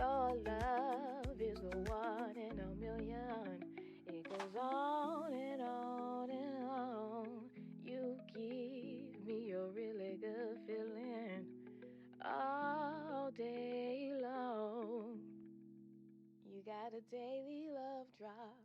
Your love is the one in a million. It goes on and on and on. You give me a really good feeling all day long. You got a daily love drop.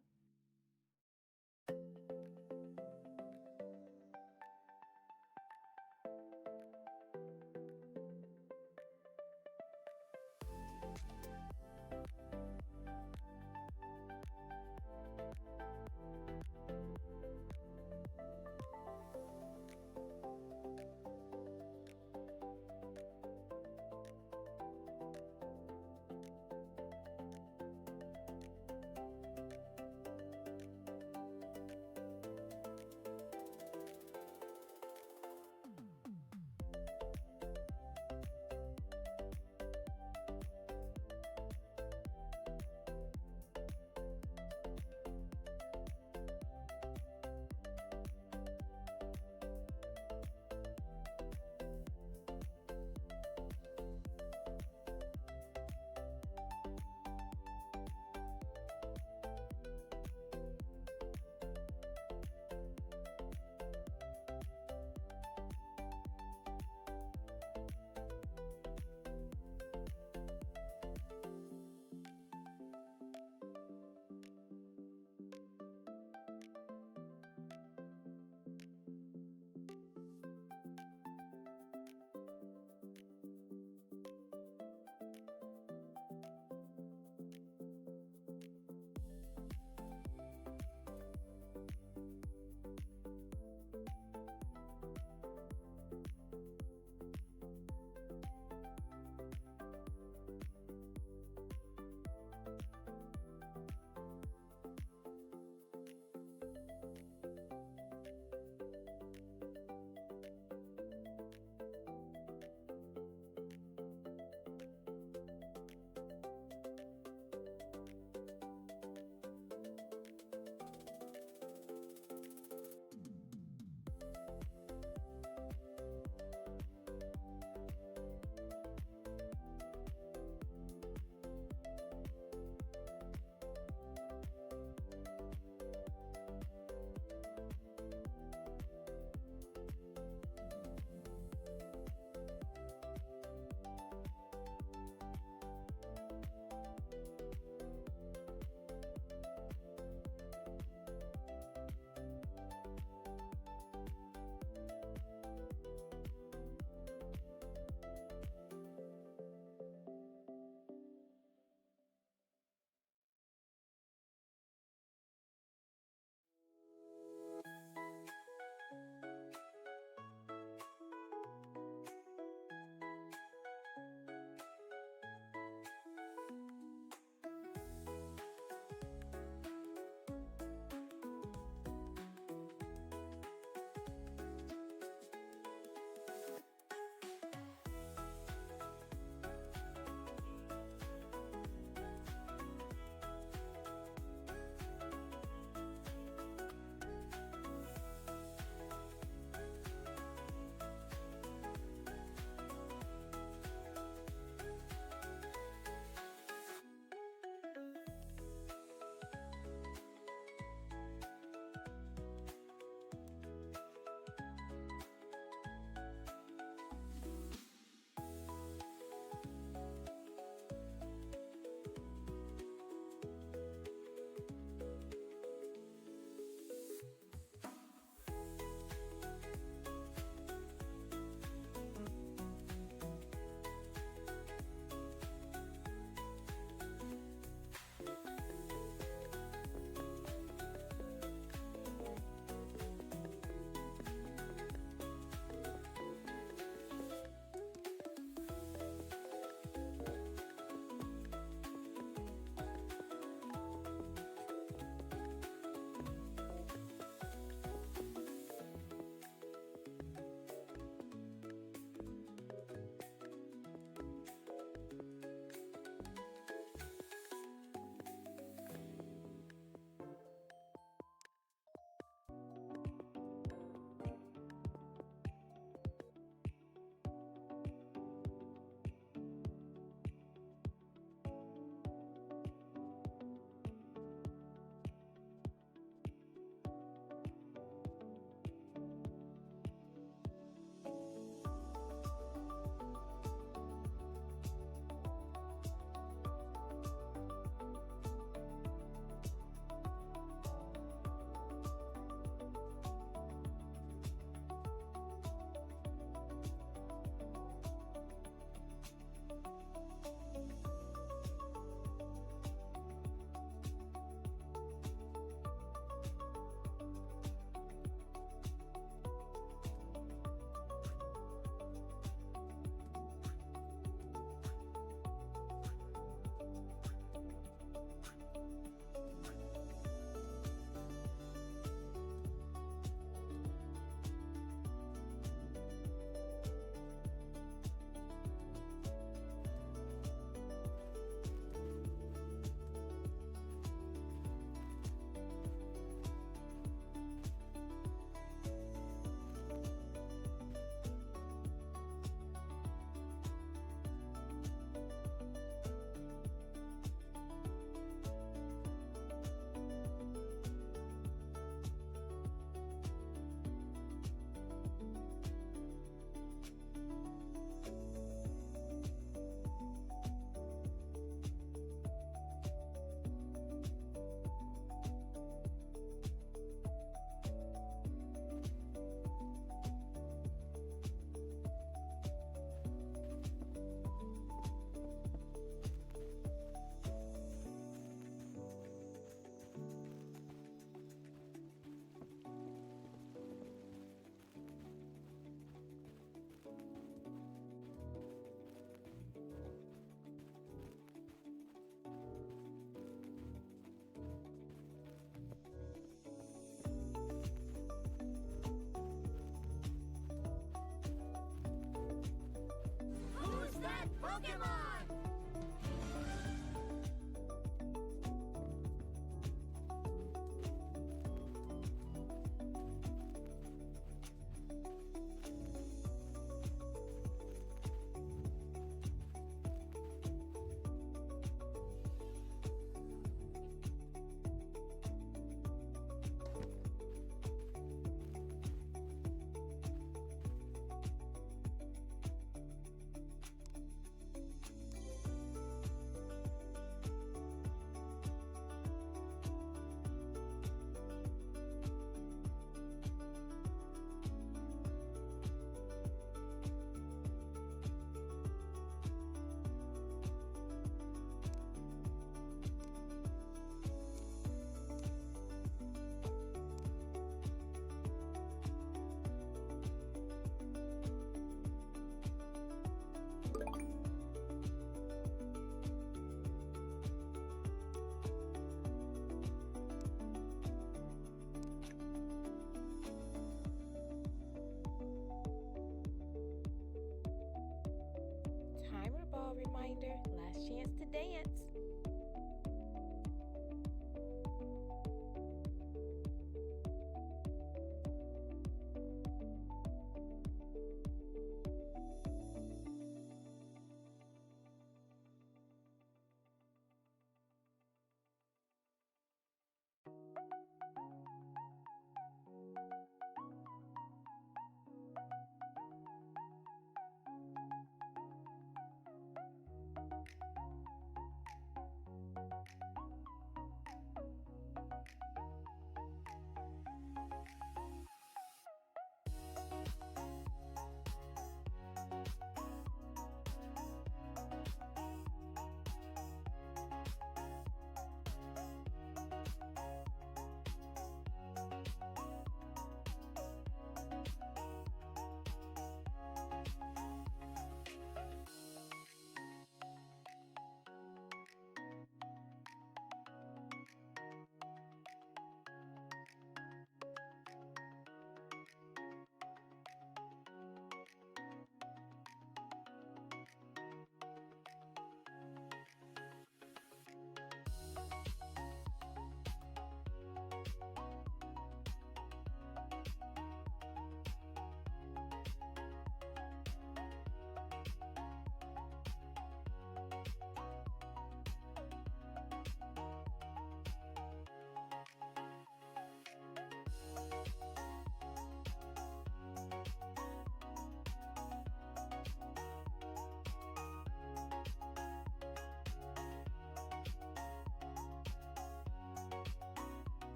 Timer ball reminder, last chance to dance.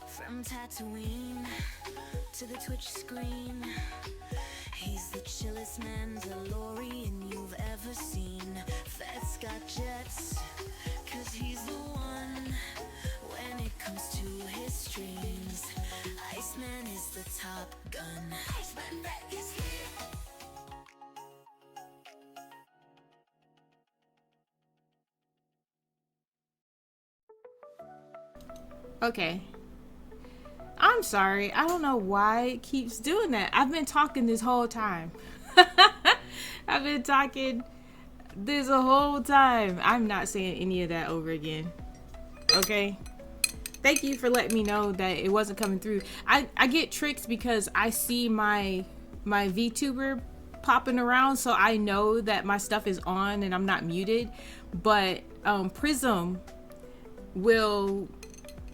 From Tatooine to the Twitch screen, he's the chillest Mandalorian you've ever seen. Fet's got jets, cause he's the one when it comes to his streams. Iceman is the top gun. Iceman Beck is here. Okay. I'm sorry. I don't know why it keeps doing that. I've been talking this whole time. I've been talking this whole time. I'm not saying any of that over again. Okay? Thank you for letting me know that it wasn't coming through. I get tricked because I see my VTuber popping around, so I know that my stuff is on and I'm not muted. But Prism will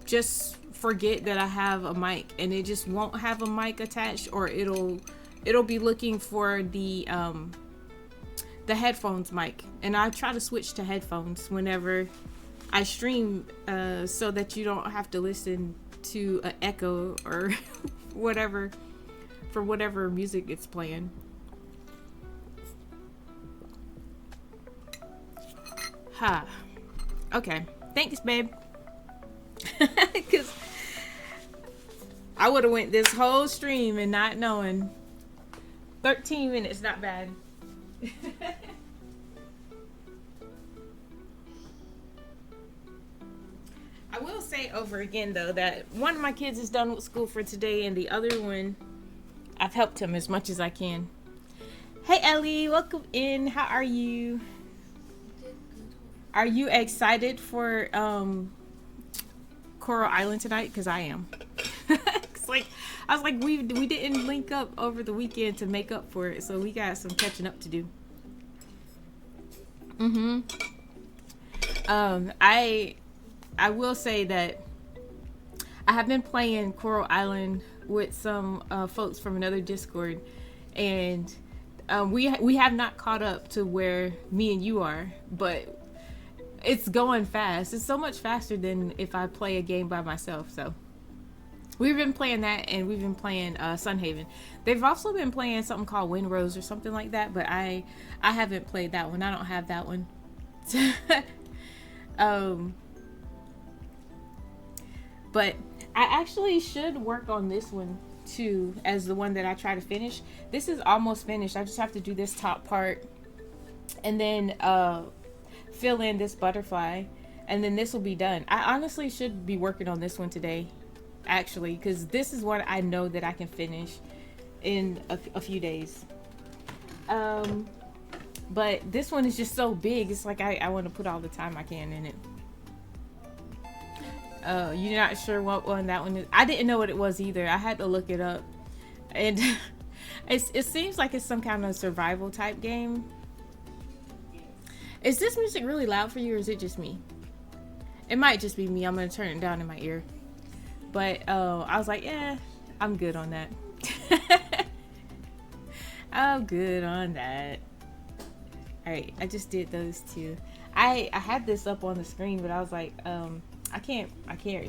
just forget that I have a mic, and it just won't have a mic attached, or it'll be looking for the headphones mic, and I try to switch to headphones whenever I stream so that you don't have to listen to an echo or whatever for whatever music it's playing. Ha. Okay. Thanks, babe. Because I would have went this whole stream and not knowing. 13 minutes, not bad. I will say over again, though, that one of my kids is done with school for today, and the other one, I've helped him as much as I can. Hey, Ellie, welcome in. How are you? Are you excited for Coral Island tonight? Because I am. I was like, we didn't link up over the weekend to make up for it, so we got some catching up to do. I will say that I have been playing Coral Island with some folks from another Discord, and we have not caught up to where me and you are, but it's going fast. It's so much faster than if I play a game by myself. So we've been playing that, and we've been playing Sunhaven. They've also been playing something called Windrose or something like that, but I haven't played that one. I don't have that one. But I actually should work on this one too, as the one that I try to finish. This is almost finished. I just have to do this top part and then fill in this butterfly, and then this will be done. I honestly should be working on this one today, actually, because this is what I know that I can finish in a few days. But this one is just so big. It's like I want to put all the time I can in it. You're not sure what one that one is? I didn't know what it was either. I had to look it up, and it seems like it's some kind of survival type game. Is this music really loud for you, or is it just me? It might just be me. I'm gonna turn it down in my ear. But I was like, yeah, I'm good on that. I'm good on that. All right, I just did those two. I had this up on the screen, but I was like, I can't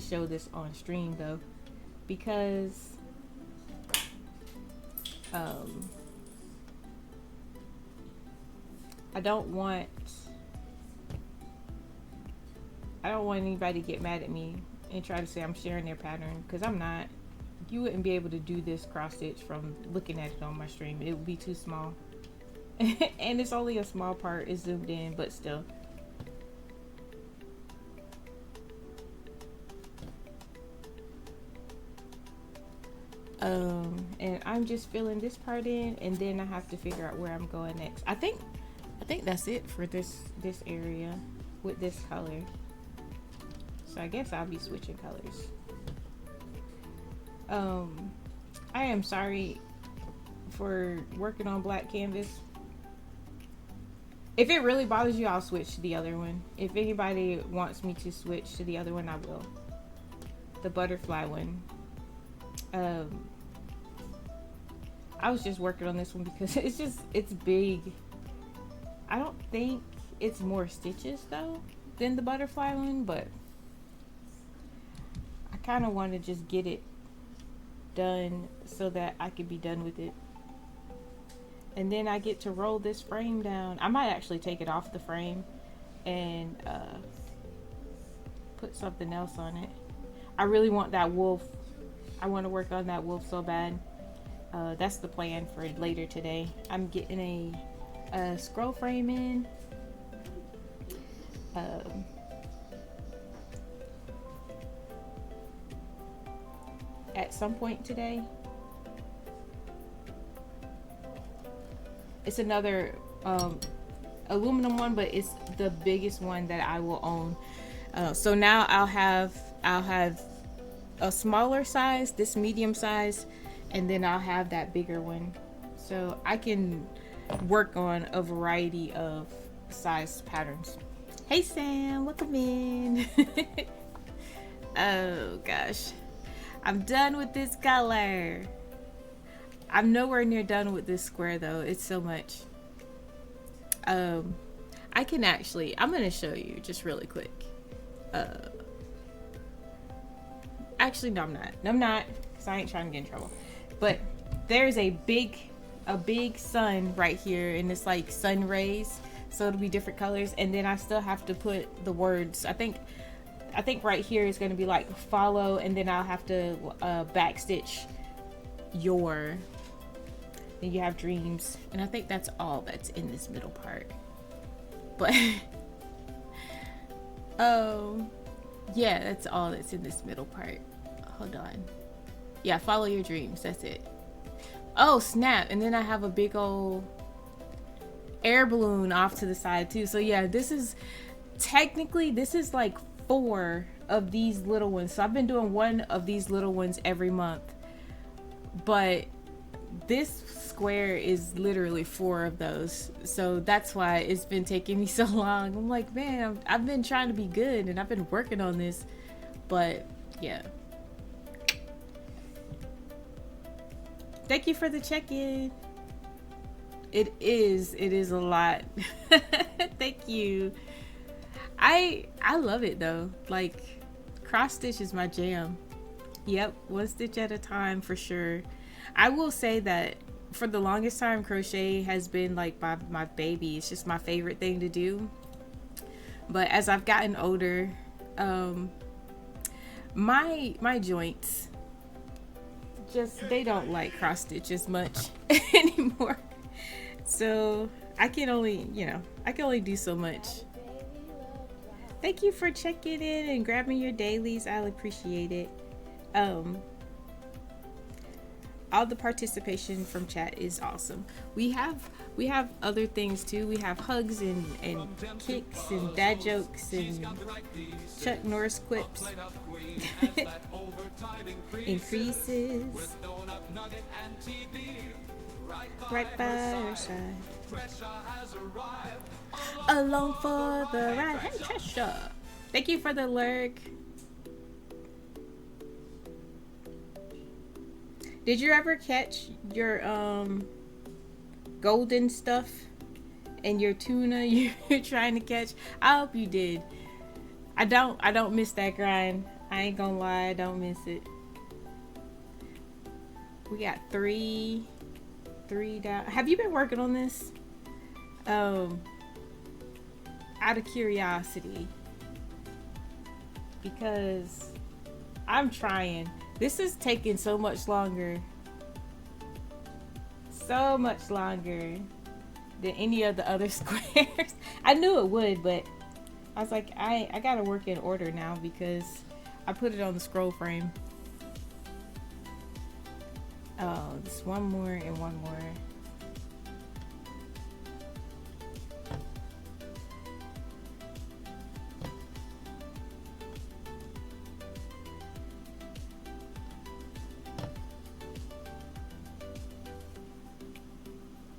show this on stream though, because I don't want anybody to get mad at me and try to say I'm sharing their pattern, because I'm not. You wouldn't be able to do this cross stitch from looking at it on my stream. It would be too small. And it's only a small part. It's zoomed in, but still. And I'm just filling this part in, and then I have to figure out where I'm going next. I think that's it for this area with this color. So I guess I'll be switching colors. I am sorry for working on black canvas. If it really bothers you, I'll switch to the other one. If anybody wants me to switch to the other one, I will. The butterfly one. I was just working on this one because it's big. I don't think it's more stitches though than the butterfly one, but I kind of want to just get it done so that I can be done with it. And then I get to roll this frame down. I might actually take it off the frame and put something else on it. I really want that wolf. I want to work on that wolf so bad. That's the plan for later today. I'm getting a scroll frame in. At some point today. It's another aluminum one, but it's the biggest one that I will own. So now I'll have a smaller size, this medium size, and then I'll have that bigger one. So I can work on a variety of size patterns. Hey Sam, welcome in. Oh gosh. I'm done with this color. I'm nowhere near done with this square though. It's so much. I can actually, I'm gonna show you just really quick. Actually, no, I'm not. No, I'm not, because I ain't trying to get in trouble. But there's a big sun right here, and it's like sun rays, so it'll be different colors. And then I still have to put the words. I think right here is going to be like follow, and then I'll have to backstitch your. Then you have dreams, and I think that's all that's in this middle part. But oh yeah, that's all that's in this middle part. Hold on. Yeah, follow your dreams. That's it. Oh snap! And then I have a big old air balloon off to the side too. So yeah, this is like 4 of these little ones. So I've been doing one of these little ones every month, but this square is literally 4 of those. So that's why it's been taking me so long. I'm like, man, I've been trying to be good, and I've been working on this, but yeah. Thank you for the check-in. It is a lot. Thank you. I love it though. Like, cross stitch is my jam. Yep, 1 stitch at a time for sure. I will say that for the longest time, crochet has been like my baby. It's just my favorite thing to do. But as I've gotten older, my joints just, they don't like cross stitch as much anymore. So I can only do so much. Thank you for checking in and grabbing your dailies. I'll appreciate it. All the participation from chat is awesome. We have other things too. We have hugs and kicks and dad jokes and Chuck Norris quips. Increases right by our side. Along for the ride. Hey Trisha, thank you for the lurk. Did you ever catch your golden stuff and your tuna you're trying to catch? I hope you did. I don't miss that grind. I ain't gonna lie, I don't miss it. We got three down. Have you been working on this? Out of curiosity, because I'm trying. This is taking so much longer than any of the other squares. I knew it would, but I was like, I gotta work in order now because I put it on the scroll frame. Oh, just one more and one more.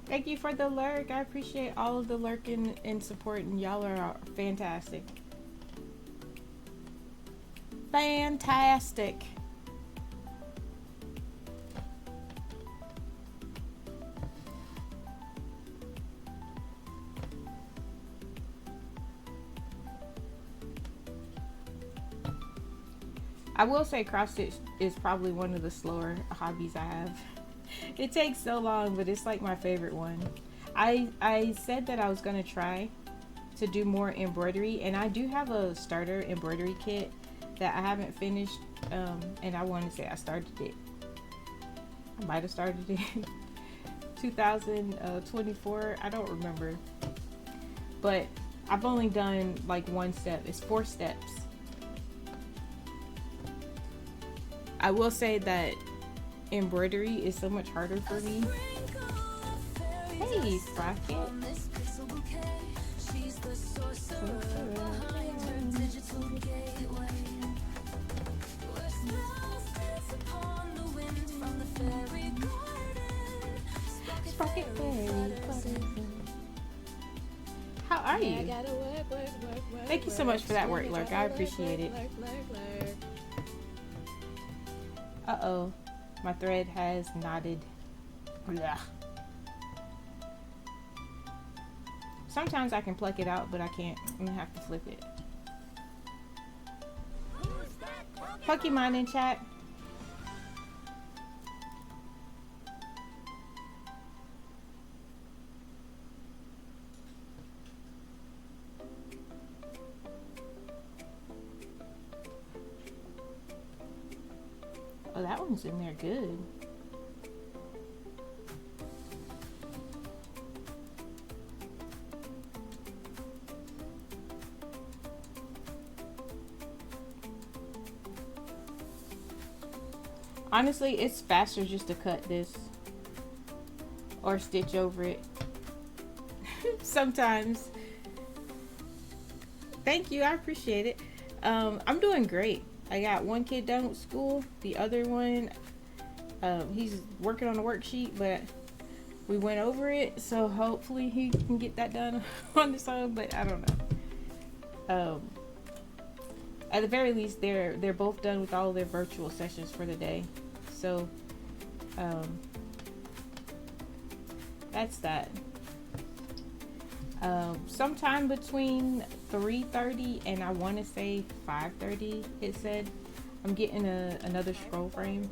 Thank you for the lurk. I appreciate all of the lurking and support, and y'all are fantastic. Fantastic. I will say cross stitch is probably one of the slower hobbies I have. It takes so long, but it's like my favorite one. I said that I was going to try to do more embroidery, and I do have a starter embroidery kit that I haven't finished, and I want to say I started it. I might have started it in 2024. I don't remember. But I've only done like 1 step. It's 4 steps. I will say that embroidery is so much harder for me. Hey, Sprocket. Sprocket Fairy. How are you? Thank you so much for that work, Lurk. I appreciate it. Uh-oh. My thread has knotted. Blah. Sometimes I can pluck it out, but I can't. I'm gonna have to flip it. Pokemon in chat. Oh, that one's in there good. Honestly, it's faster just to cut this or stitch over it. Sometimes. Thank you, I appreciate it. I'm doing great. I got one kid done with school. The other one, he's working on a worksheet, but we went over it, so hopefully he can get that done on his own, but I don't know. At the very least, they're both done with all of their virtual sessions for the day. So, that's that. Sometime between 3:30 and I want to say 5:30, it said, I'm getting another scroll frame.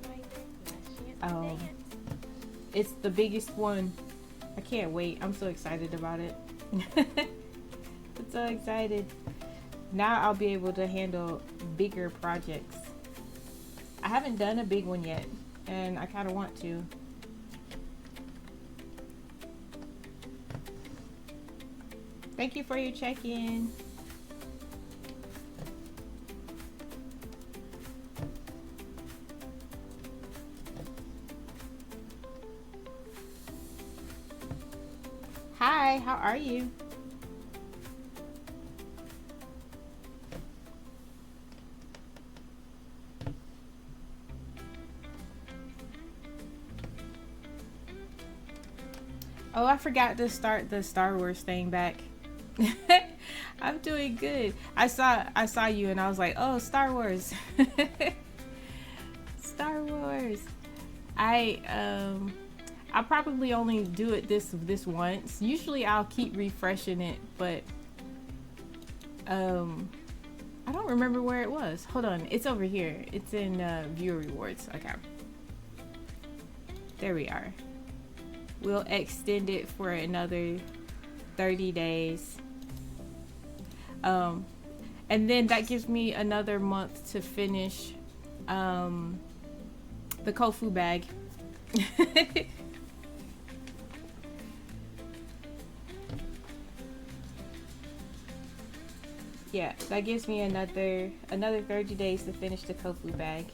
It's the biggest one. I can't wait. I'm so excited about it. I'm so excited. Now I'll be able to handle bigger projects. I haven't done a big one yet, and I kind of want to. Thank you for your check-in. Hi, how are you? Oh, I forgot to start the Star Wars thing back. I'm doing good. I saw you and I was like, oh, Star Wars. Star Wars. I'll probably only do it this once. Usually I'll keep refreshing it, but I don't remember where it was. Hold on, it's over here. It's in viewer rewards. Okay. There we are. We'll extend it for another 30 days. And then that gives me another month to finish the Kofu bag. Yeah, that gives me another 30 days to finish the Kofu bag.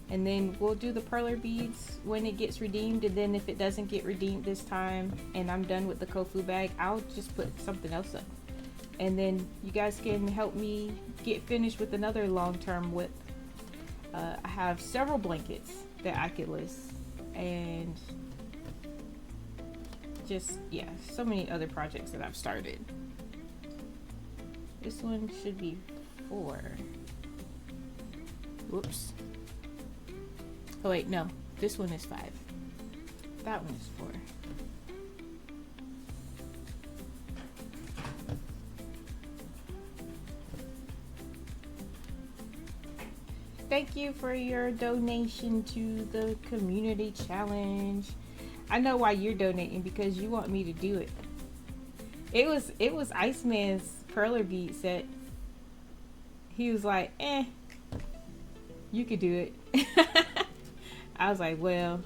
And then we'll do the perler beads when it gets redeemed, and then if it doesn't get redeemed this time and I'm done with the Kofu bag, I'll just put something else up. And then you guys can help me get finished with another long-term whip. I have several blankets that I could list, and just, yeah, so many other projects that I've started. This one should be 4. Whoops. Oh wait, no. This one is 5. That one is 4. Thank you for your donation to the community challenge. I know why you're donating, because you want me to do it. It was Iceman's perler bead set. He was like, you could do it. I was like, well,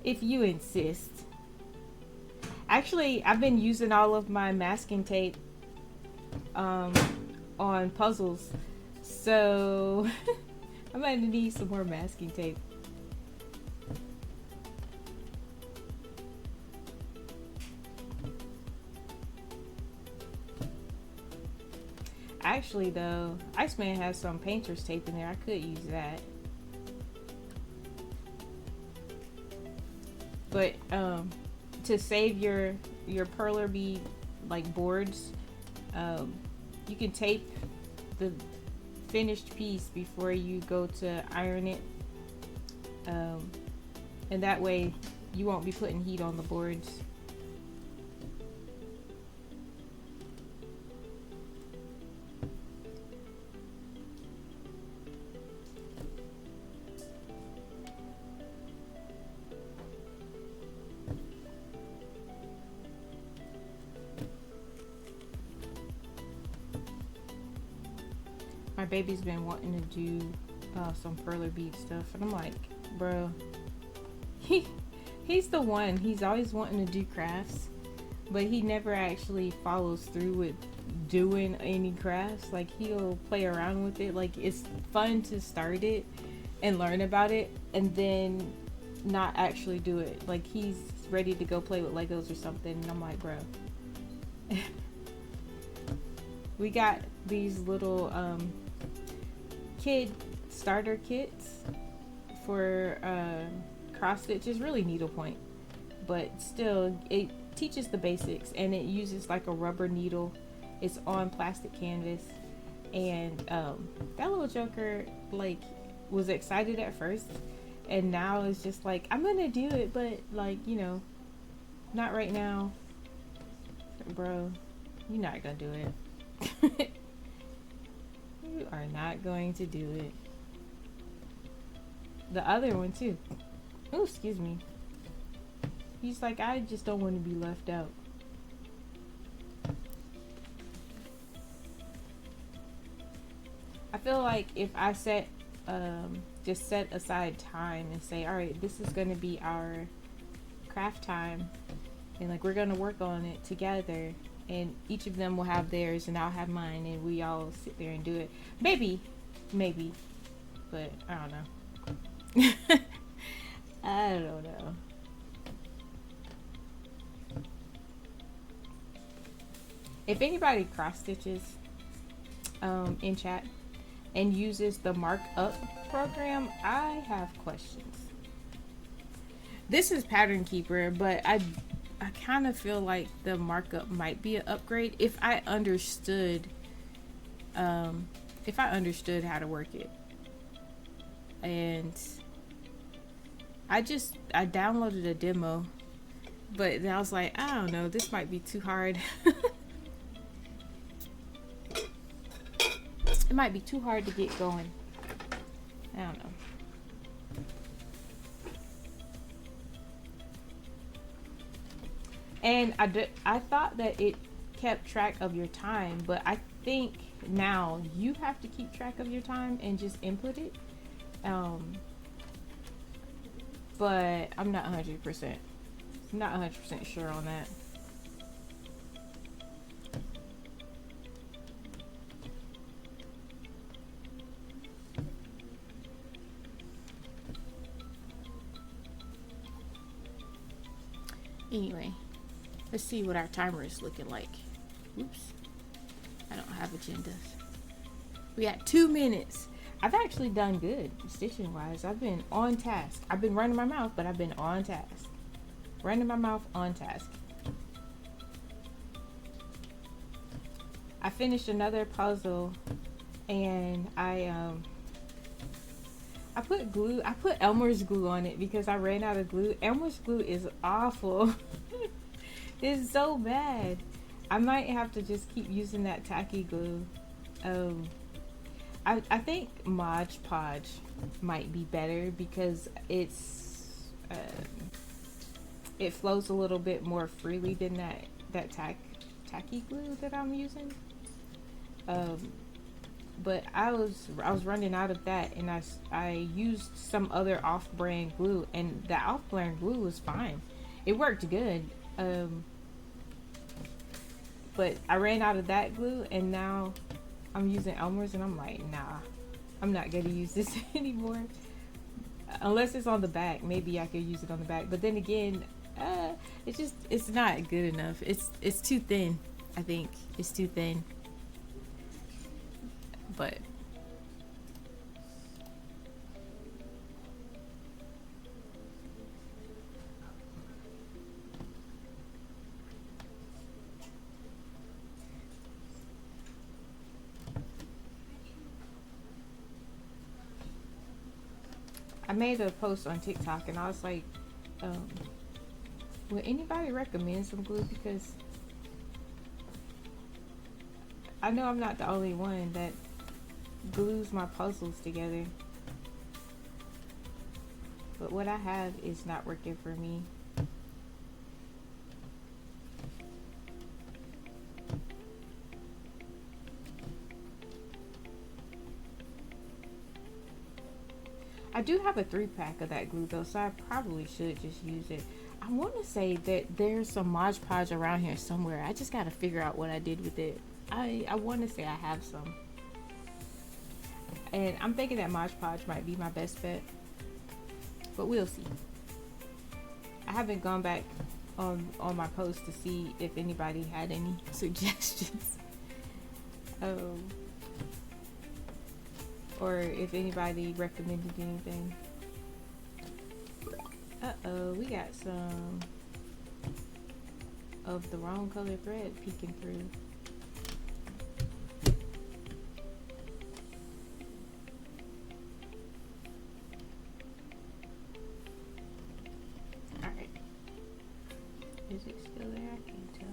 if you insist. Actually, I've been using all of my masking tape on puzzles, so I'm gonna need some more masking tape. Actually, though, Iceman has some painter's tape in there. I could use that. But to save your perler bead like boards, you can tape the finished piece before you go to iron it, and that way you won't be putting heat on the boards. baby's been wanting to do some perler bead stuff, and I'm like, bro, he's the one. He's always wanting to do crafts, but he never actually follows through with doing any crafts. Like, he'll play around with it. Like, it's fun to start it and learn about it, and then not actually do it. Like, he's ready to go play with Legos or something, and I'm like, bro. We got these little kid starter kits for cross stitch. Is really needlepoint, but still it teaches the basics, and it uses like a rubber needle. It's on plastic canvas, and that little joker like was excited at first, and now it's just like, I'm gonna do it, but like, you know, not right now. Bro, you're not gonna do it. You are not going to do it. The other one too. Oh, excuse me. He's like, I just don't want to be left out. I feel like if I just set aside time and say, all right, this is going to be our craft time, and like, we're going to work on it together, and each of them will have theirs and I'll have mine, and we all sit there and do it. Maybe, but I don't know. I don't know. If anybody cross stitches in chat and uses the markup program, I have questions. This is Pattern Keeper, but I kind of feel like the markup might be an upgrade if I understood how to work it. And I downloaded a demo, but then I was like, I don't know, this might be too hard. It might be too hard to get going. I don't know. And I thought that it kept track of your time, but I think now you have to keep track of your time and just input it. But I'm not 100%. I'm not 100% sure on that. Anyway, let's see what our timer is looking like. Oops, I don't have agendas. We got 2 minutes. I've actually done good stitching wise. I've been on task. I've been running my mouth, but I've been on task. Running my mouth on task. I finished another puzzle, and I put glue. I put Elmer's glue on it because I ran out of glue. Elmer's glue is awful. It's so bad. I might have to just keep using that tacky glue. I think Mod Podge might be better because it flows a little bit more freely than that tacky glue that I'm using. But I was running out of that, and I used some other off-brand glue, and the off-brand glue was fine. It worked good. But I ran out of that glue, and now I'm using Elmer's, and I'm like, nah, I'm not gonna use this anymore. Unless it's on the back, maybe I could use it on the back. But then again, it's not good enough. It's too thin. I think it's too thin. But I made a post on TikTok, and I was like, would anybody recommend some glue? Because I know I'm not the only one that glues my puzzles together, but what I have is not working for me. I do have a 3-pack of that glue though, so I probably should just use it. I want to say that there's some Mod Podge around here somewhere. I just got to figure out what I did with it. I want to say I have some. And I'm thinking that Mod Podge might be my best bet. But we'll see. I haven't gone back on my post to see if anybody had any suggestions. Or if anybody recommended anything. Uh-oh, we got some of the wrong color thread peeking through. Alright. Is it still there? I can't tell.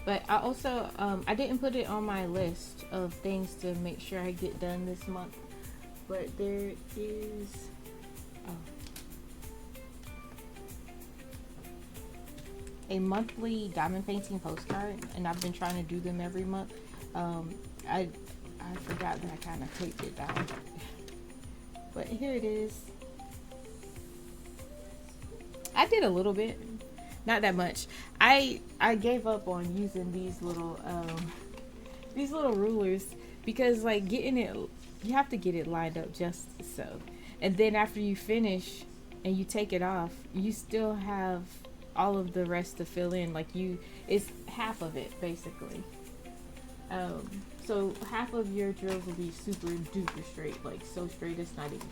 But I also, I didn't put it on my list of things to make sure I get done this month. But there is, a monthly diamond painting postcard, and I've been trying to do them every month. I forgot that I kind of taped it down. But here it is. I did a little bit. Not that much. I gave up on using these little rulers because like getting it, you have to get it lined up just so. And then after you finish and you take it off, you still have all of the rest to fill in. Like it's half of it basically. So half of your drills will be super duper straight, like so straight it's not even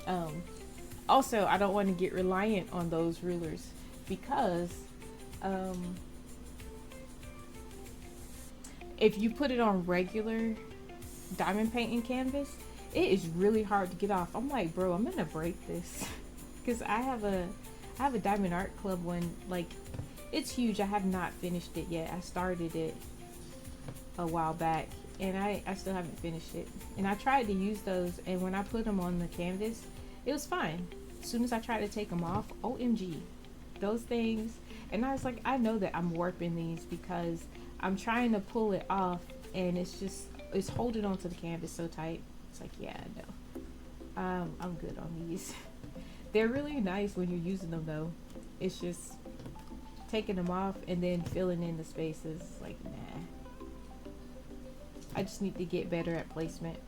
funny. Also, I don't want to get reliant on those rulers because if you put it on regular diamond painting canvas, it is really hard to get off. I'm like, bro, I'm gonna break this because I have a diamond art club one. Like, it's huge. I have not finished it yet. I started it a while back and I still haven't finished it. And I tried to use those, and when I put them on the canvas, it was fine. As soon as I tried to take them off, OMG, those things. And I was like, I know that I'm warping these because I'm trying to pull it off and it's holding onto the canvas so tight. It's like, yeah, no, I'm good on these. They're really nice when you're using them though. It's just taking them off and then filling in the spaces. Like, nah, I just need to get better at placement.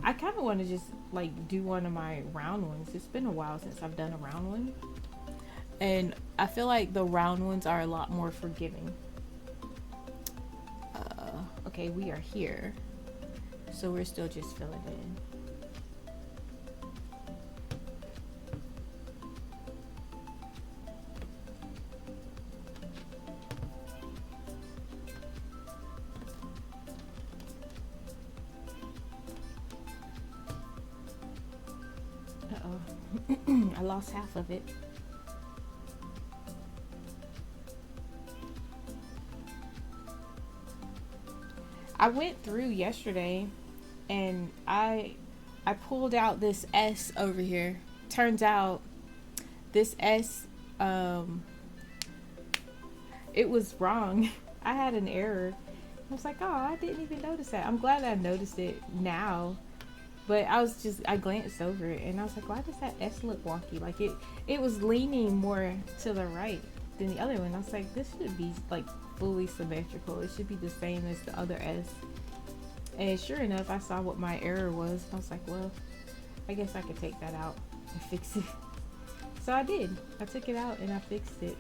I kind of want to just like do one of my round ones. It's been a while since I've done a round one, and I feel like the round ones are a lot more forgiving. Okay, we are here, so we're still just filling in. I lost half of it. I went through yesterday and I pulled out this S over here. Turns out this S, it was wrong. I had an error. I was like, oh, I didn't even notice that. I'm glad I noticed it now. But I glanced over it and I was like, why does that S look wonky? Like it was leaning more to the right than the other one. I was like, this should be like fully symmetrical. It should be the same as the other S. And sure enough, I saw what my error was. I was like, well, I guess I could take that out and fix it. So I did. I took it out and I fixed it.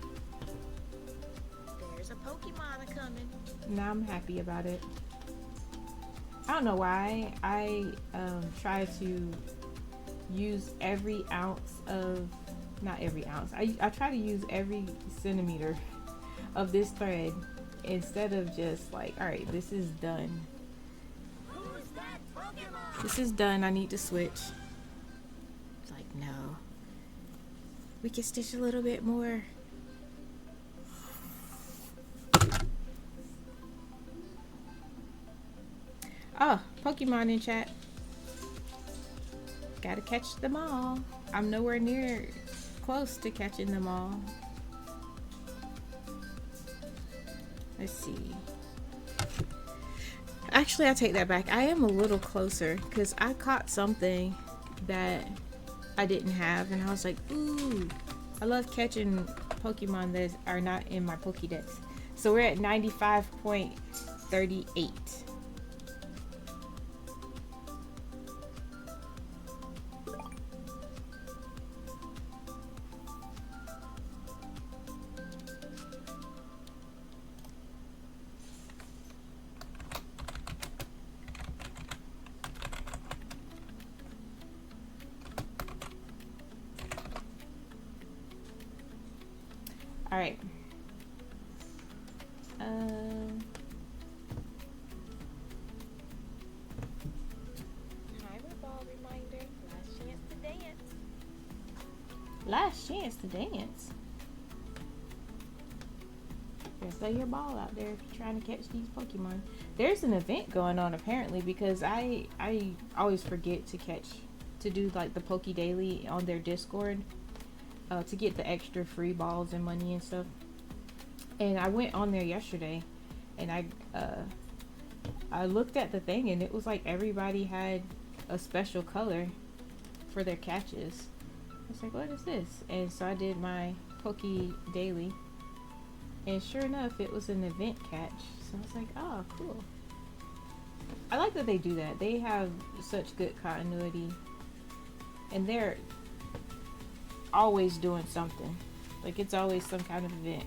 There's a Pokemon coming. Now I'm happy about it. I don't know why I try to use every ounce of, not every ounce, I try to use every centimeter of this thread instead of just like, all right, this is done. Who's that Pokemon? This is done, I need to switch. It's like, no, we can stitch a little bit more. Oh, Pokemon in chat. Gotta catch them all. I'm nowhere near close to catching them all. Let's see. Actually, I take that back. I am a little closer because I caught something that I didn't have, and I was like, ooh, I love catching Pokemon that are not in my Pokédex. So we're at 95.38. All right. Timer ball reminder. Last chance to dance. Last chance to dance. Just throw your ball out there if you're trying to catch these Pokemon. There's an event going on apparently, because I always forget to do like the Poke Daily on their Discord. To get the extra free balls and money and stuff. And I went on there yesterday, and I looked at the thing, and it was like everybody had a special color for their catches. I was like, what is this? And so I did my Poke Daily, and sure enough, it was an event catch. So I was like, oh, cool. I like that they do that. They have such good continuity, and they're always doing something. Like, it's always some kind of event.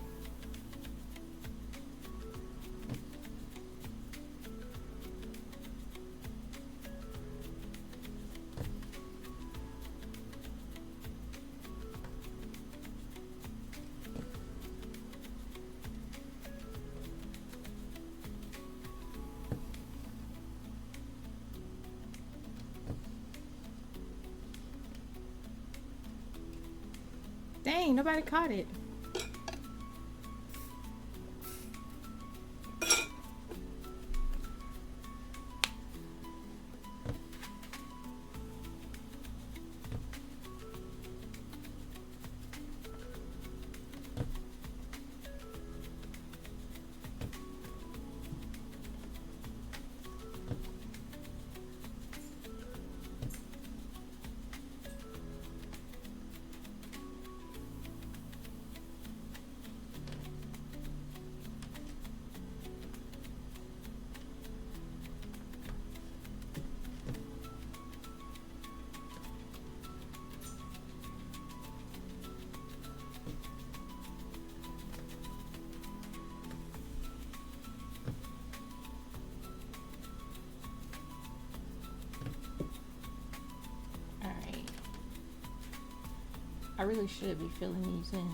Dang, nobody caught it. I really should be filling these in.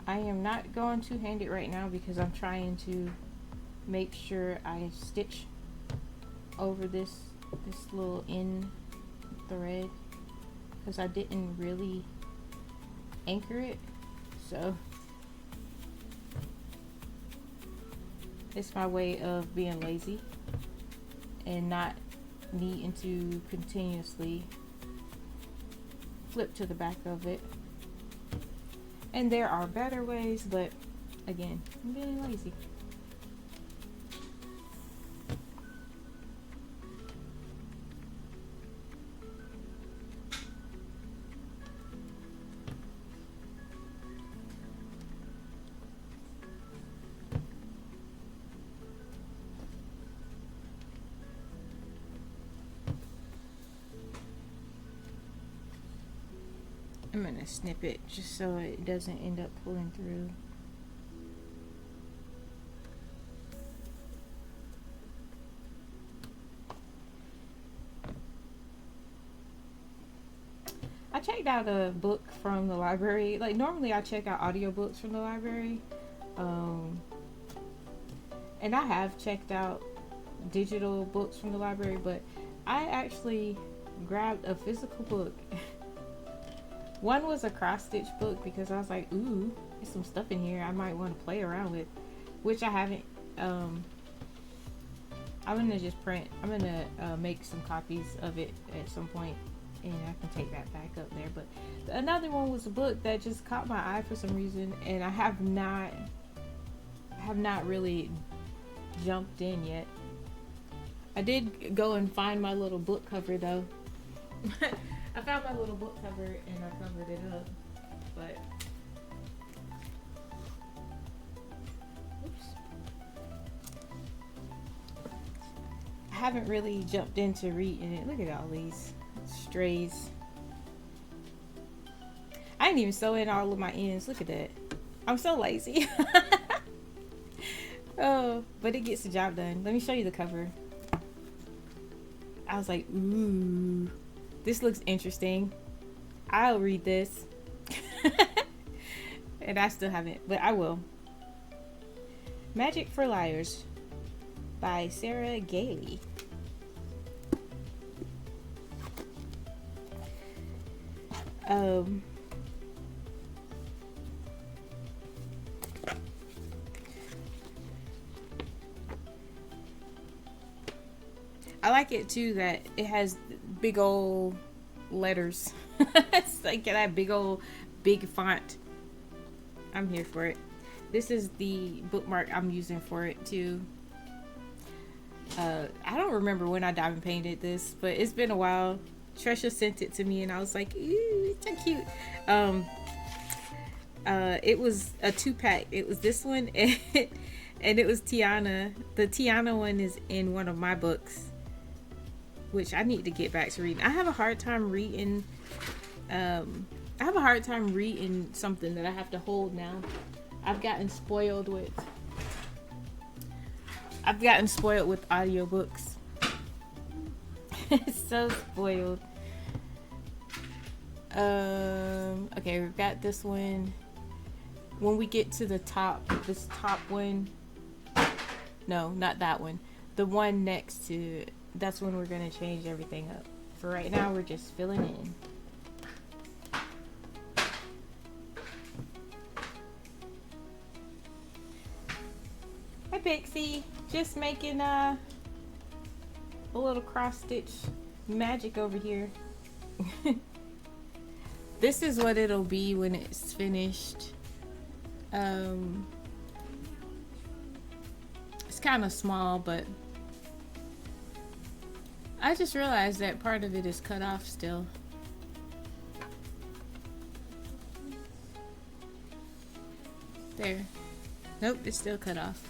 I am not going two-handed right now because I'm trying to make sure I stitch over this little end thread, because I didn't really anchor it, so it's my way of being lazy and not needing to continuously flip to the back of it. And there are better ways, but again, I'm being lazy. I'm gonna snip it just so it doesn't end up pulling through. I checked out a book from the library. Like, normally I check out audiobooks from the library. And I have checked out digital books from the library, but I actually grabbed a physical book. One was a cross stitch book because I was like, ooh, There's some stuff in here I might want to play around with, which I haven't. I'm gonna just print. I'm gonna make some copies of it at some point, and I can take that back up there. But another one was a book that just caught my eye for some reason, and I have not really jumped in yet. I did go and find my little book cover though. I found my little book cover and I covered it up, but oops. I haven't really jumped into reading it. Look at all these strays. I didn't even sew in all of my ends. Look at that. I'm so lazy. Oh, but it gets the job done. Let me show you the cover. I was like, ooh, this looks interesting. I'll read this. And I still haven't, but I will. Magic for Liars by Sarah Gailey. I like it too that it has big old letters. It's like that big font. I'm here for it. This is the bookmark I'm using for it too. I don't remember when I diamond painted this, but it's been a while. Tresha sent it to me and I was like, ooh, it's so cute. It was a 2-pack. It was this one and it was Tiana. The Tiana one is in one of my books, which I need to get back to reading. I have a hard time reading something that I have to hold now. I've gotten spoiled with audiobooks. So spoiled. Okay, we've got this one. When we get to the top, this top one, no, not that one, the one next to it, that's when we're gonna change everything up. For right now, we're just filling in. Hi Pixie, just making a little cross stitch magic over here. This is what it'll be when it's finished. It's kind of small, but I just realized that part of it is cut off still. There. Nope, it's still cut off.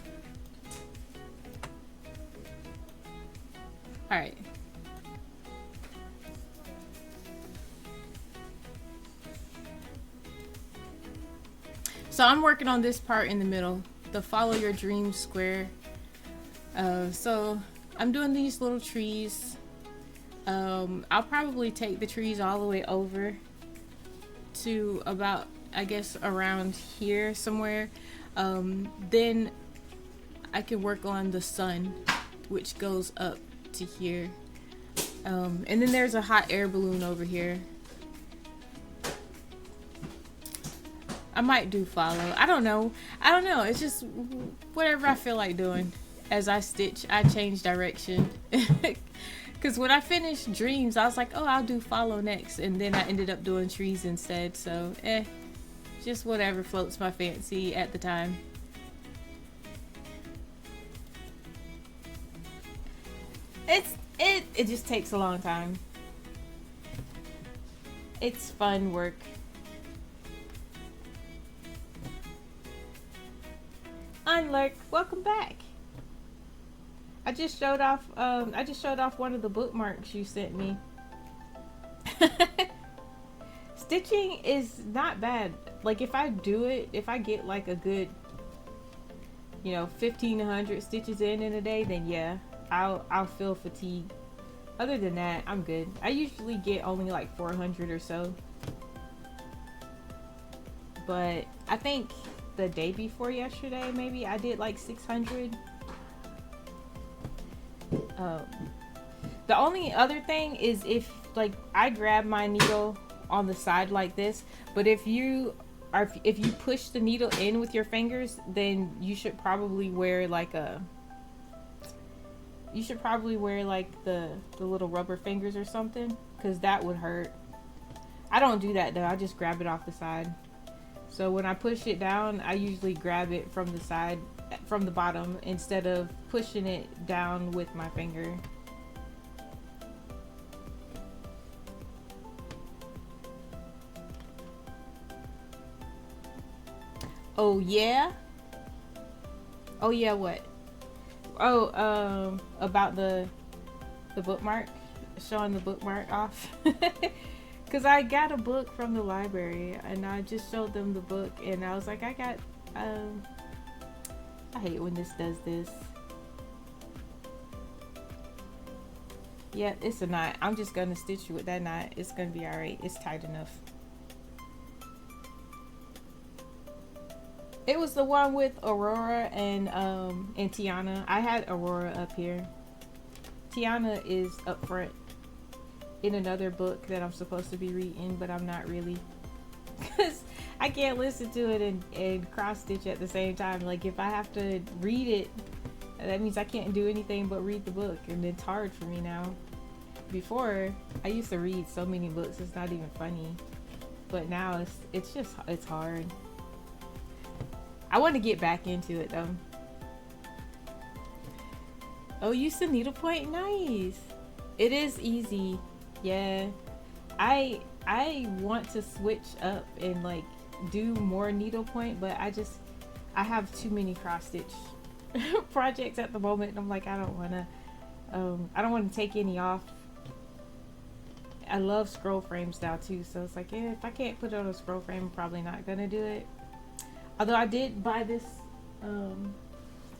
Alright. So I'm working on this part in the middle, the follow your dreams square. So I'm doing these little trees. I'll probably take the trees all the way over to about, I guess, around here somewhere. Then I can work on the sun, which goes up to here. And then there's a hot air balloon over here. I might do follow. I don't know. It's just whatever I feel like doing. As I stitch, I change direction. Because when I finished dreams, I was like, oh, I'll do follow next. And then I ended up doing trees instead. So, just whatever floats my fancy at the time. It just takes a long time. It's fun work. Unlurk, welcome back. I just showed off one of the bookmarks you sent me. Stitching is not bad. Like if I do it, if I get like a good, 1,500 stitches in a day, then yeah, I'll feel fatigued. Other than that, I'm good. I usually get only like 400 or so. But I think the day before yesterday, maybe I did like 600. The only other thing is if like I grab my needle on the side like this, but if you or if you push the needle in with your fingers, then you should probably wear like the little rubber fingers or something, because that would hurt. I don't do that though. I just grab it off the side. So when I push it down, I usually grab it from the side, from the bottom, instead of pushing it down with my finger. Oh yeah? Oh yeah, what? Oh, about the bookmark, showing the bookmark off. Because I got a book from the library and I just showed them the book and I was like, I got, I hate when this does this. Yeah, it's a knot. I'm just gonna stitch you with that knot. It's gonna be alright. It's tight enough. It was the one with Aurora and Tiana. I had Aurora up here. Tiana is up front in another book that I'm supposed to be reading, but I'm not really, because I can't listen to it and cross stitch at the same time. Like if I have to read it, that means I can't do anything but read the book, and it's hard for me now. Before, I used to read so many books, it's not even funny, but now it's hard. I want to get back into it though. Oh, use the needlepoint? Nice. It is easy. Yeah, I want to switch up and like do more needlepoint, but I have too many cross stitch projects at the moment. I'm like, I don't want to take any off. I love scroll frame style too, so it's like, if I can't put it on a scroll frame, I'm probably not gonna do it. Although I did buy this, and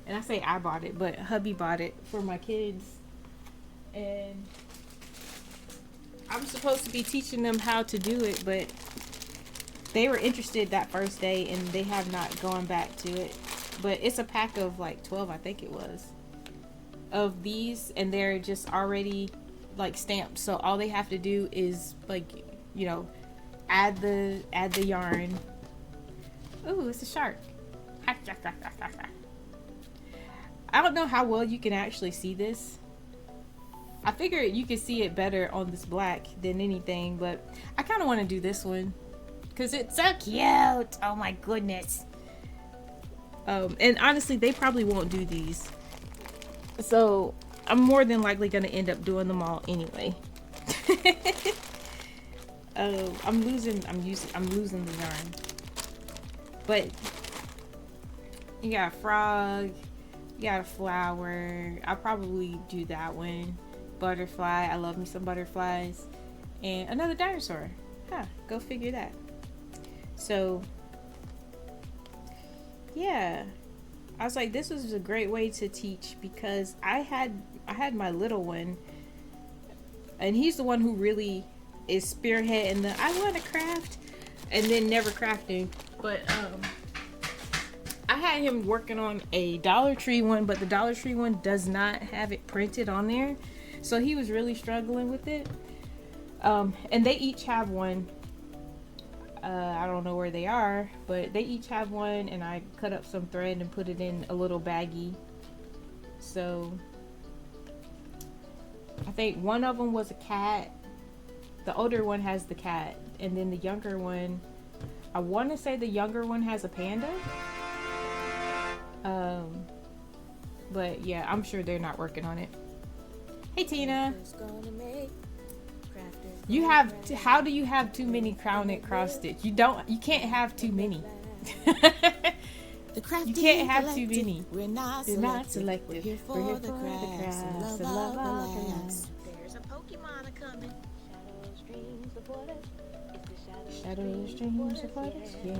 I say I bought it, but hubby bought it for my kids, and I'm supposed to be teaching them how to do it, but they were interested that first day and they have not gone back to it. But it's a pack of like 12, I think it was, of these, and they're just already like stamped. So all they have to do is like, you know, add the yarn. Ooh, it's a shark. I don't know how well you can actually see this. I figured you could see it better on this black than anything, but I kind of want to do this one because it's so cute. Oh my goodness. And honestly, they probably won't do these, so I'm more than likely going to end up doing them all anyway. I'm losing the yarn. But you got a frog, you got a flower. I'll probably do that one. Butterfly. I love me some butterflies. And another dinosaur. Huh, go figure that. So yeah, I was like, this was a great way to teach, because I had my little one, and he's the one who really is spearheading the I want to craft and then never crafting. But I had him working on a Dollar Tree one, but the Dollar Tree one does not have it printed on there, so he was really struggling with it. And they each have one. I don't know where they are, but they each have one, and I cut up some thread and put it in a little baggie. So I think one of them was a cat. The older one has the cat, and then the younger one, I want to say the younger one has a panda. But yeah, I'm sure they're not working on it. Hey Tina. You have how do you have too many crown knit cross stitch? You can't have too many. You can't have too many. We're not selective. We're here for the crafts. There's a Pokemon coming. Shadow streams support us. Yeah.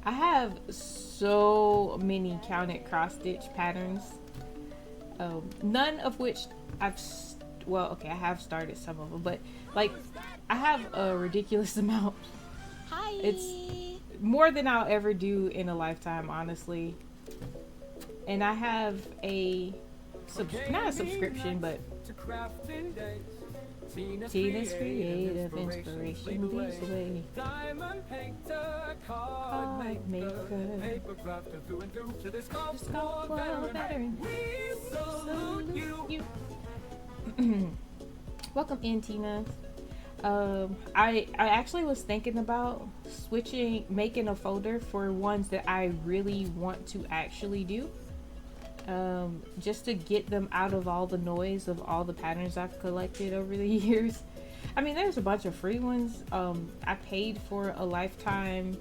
I have so many count knit cross stitch patterns. None of which I have started some of them, but like I have a ridiculous amount. Hi. It's more than I'll ever do in a lifetime, honestly. And I have not a subscription, but Tina's creative inspiration this way. Diamond painter, card maker, paper crafter through and through. To this golf world veteran, we salute you. Welcome in, Tina. I actually was thinking about making a folder for ones that I really want to actually do. Just to get them out of all the noise of all the patterns I've collected over the years. I mean, there's a bunch of free ones. I paid for a lifetime.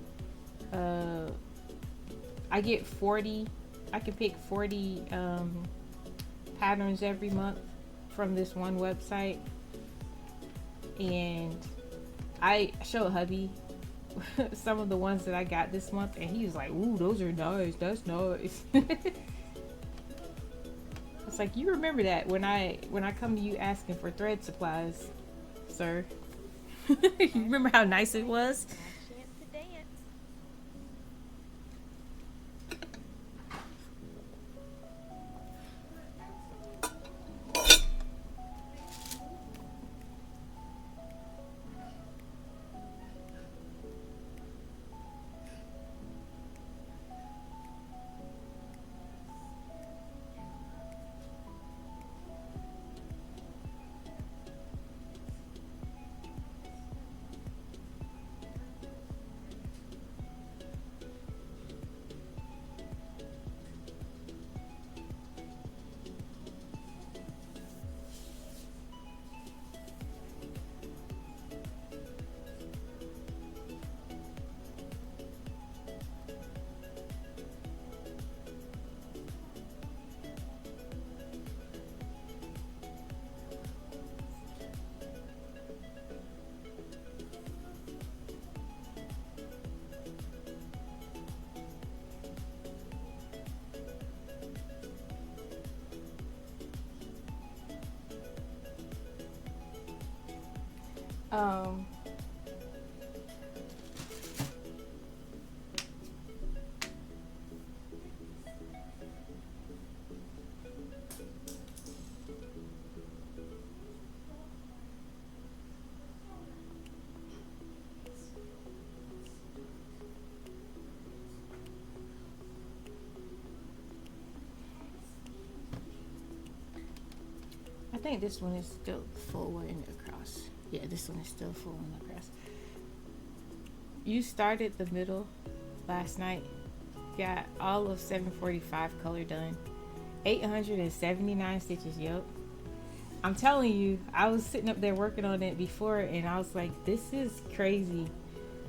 I get 40. I can pick 40 patterns every month from this one website. And I showed hubby some of the ones that I got this month, and he was like, "Ooh, those are nice. That's nice." It's like, you remember that when I come to you asking for thread supplies, sir. You remember how nice it was? I think this one is still full and across. Yeah, this one is still full and across. You started the middle last night. Got all of 745 color done. 879 stitches, yep. I'm telling you, I was sitting up there working on it before, and I was like, this is crazy.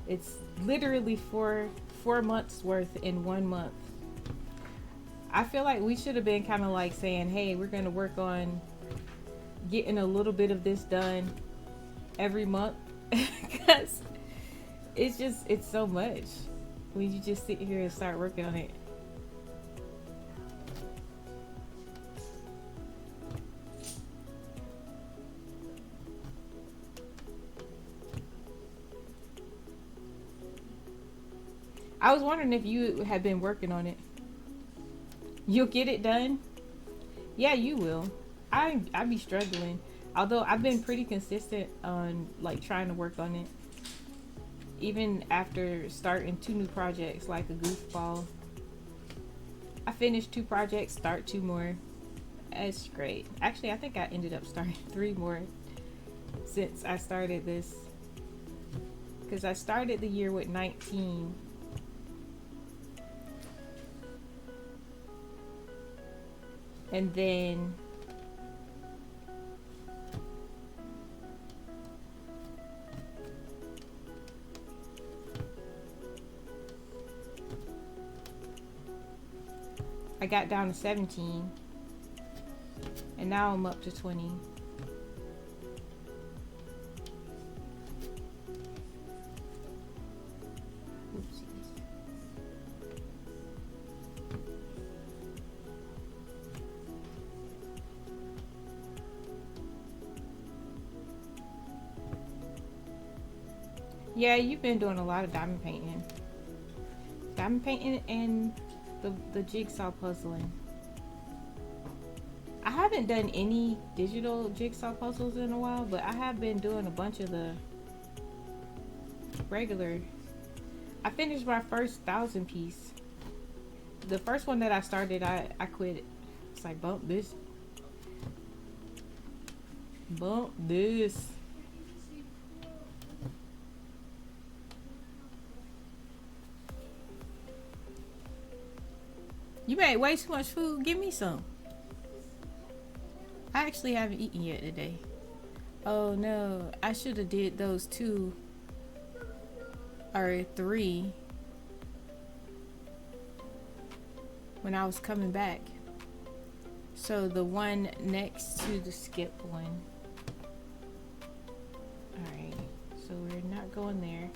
It's literally 4 months worth in 1 month. I feel like we should have been kind of like saying, hey, we're going to work on getting a little bit of this done every month, because it's so much when you just sit here and start working on it. I was wondering if you had been working on it. You'll get it done? Yeah, you will. I be struggling. Although I've been pretty consistent on like trying to work on it. Even after starting 2 new projects like a goofball. I finished 2 projects, start 2 more. That's great. Actually, I think I ended up starting 3 more since I started this. Because I started the year with 19. And then I got down to 17, and now I'm up to 20. Yeah, you've been doing a lot of diamond painting. Diamond painting and the jigsaw puzzling. I haven't done any digital jigsaw puzzles in a while, but I have been doing a bunch of the regular. I finished my first 1,000 piece. The first one that I started, I quit it. It's like, bump this. Bump this. You made way too much food. Give me some. I actually haven't eaten yet today. Oh no, I should have did those 2 or 3 when I was coming back. So the one next to the skip one. Alright, so we're not going there.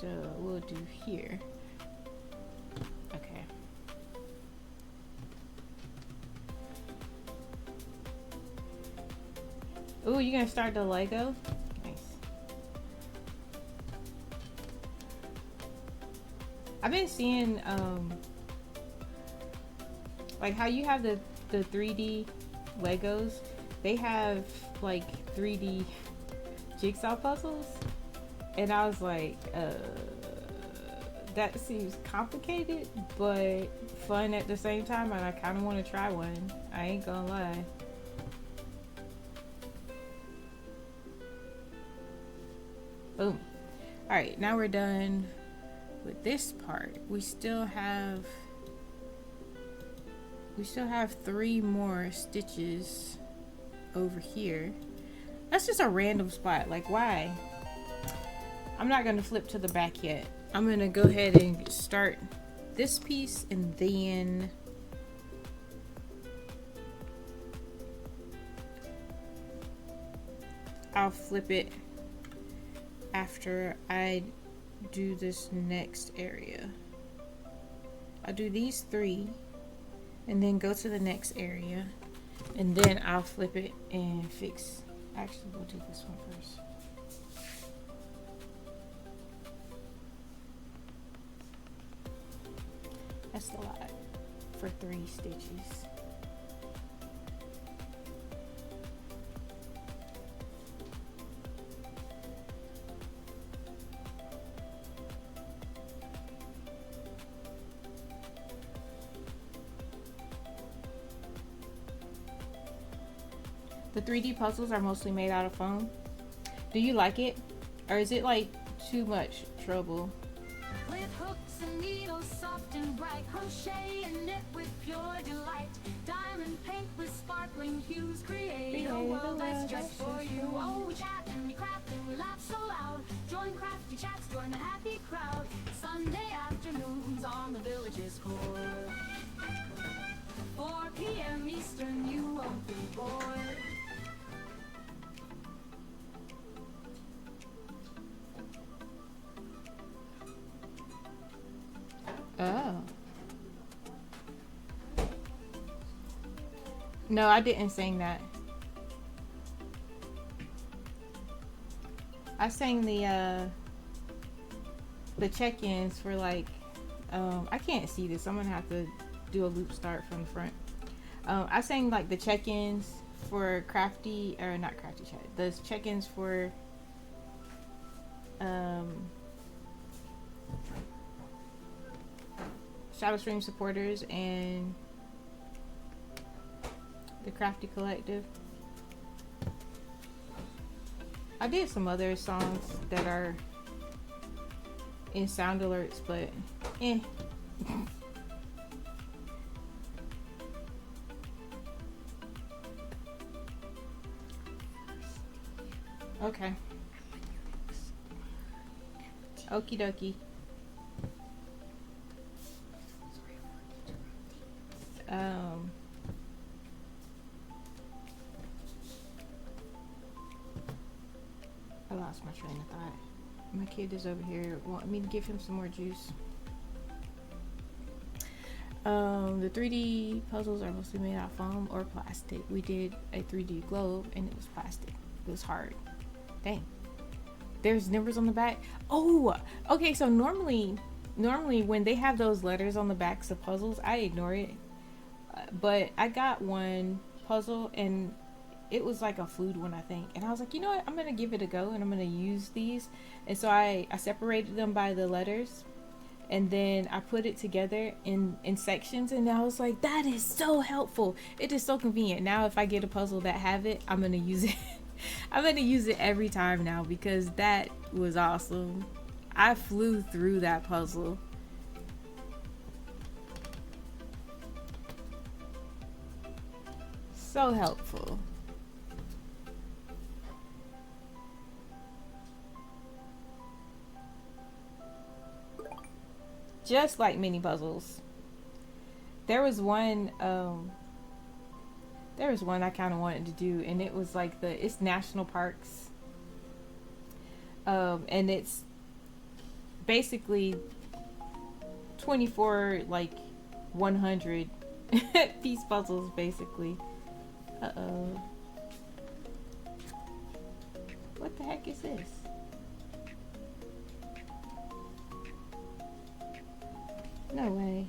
So we'll do here. Okay. Ooh, you gonna start the Lego? Nice. I've been seeing like how you have the 3D Legos, they have like 3D jigsaw puzzles, and I was like, that seems complicated but fun at the same time, and I kind of want to try one. I ain't gonna lie. Boom. All right, now we're done with this part. We still have 3 more stitches over here. That's just a random spot. Like, why? I'm not gonna flip to the back yet. I'm gonna go ahead and start this piece, and then I'll flip it after I do this next area. I'll do these 3 and then go to the next area, and then I'll flip it and fix. Actually, we'll do this one first. That's a lot for 3 stitches. The 3D puzzles are mostly made out of foam. Do you like it? Or is it like too much trouble? With hooks and needles, soft and bright, crochet and knit with pure delight. Diamond paint with sparkling hues, create a world that's just for you. Oh, we chat and we craft and we laugh so loud. Join crafty chats, join the happy crowd. Sunday afternoons on the village's core. 4 p.m. Eastern, you won't be bored. Oh. No, I didn't sing that. I sang the check-ins for like, I can't see this. I'm gonna have to do a loop start from the front. I sang like the check-ins for crafty, or not crafty chat. The check-ins for Shadow Stream supporters and the Crafty Collective. I did some other songs that are in sound alerts, but eh. Okay. Okie dokie. I lost my train of thought. My kid is over here wanting me to give him some more juice. The 3D puzzles are mostly made out of foam or plastic. We did a 3D globe and it was plastic. It was hard. Dang. There's numbers on the back. Oh, okay. So normally when they have those letters on the backs of puzzles, I ignore it. But I got one puzzle, and it was like a food one, I think. And I was like, you know what? I'm going to give it a go, and I'm going to use these. And so I separated them by the letters, and then I put it together in sections. And I was like, that is so helpful. It is so convenient. Now, if I get a puzzle that have it, I'm going to use it. I'm going to use it every time now, because that was awesome. I flew through that puzzle. So helpful. Just like mini puzzles. There was one I kind of wanted to do, and it was like it's national parks. And it's basically 24 like 100 piece puzzles basically. Uh-oh. What the heck is this? No way.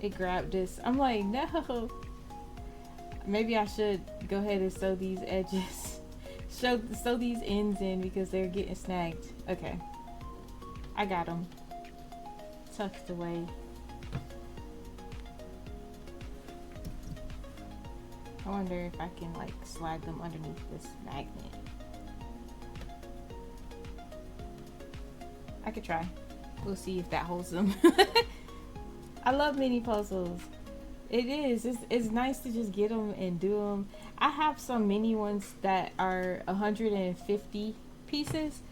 It grabbed this. I'm like, no. Maybe I should go ahead and sew these edges. Sew these ends in, because they're getting snagged. Okay. I got them tucked away. I wonder if I can like slide them underneath this magnet. I could try. We'll see if that holds them. I love mini puzzles. It is. It's nice to just get them and do them. I have some mini ones that are 150 pieces.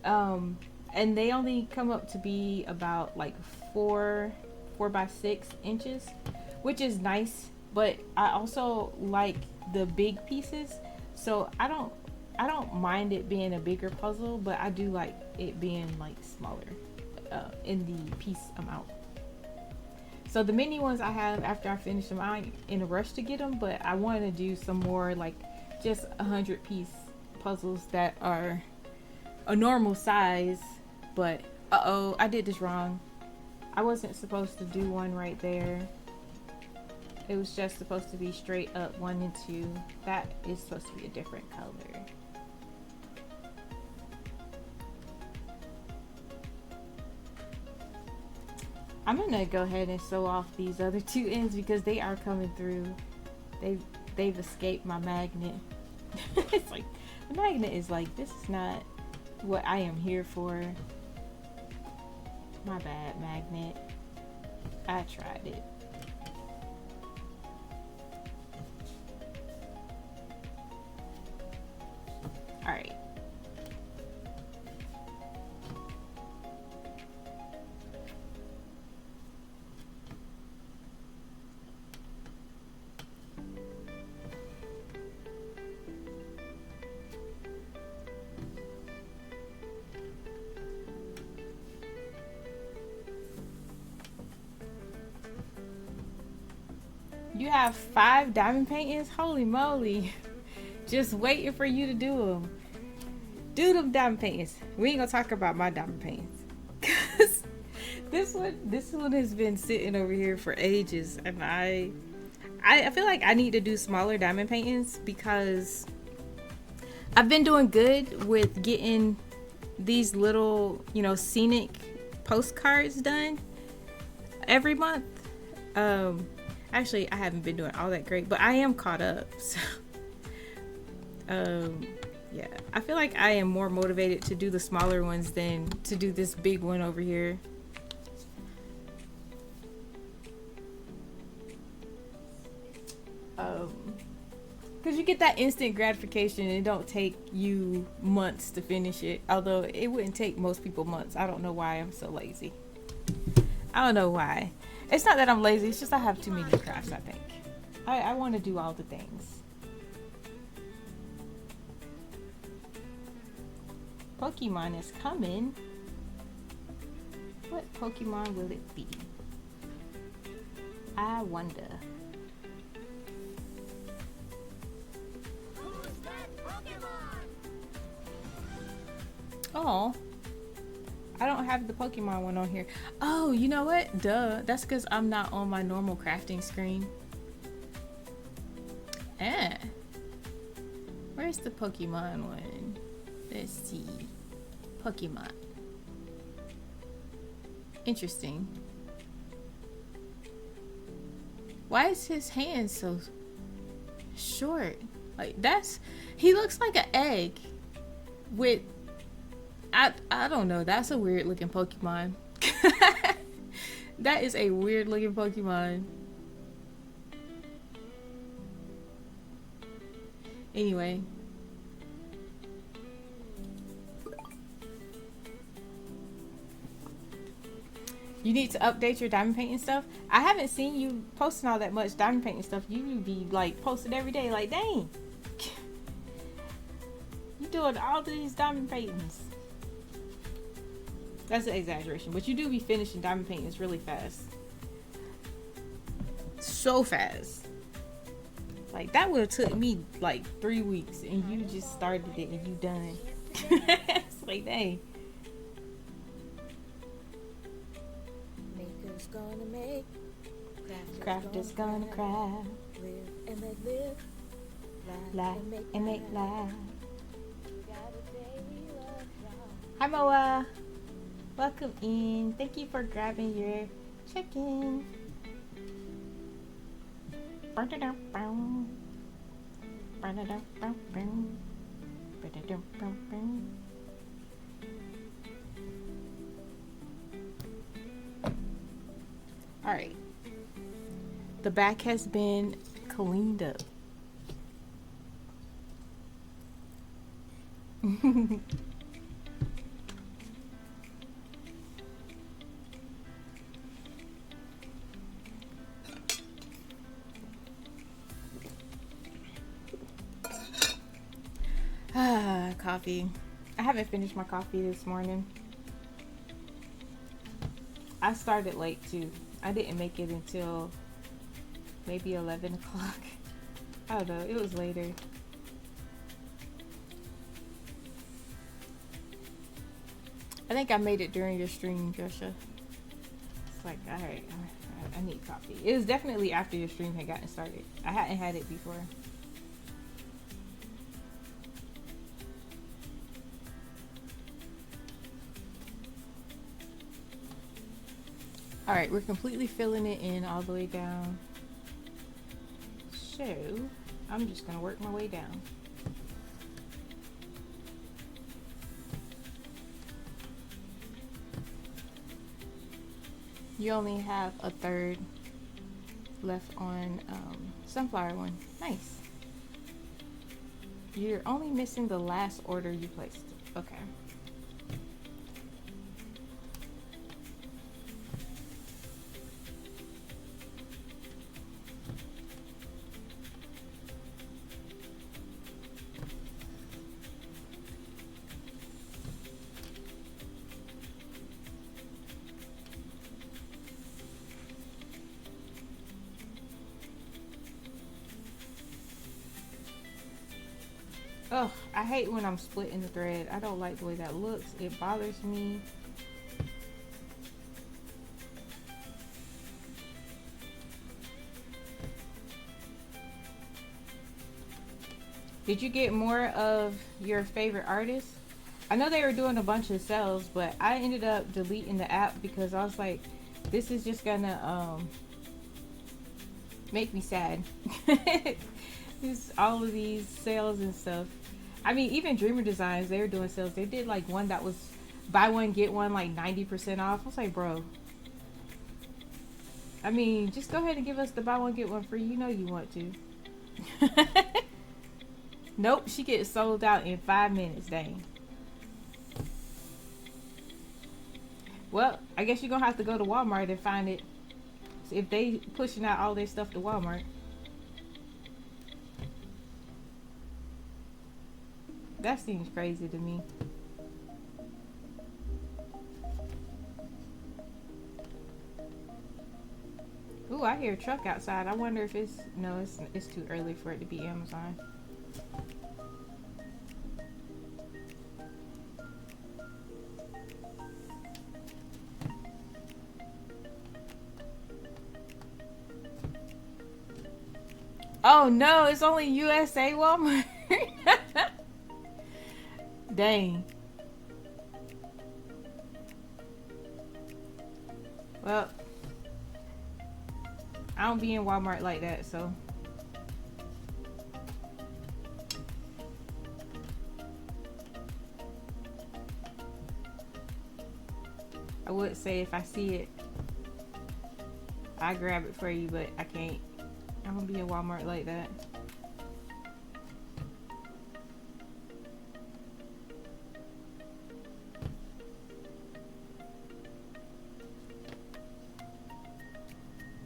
And they only come up to be about like 4 by 6 inches, which is nice. But I also like the big pieces, so I don't mind it being a bigger puzzle, but I do like it being like smaller in the piece amount. So the mini ones I have, after I finish them, I'm in a rush to get them, but I want to do some more like just 100-piece puzzles that are a normal size. But uh-oh, I did this wrong. I wasn't supposed to do one right there. It was just supposed to be straight up 1 and 2. That is supposed to be a different color. I'm gonna go ahead and sew off these other 2 ends, because they are coming through. They've escaped my magnet. It's like, the magnet is like, this is not what I am here for. My bad, magnet. I tried it. Alright. You have 5 diamond paintings? Holy moly. Just waiting for you to do them. Do them diamond paintings. We ain't gonna talk about my diamond paintings, cause this one has been sitting over here for ages, and I feel like I need to do smaller diamond paintings, because I've been doing good with getting these little, scenic postcards done every month. Actually, I haven't been doing all that great, but I am caught up. So yeah, I feel like I am more motivated to do the smaller ones than to do this big one over here. Because you get that instant gratification, and it don't take you months to finish it. Although it wouldn't take most people months. I don't know why I'm so lazy. I don't know why. It's not that I'm lazy, it's just I have too many crafts, I think. I want to do all the things. Pokemon is coming. What Pokemon will it be? I wonder. Who's that Pokemon? Oh, I don't have the Pokemon one on here. Oh, you know what? Duh. That's because I'm not on my normal crafting screen. Where's the Pokemon one? Let's see. Pokemon. Interesting. Why is his hand so short? Like, he looks like an egg with, I don't know, that's a weird looking Pokemon. That is a weird looking Pokemon. Anyway. You need to update your diamond painting stuff. I haven't seen you posting all that much diamond painting stuff. You be like posting every day. Like, dang. You doing all these diamond paintings. That's an exaggeration. But you do be finishing diamond paintings really fast. So fast. Like, that would have took me like 3 weeks. And you just started it and you done. It's like, dang. Gonna make, crafters gonna craft, live and let live, laugh and make laugh. Hi Moa, welcome in. Thank you for grabbing your chicken. Alright, the back has been cleaned up. Coffee. I haven't finished my coffee this morning. I started late too. I didn't make it until maybe 11 o'clock. I don't know, it was later. I think I made it during your stream, Joshua. It's like, alright, I need coffee. It was definitely after your stream had gotten started. I hadn't had it before. Alright, we're completely filling it in all the way down. So, I'm just going to work my way down. You only have a third left on sunflower one. Nice. You're only missing the last order you placed. Okay. Oh, I hate when I'm splitting the thread. I don't like the way that looks. It bothers me. Did you get more of your favorite artists? I know they were doing a bunch of sales, but I ended up deleting the app because I was like, this is just gonna make me sad. Just all of these sales and stuff. I mean, even Dreamer Designs, they were doing sales. They did like one that was buy one get one like 90% off. I was like, bro, I mean, just go ahead and give us the buy one get one free. You know you want to. Nope, she gets sold out in 5 minutes. Dang. Well, I guess you're gonna have to go to Walmart and find it. So if they pushing out all their stuff to Walmart. That seems crazy to me. Ooh, I hear a truck outside. I wonder if it's... No, it's too early for it to be Amazon. Oh no, it's only USA Walmart. Dang. Well, I don't be in Walmart like that, so. I would say if I see it, I grab it for you, but I can't. I don't be in Walmart like that.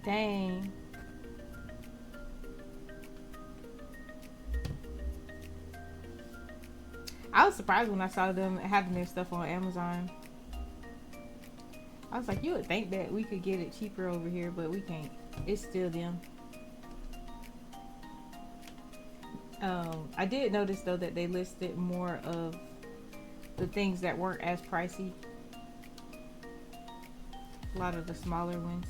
Dang. I was surprised when I saw them having their stuff on Amazon. I was like, you would think that we could get it cheaper over here, but we can't. It's still them. I did notice though that they listed more of the things that weren't as pricey. A lot of the smaller ones.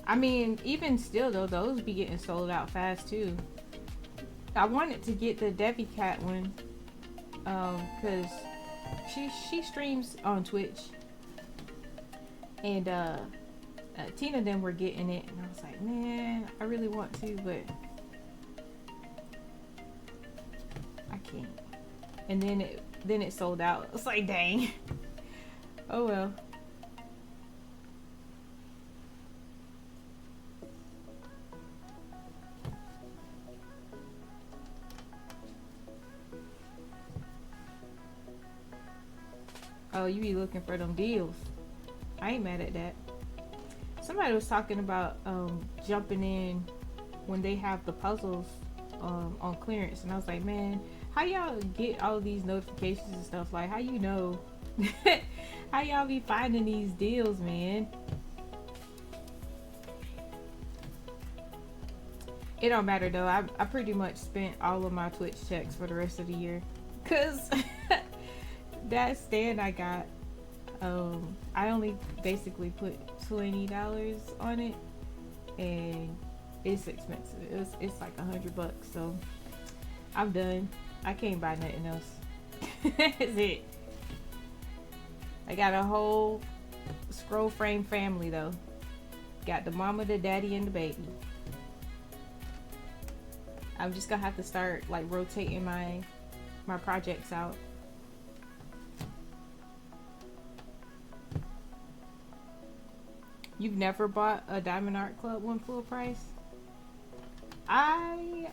I mean, even still though, those be getting sold out fast too. I wanted to get the Debbie Cat one, cause she streams on Twitch, and Tina and them were getting it, and I was like, man, I really want to, but I can't. And then it sold out. It's like, dang. Oh well. Oh, you be looking for them deals. I ain't mad at that. Somebody was talking about jumping in when they have the puzzles on clearance, and I was like, man, how y'all get all these notifications and stuff? Like, how you know? How y'all be finding these deals, man? It don't matter though. I pretty much spent all of my Twitch checks for the rest of the year, cause that stand I got, I only basically put $20 on it, and it's expensive. It's like $100, so I'm done. I can't buy nothing else. That's it. I got a whole scroll frame family though. Got the mama, the daddy, and the baby. I'm just gonna have to start like rotating my projects out. You've never bought a Diamond Art Club one full price? I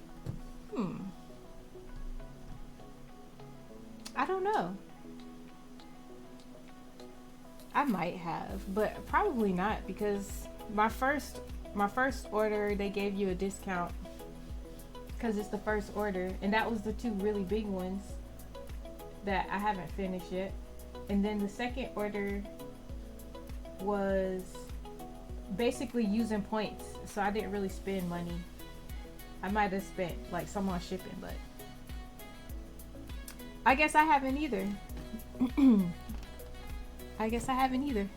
don't know. I might have, but probably not, because my first order they gave you a discount because it's the first order, and that was the two really big ones that I haven't finished yet. And then the second order was basically using points, so I didn't really spend money. I might have spent like some on shipping, but I guess I haven't either. I guess I haven't either.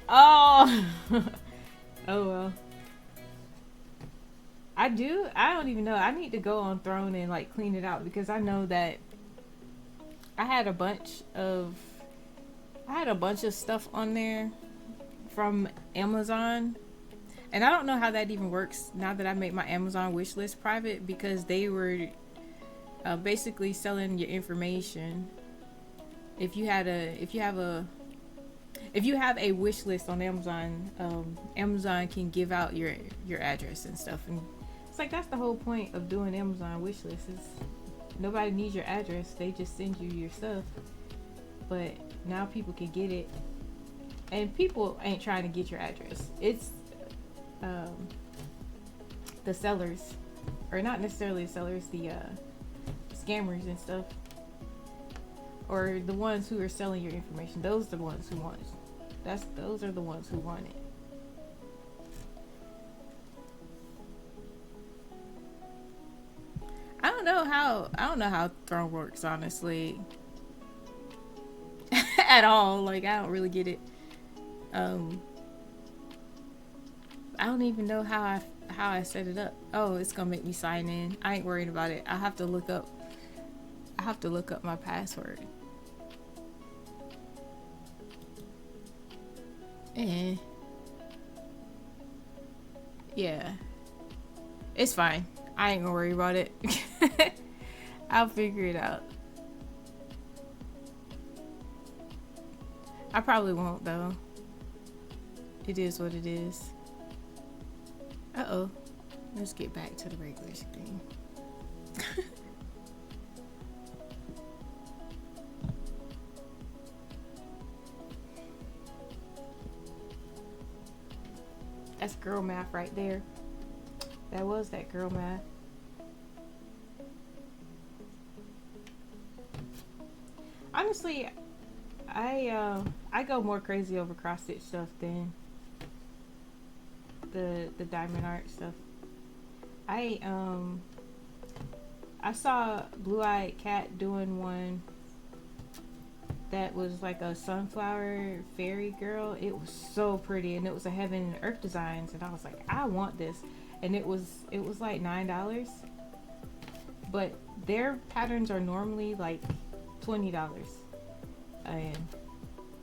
Oh. Oh well. I don't even know. I need to go on Throne and like clean it out, because I know that I had a bunch of stuff on there from Amazon, and I don't know how that even works now that I made my Amazon wish list private, because they were basically selling your information. If you have a wish list on Amazon, Amazon can give out your address and stuff, and it's like that's the whole point of doing Amazon wish lists. Is nobody needs your address, they just send you your stuff. But now people can get it, and people ain't trying to get your address. the sellers, or not necessarily the sellers, the scammers and stuff, or the ones who are selling your information. Those are the ones who want it. Those are the ones who want it. I don't know how Throne works, honestly. At all. Like, I don't really get it. I don't even know how I set it up. Oh, it's gonna make me sign in. I ain't worried about it. I have to look up my password. And yeah, it's fine. I ain't gonna worry about it. I'll figure it out. I probably won't though. It is what it is. Uh-oh. Let's get back to the regular screen. That's girl math right there. That was that girl math. Honestly, I go more crazy over cross stitch stuff than the diamond art stuff. I saw Blue Eyed Cat doing one that was like a sunflower fairy girl. It was so pretty, and it was a heaven and earth designs, and I was like, I want this. And it was like $9, but their patterns are normally like $20, and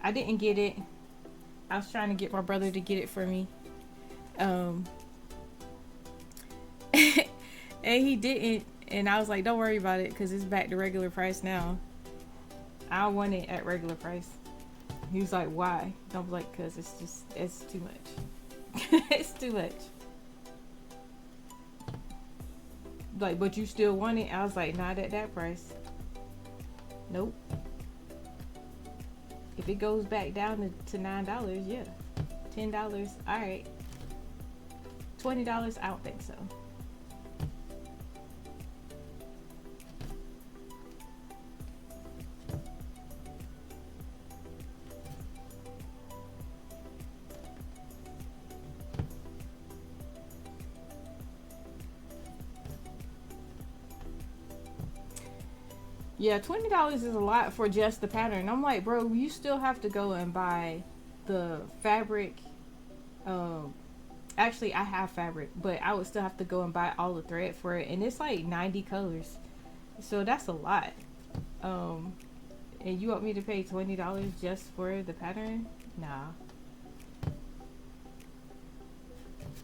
I didn't get it. I was trying to get my brother to get it for me, and he didn't, and I was like, don't worry about it, because it's back to regular price now. I want it at regular price. He was like, why? And I was like, because it's too much. It's too much. Like, but you still want it? I was like, not at that price. Nope. If it goes back down to $9, yeah. $10, alright. $20, I don't think so. Yeah, $20 is a lot for just the pattern. I'm like, bro, you still have to go and buy the fabric. Actually, I have fabric, but I would still have to go and buy all the thread for it, and it's like 90 colors, so that's a lot. And you want me to pay $20 just for the pattern? Nah,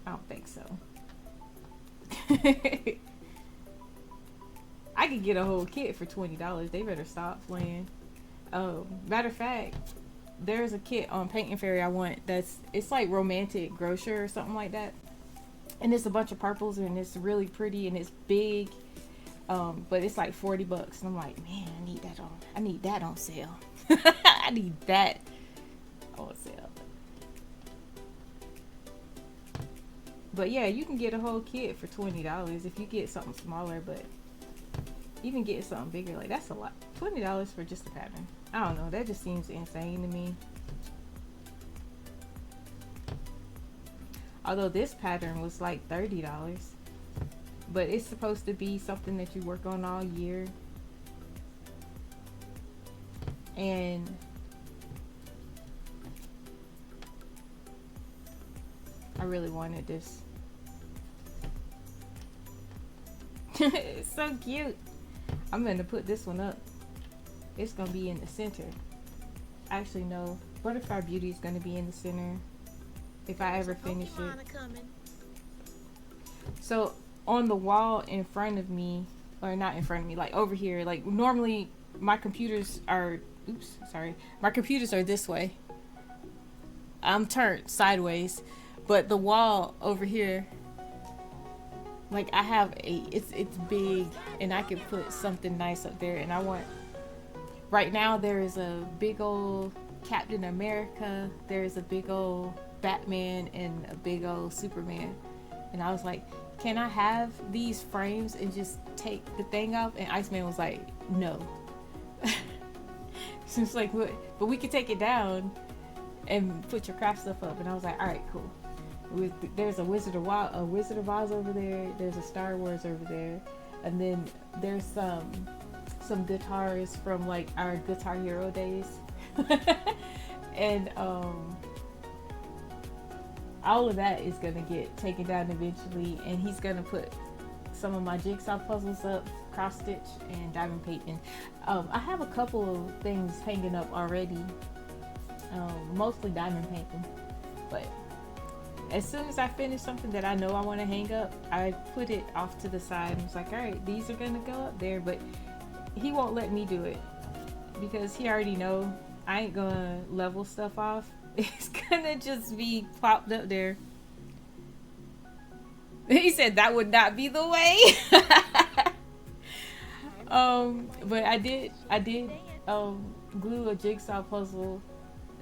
I don't think so. I could get a whole kit for $20. They better stop playing. Matter of fact, there's a kit on Paint and Fairy I want it's like romantic grocer or something like that, and it's a bunch of purples, and it's really pretty, and it's big, but it's like $40, and I'm like, man, I need that on sale. I need that on sale. But yeah, you can get a whole kit for $20 if you get something smaller, but even get something bigger, like, that's a lot. $20 for just a pattern. I don't know, that just seems insane to me. Although this pattern was like $30, but it's supposed to be something that you work on all year. And I really wanted this. It's so cute. I'm gonna put this one up. It's gonna be in the center. Actually, no. Butterfly Beauty is gonna be in the center if I ever finish it. So on the wall in front of me, or not in front of me, like over here, like normally my computers are, my computers are this way. I'm turned sideways, but the wall over here, like I have it's big, and I could put something nice up there, and I want, right now there is a big old Captain America, there's a big old Batman and a big old Superman. And I was like, can I have these frames and just take the thing off? And Iceman was like, no. So it's like, what? But we could take it down and put your craft stuff up. And I was like, all right, cool. There's a Wizard of Oz over there. There's a Star Wars over there. And then there's some guitars from like our Guitar Hero days. And all of that is gonna get taken down eventually, and he's gonna put some of my jigsaw puzzles up, cross stitch and diamond painting. I have a couple of things hanging up already, mostly diamond painting, but as soon as I finish something that I know I want to hang up, I put it off to the side and it's like, all right, these are gonna go up there. But he won't let me do it because he already know I ain't gonna level stuff off. It's gonna just be plopped up there. He said that would not be the way. But I did glue a jigsaw puzzle,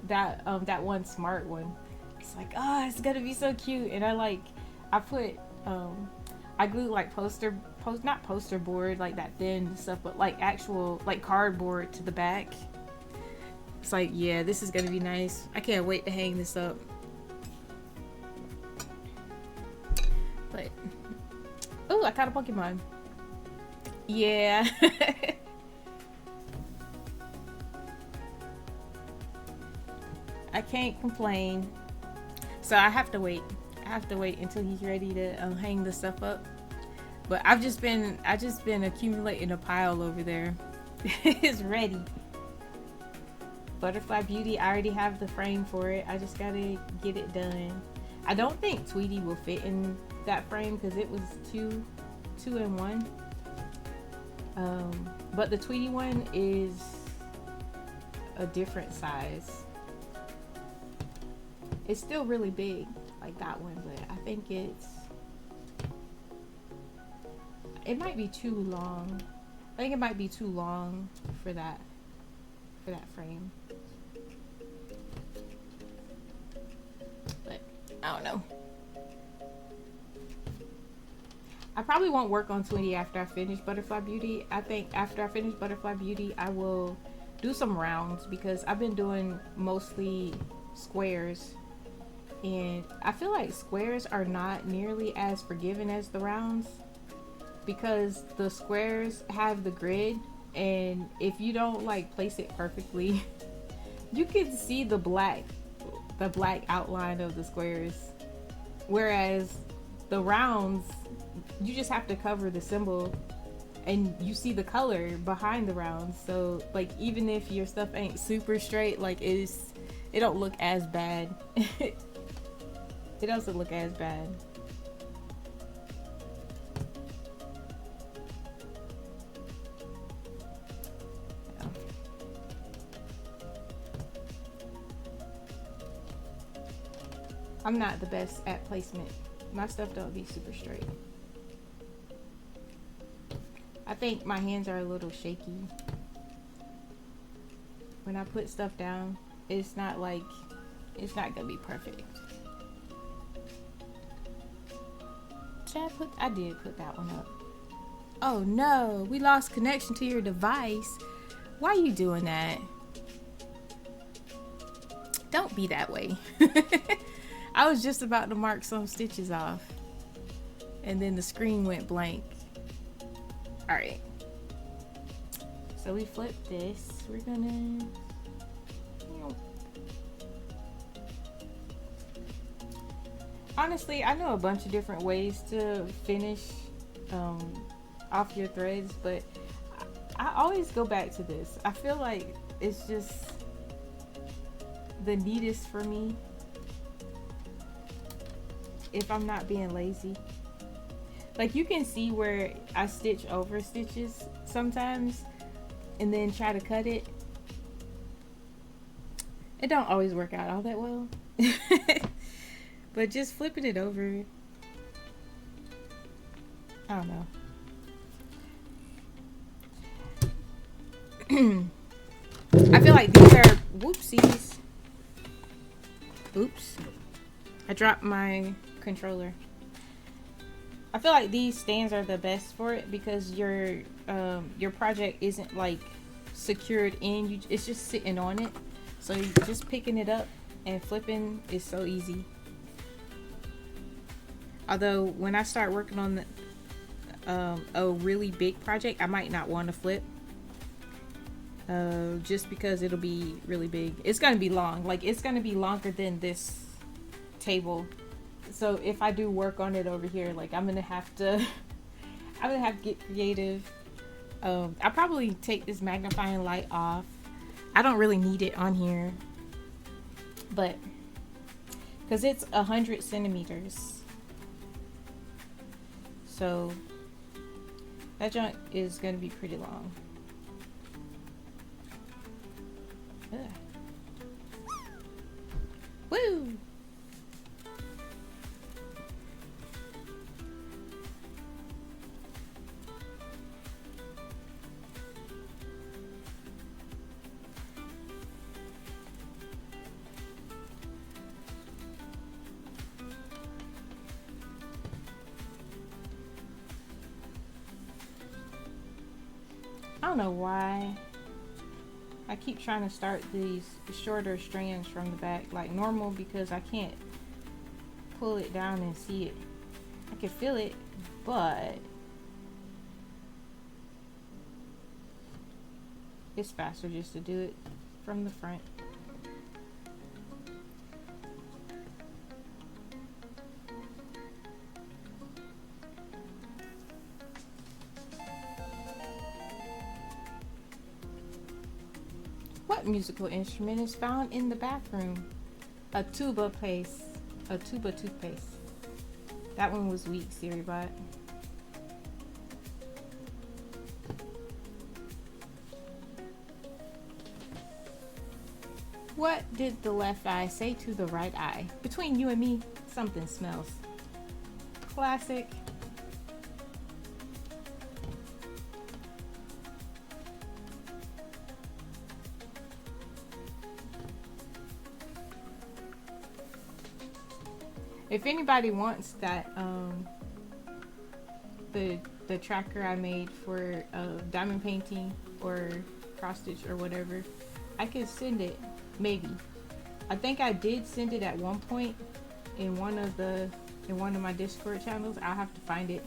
that one smart one. It's like, oh, it's gonna be so cute. And I glued like not poster board like that thin stuff, but like actual like cardboard to the back. It's like, yeah, this is gonna be nice. I can't wait to hang this up. But oh, I caught a Pokemon. Yeah. I can't complain. So I have to wait. I have to wait until he's ready to hang the stuff up. But I just been accumulating a pile over there. It's ready. Butterfly Beauty, I already have the frame for it. I just gotta get it done. I don't think Tweety will fit in that frame because it was two in one. But the Tweety one is a different size. It's still really big like that one, but I think it might be too long. I think it might be too long for that frame. But I don't know. I probably won't work on Tweety after I finish Butterfly Beauty. I think after I finish Butterfly Beauty, I will do some rounds because I've been doing mostly squares. And I feel like squares are not nearly as forgiving as the rounds because the squares have the grid, and if you don't like place it perfectly, you can see the black outline of the squares, whereas the rounds, you just have to cover the symbol and you see the color behind the rounds. So like even if your stuff ain't super straight, like it don't look as bad. It doesn't look as bad. Yeah. I'm not the best at placement. My stuff don't be super straight. I think my hands are a little shaky. When I put stuff down, it's not gonna be perfect. I did put that one up. Oh no, we lost connection to your device. Why are you doing that? Don't be that way. I was just about to mark some stitches off and then the screen went blank. All right, so we flipped this. We're gonna honestly, I know a bunch of different ways to finish off your threads, but I always go back to this. I feel like it's just the neatest for me if I'm not being lazy. Like you can see where I stitch over stitches sometimes and then try to cut it. It don't always work out all that well. But just flipping it over, I don't know. I feel like these are whoopsies. Oops. I dropped my controller. I feel like these stands are the best for it because your project isn't like secured in. It's just sitting on it, so you just picking it up and flipping is so easy. Although when I start working on a really big project, I might not want to flip, just because it'll be really big. It's gonna be long, like it's gonna be longer than this table. So if I do work on it over here, like I'm gonna have to get creative. I'll probably take this magnifying light off. I don't really need it on here, but because it's 100 centimeters, so that junk is gonna be pretty long. Ugh. Woo! I don't know why I keep trying to start these shorter strands from the back like normal, because I can't pull it down and see it. I can feel it, but it's faster just to do it from the front. What musical instrument is found in the bathroom? A tuba paste. A tuba toothpaste. That one was weak, Siribot. What did the left eye say to the right eye? Between you and me, something smells. Classic. If anybody wants that, the tracker I made for diamond painting or cross stitch or whatever, I could send it. Maybe. I think I did send it at one point in one of my Discord channels. I'll have to find it.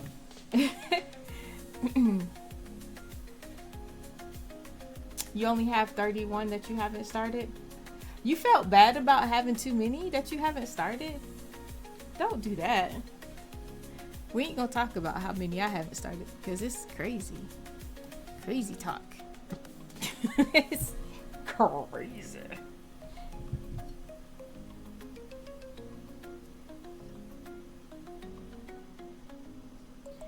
You only have 31 that you haven't started? You felt bad about having too many that you haven't started? Don't do that. We ain't gonna talk about how many I haven't started because it's crazy. Crazy talk. It's crazy.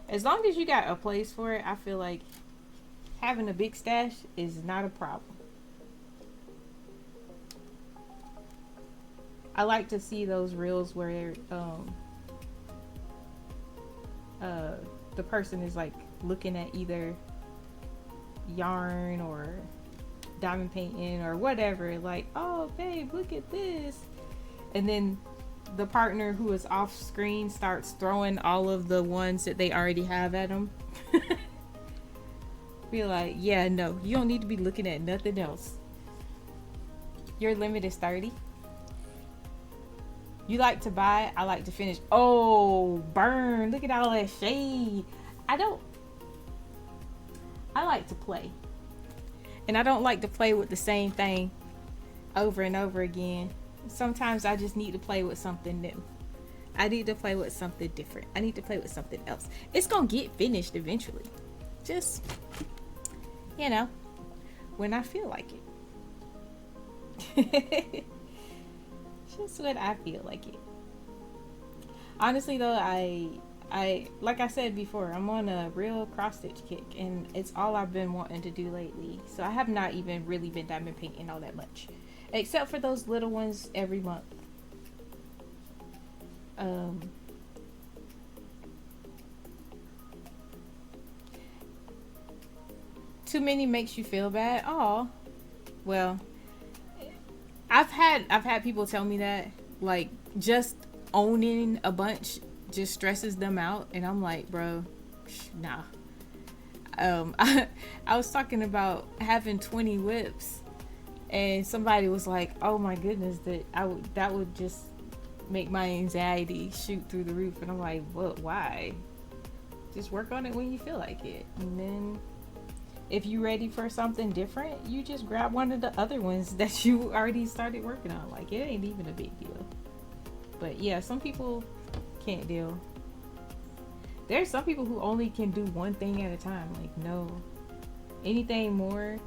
As long as you got a place for it, I feel like having a big stash is not a problem. I like to see those reels where the person is like looking at either yarn or diamond painting or whatever, like, oh babe, look at this, and then the partner who is off screen starts throwing all of the ones that they already have at them. Be like, yeah, no, you don't need to be looking at nothing else. Your limit is 30. You like to buy, I like to finish. Oh, burn. Look at all that shade. I like to play. And I don't like to play with the same thing over and over again. Sometimes I just need to play with something new. I need to play with something different. I need to play with something else. It's gonna get finished eventually. Just, you know, when I feel like it. Just when I feel like it. Honestly though, I like I said before, I'm on a real cross stitch kick and it's all I've been wanting to do lately. So I have not even really been diamond painting all that much, except for those little ones every month. Too many makes you feel bad. Oh, well, I've had people tell me that, like, just owning a bunch just stresses them out, and I'm like, bro, nah. I was talking about having 20 whips, and somebody was like, oh my goodness, that would just make my anxiety shoot through the roof. And I'm like, what? Why? Just work on it when you feel like it, and then if you're ready for something different, you just grab one of the other ones that you already started working on. Like, it ain't even a big deal. But yeah, some people can't deal. There's some people who only can do one thing at a time. Like, no, anything more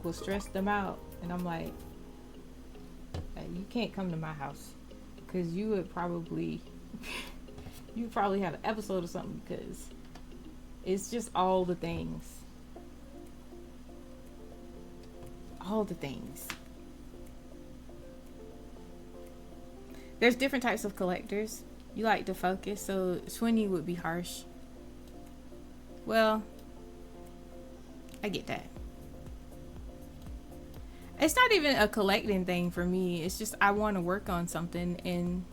will stress them out. And I'm like, you can't come to my house, because you would probably have an episode or something, because it's just all the things. All the things. There's different types of collectors. You like to focus, so 20 would be harsh. Well, I get that. It's not even a collecting thing for me. It's just I want to work on something, and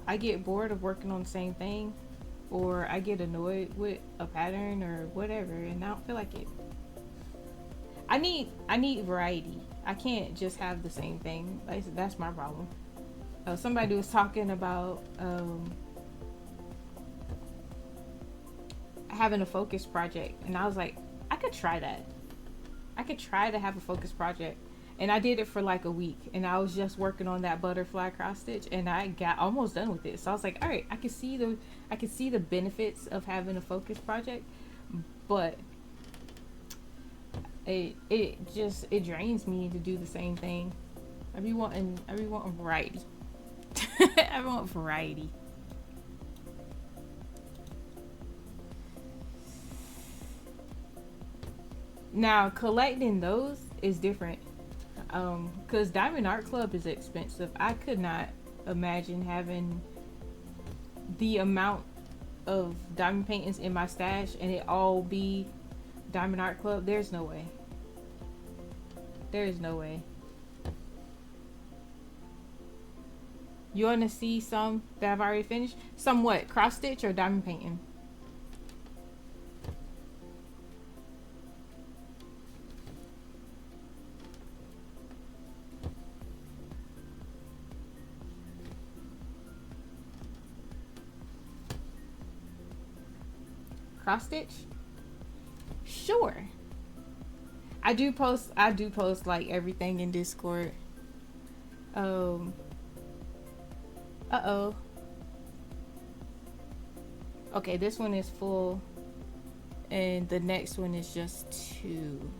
I get bored of working on the same thing, or I get annoyed with a pattern or whatever, and I don't feel like it. I need variety. I can't just have the same thing. That's my problem. Somebody was talking about having a focus project, and I was like, I could try that. I could try to have a focus project, and I did it for like a week, and I was just working on that butterfly cross stitch, and I got almost done with it. So I was like, all right, I can see the benefits of having a focus project, but it drains me to do the same thing. I be wanting variety. I want variety. Now, collecting those is different. Because Diamond Art Club is expensive. I could not imagine having the amount of diamond paintings in my stash and it all be Diamond Art Club. There's no way. There is no way. You want to see some that I've already finished? Some what? Cross stitch or diamond painting? Cross stitch? Sure. I do post like everything in Discord. Uh-oh. Okay, this one is full, and the next one is just 2.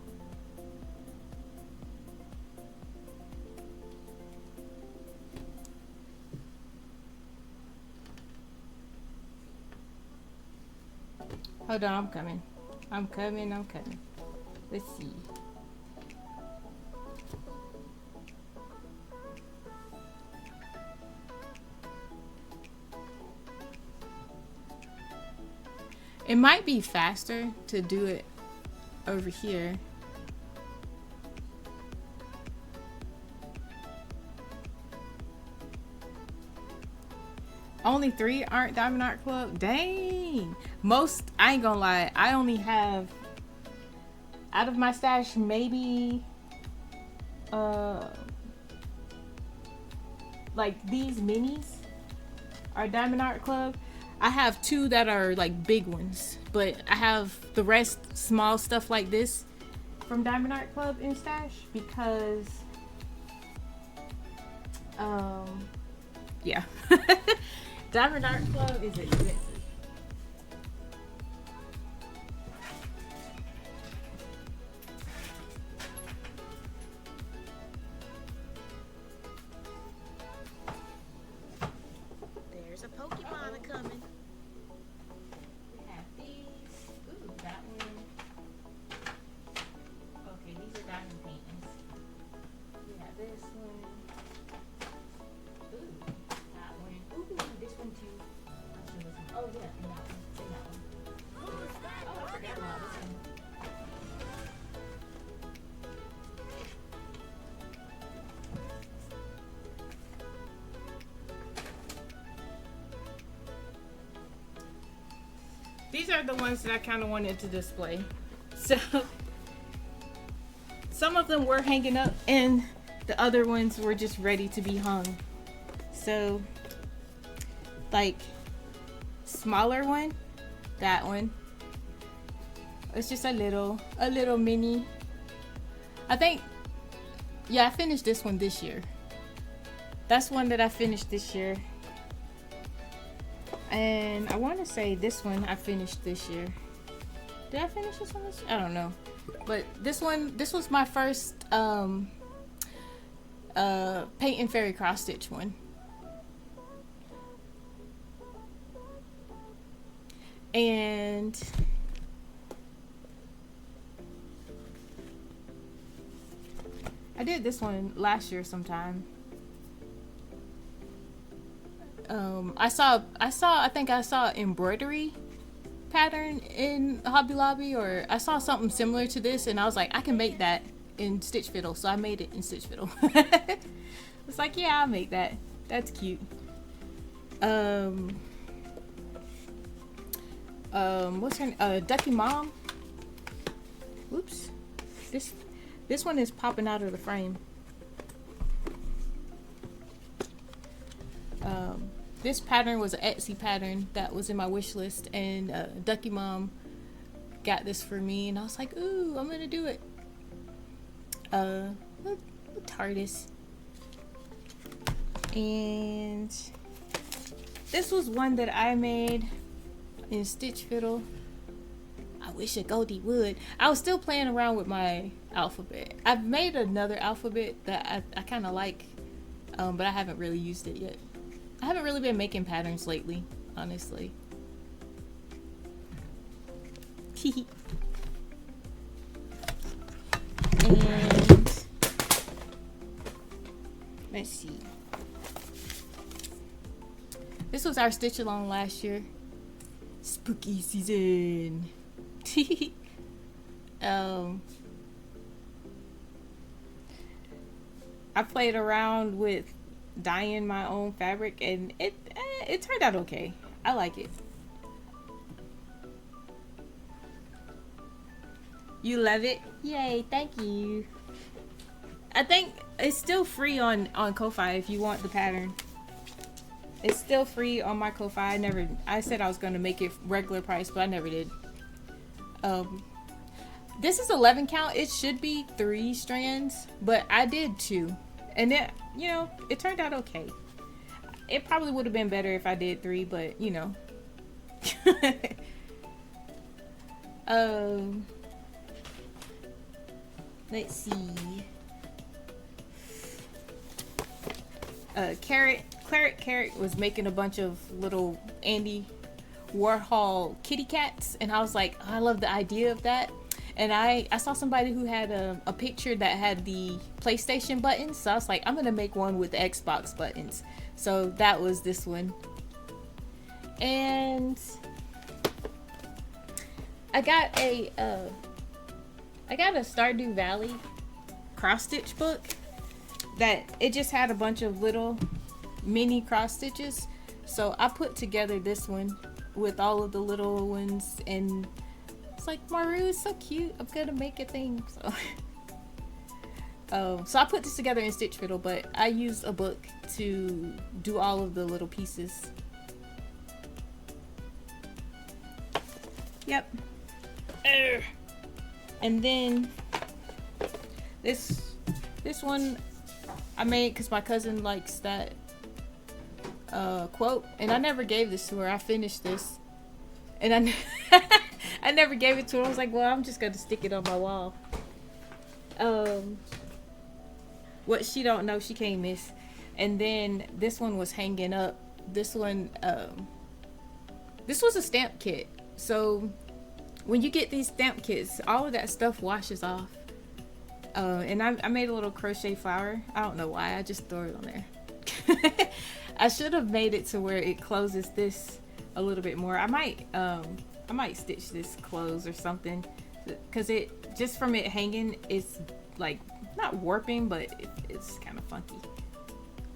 Hold on, I'm coming. Let's see. It might be faster to do it over here. Only 3 aren't Diamond Art Club? Dang. Most, I ain't gonna lie, I only have, out of my stash, maybe, like these minis are Diamond Art Club. I have 2 that are like big ones, but I have the rest small stuff like this from Diamond Art Club in stash because, yeah. Diamond Art Club is expensive. There's a Pokemon coming. We have these. Ooh, that one. Okay, these are diamond paintings. We have this one. Ooh, that one. Ooh, this one too. Oh these are the ones that I kind of wanted to display. So some of them were hanging up and the other ones were just ready to be hung. So like smaller one, that one, it's just a little mini. I think, yeah, I finished this one this year. That's one that I finished this year. And I want to say this one I finished this year. Did I finish this one this year? I don't know. But this was my first paint and fairy cross stitch one. And I did this one last year sometime. I think I saw embroidery pattern in Hobby Lobby, or I saw something similar to this, and I was like, I can make that in Stitch Fiddle, so I made it in Stitch Fiddle. It's like, yeah, I'll make that. That's cute. What's her name? Ducky Mom. Oops. This one is popping out of the frame. This pattern was an Etsy pattern that was in my wish list, and Ducky Mom got this for me, and I was like, ooh, I'm gonna do it. TARDIS. And this was one that I made in Stitch Fiddle. I wish a Goldie would. I was still playing around with my alphabet. I've made another alphabet that I kind of like, but I haven't really used it yet. I haven't really been making patterns lately, honestly. And let's see. This was our stitch along last year. Spooky season. I played around with dyeing my own fabric, and it turned out okay. I like it. You love it? Yay, thank you. I think it's still free on Ko-Fi if you want the pattern. It's still free on my Ko-Fi. I said I was going to make it regular price, but I never did. This is 11 count. It should be 3 strands, but I did 2. And it, you know, it turned out okay. It probably would have been better if I did 3, but you know. Let's see. Carrot was making a bunch of little Andy Warhol kitty cats, and I was like, oh, I love the idea of that. And I saw somebody who had a picture that had the PlayStation buttons, so I was like, I'm gonna make one with the Xbox buttons. So that was this one. And I got a Stardew Valley cross stitch book that it just had a bunch of little mini cross stitches. So I put together this one with all of the little ones, and it's like, Maru is so cute, I'm gonna make a thing. So I put this together in Stitch Fiddle, but I used a book to do all of the little pieces. Yep. And then this one I made because my cousin likes that quote, and I never gave this to her. I finished this, and I never gave it to her. I was like, well, I'm just gonna stick it on my wall. What she don't know, she can't miss. And then this one was hanging up. This one, this was a stamp kit. So when you get these stamp kits, all of that stuff washes off. And I made a little crochet flower. I don't know why, I just threw it on there. I should have made it to where it closes this a little bit more. I might stitch this close or something, because it, just from it hanging, it's like not warping, but it's kind of funky.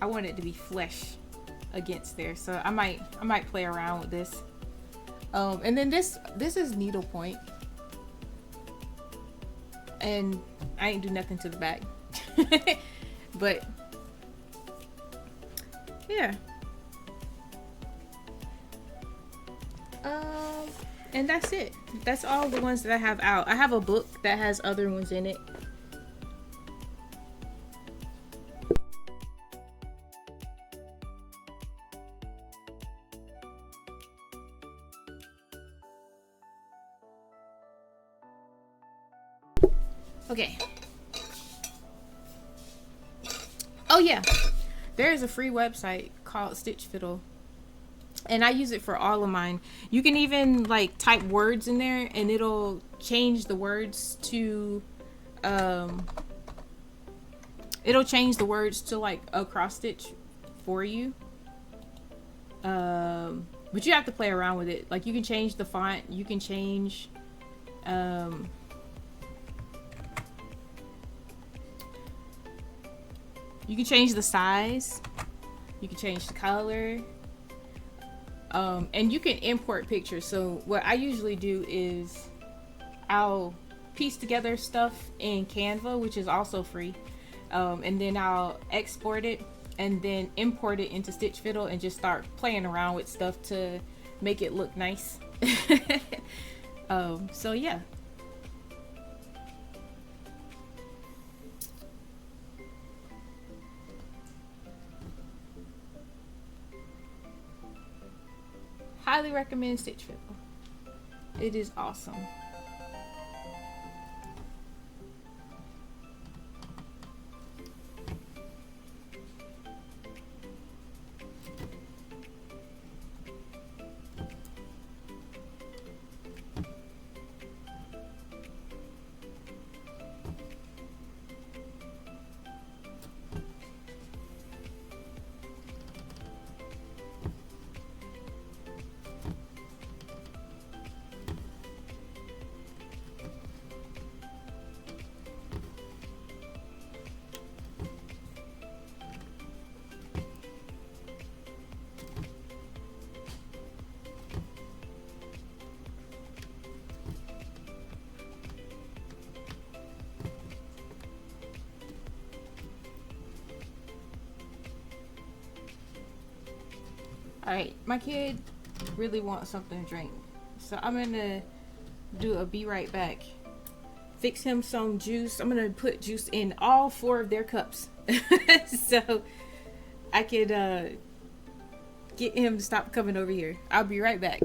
I want it to be flesh against there, so I might play around with this. And then this is needlepoint, and I ain't do nothing to the back. But yeah. And that's it. That's all the ones that I have out. I have a book that has other ones in it. Okay. Oh yeah, there is a free website called Stitch Fiddle, and I use it for all of mine. You can even like type words in there, and it'll change the words to, like a cross stitch for you. But you have to play around with it. Like you can change the font. You can change, you can change the size, you can change the color, and you can import pictures. So what I usually do is I'll piece together stuff in Canva, which is also free, and then I'll export it and then import it into Stitch Fiddle and just start playing around with stuff to make it look nice. So yeah. Highly recommend Stitch Fiddle. It is awesome. Alright, my kid really wants something to drink, so I'm gonna do a be right back. Fix him some juice. I'm gonna put juice in all 4 of their cups so I could get him to stop coming over here. I'll be right back.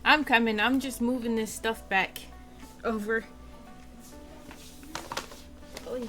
I'm coming. I'm just moving this stuff back over. Oy.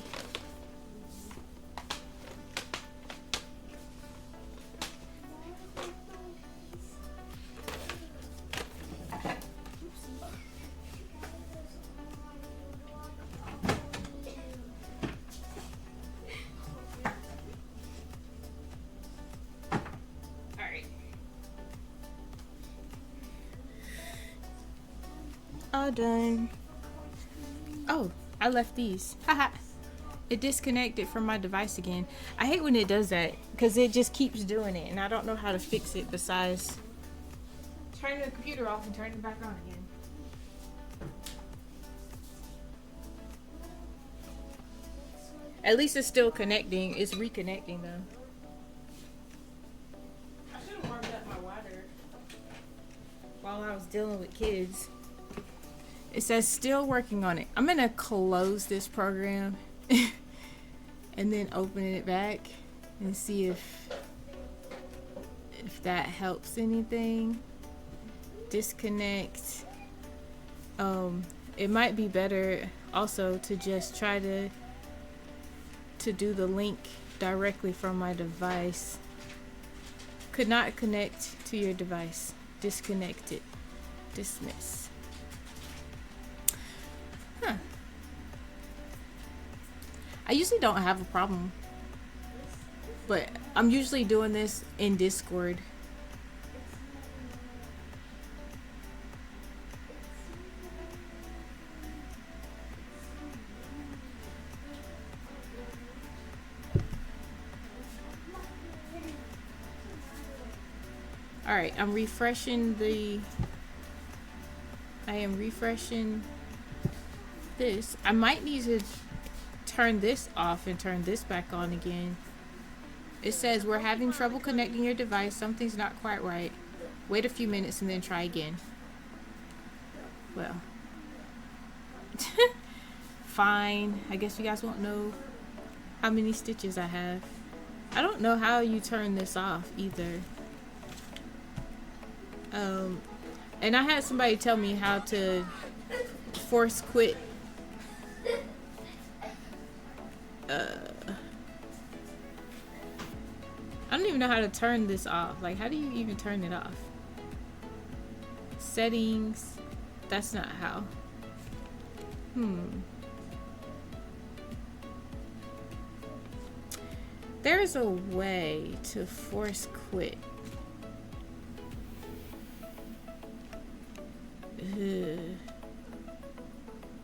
All done. Oh, I left these. Haha. It disconnected from my device again. I hate when it does that because it just keeps doing it and I don't know how to fix it besides turning the computer off and turning it back on again. At least it's still connecting. It's reconnecting though. I should have warmed up my water while I was dealing with kids. It says still working on it. I'm gonna close this program and then open it back and see if that helps anything. Disconnect. It might be better also to just try to do the link directly from my device. Could not connect to your device. Disconnect it. Dismiss. Huh. I usually don't have a problem, but I'm usually doing this in Discord. All right, I am refreshing this. I might need to turn this off and turn this back on again. It says we're having trouble connecting your device. Something's not quite right. Wait a few minutes and then try again. Well, fine. I guess you guys won't know how many stitches I have. I don't know how you turn this off either. And I had somebody tell me how to force quit. I don't even know how to turn this off. Like, how do you even turn it off? Settings. That's not how. There's a way to force quit.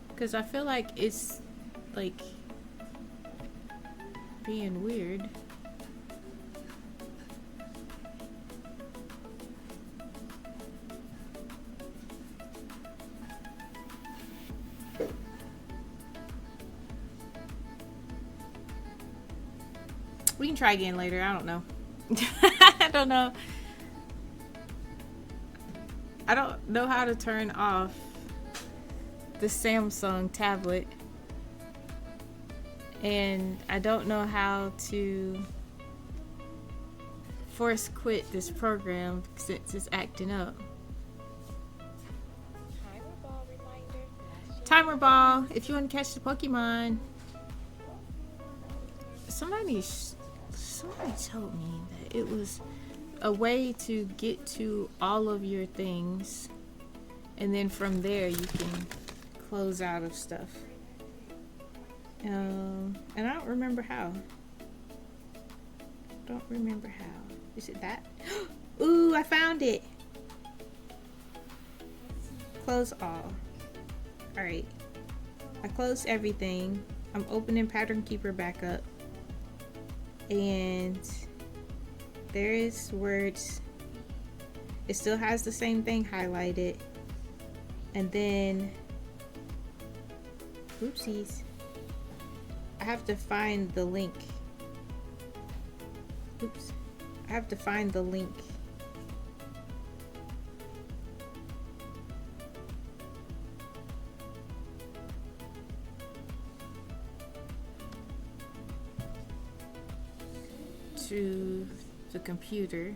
Because I feel like it's like being weird. We can try again later. I don't know. I don't know. I don't know how to turn off the Samsung tablet. And I don't know how to force quit this program since it's acting up. Timer ball reminder. Timer ball, if you want to catch the Pokemon. Somebody told me that it was a way to get to all of your things, and then from there you can close out of stuff. And I don't remember how. Is it that? Ooh, I found it. Close all. Alright. I closed everything. I'm opening Pattern Keeper back up. And there is words. It still has the same thing highlighted. And then, oopsies. I have to find the link. Oops. I have to find the link. To the computer.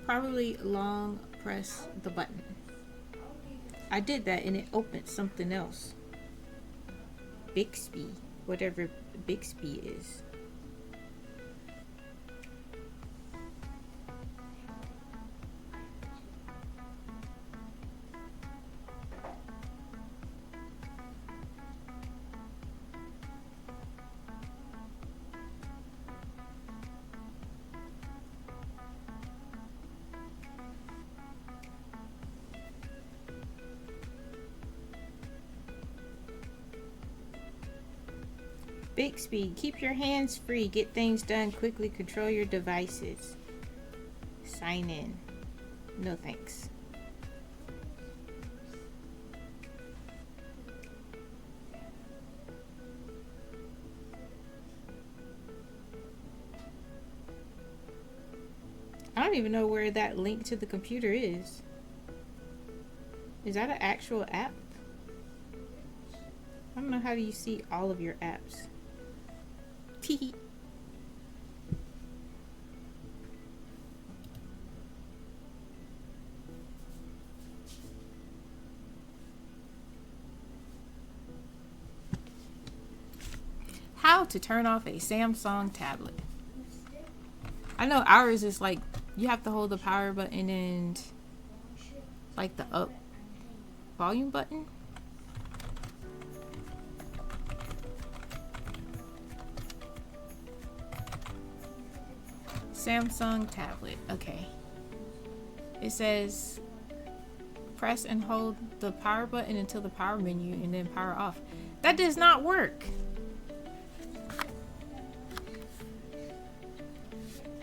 Probably long press the button. I did that and it opened something else. Bixby, whatever Bixby is. Bixby, keep your hands free. Get things done quickly. Control your devices. Sign in. No thanks. I don't even know where that link to the computer is. Is that an actual app? I don't know, how do you see all of your apps? Tee. How to turn off a Samsung tablet. I know ours is like you have to hold the power button and like the up volume button. Samsung tablet. Okay. It says press and hold the power button until the power menu and then power off. That does not work.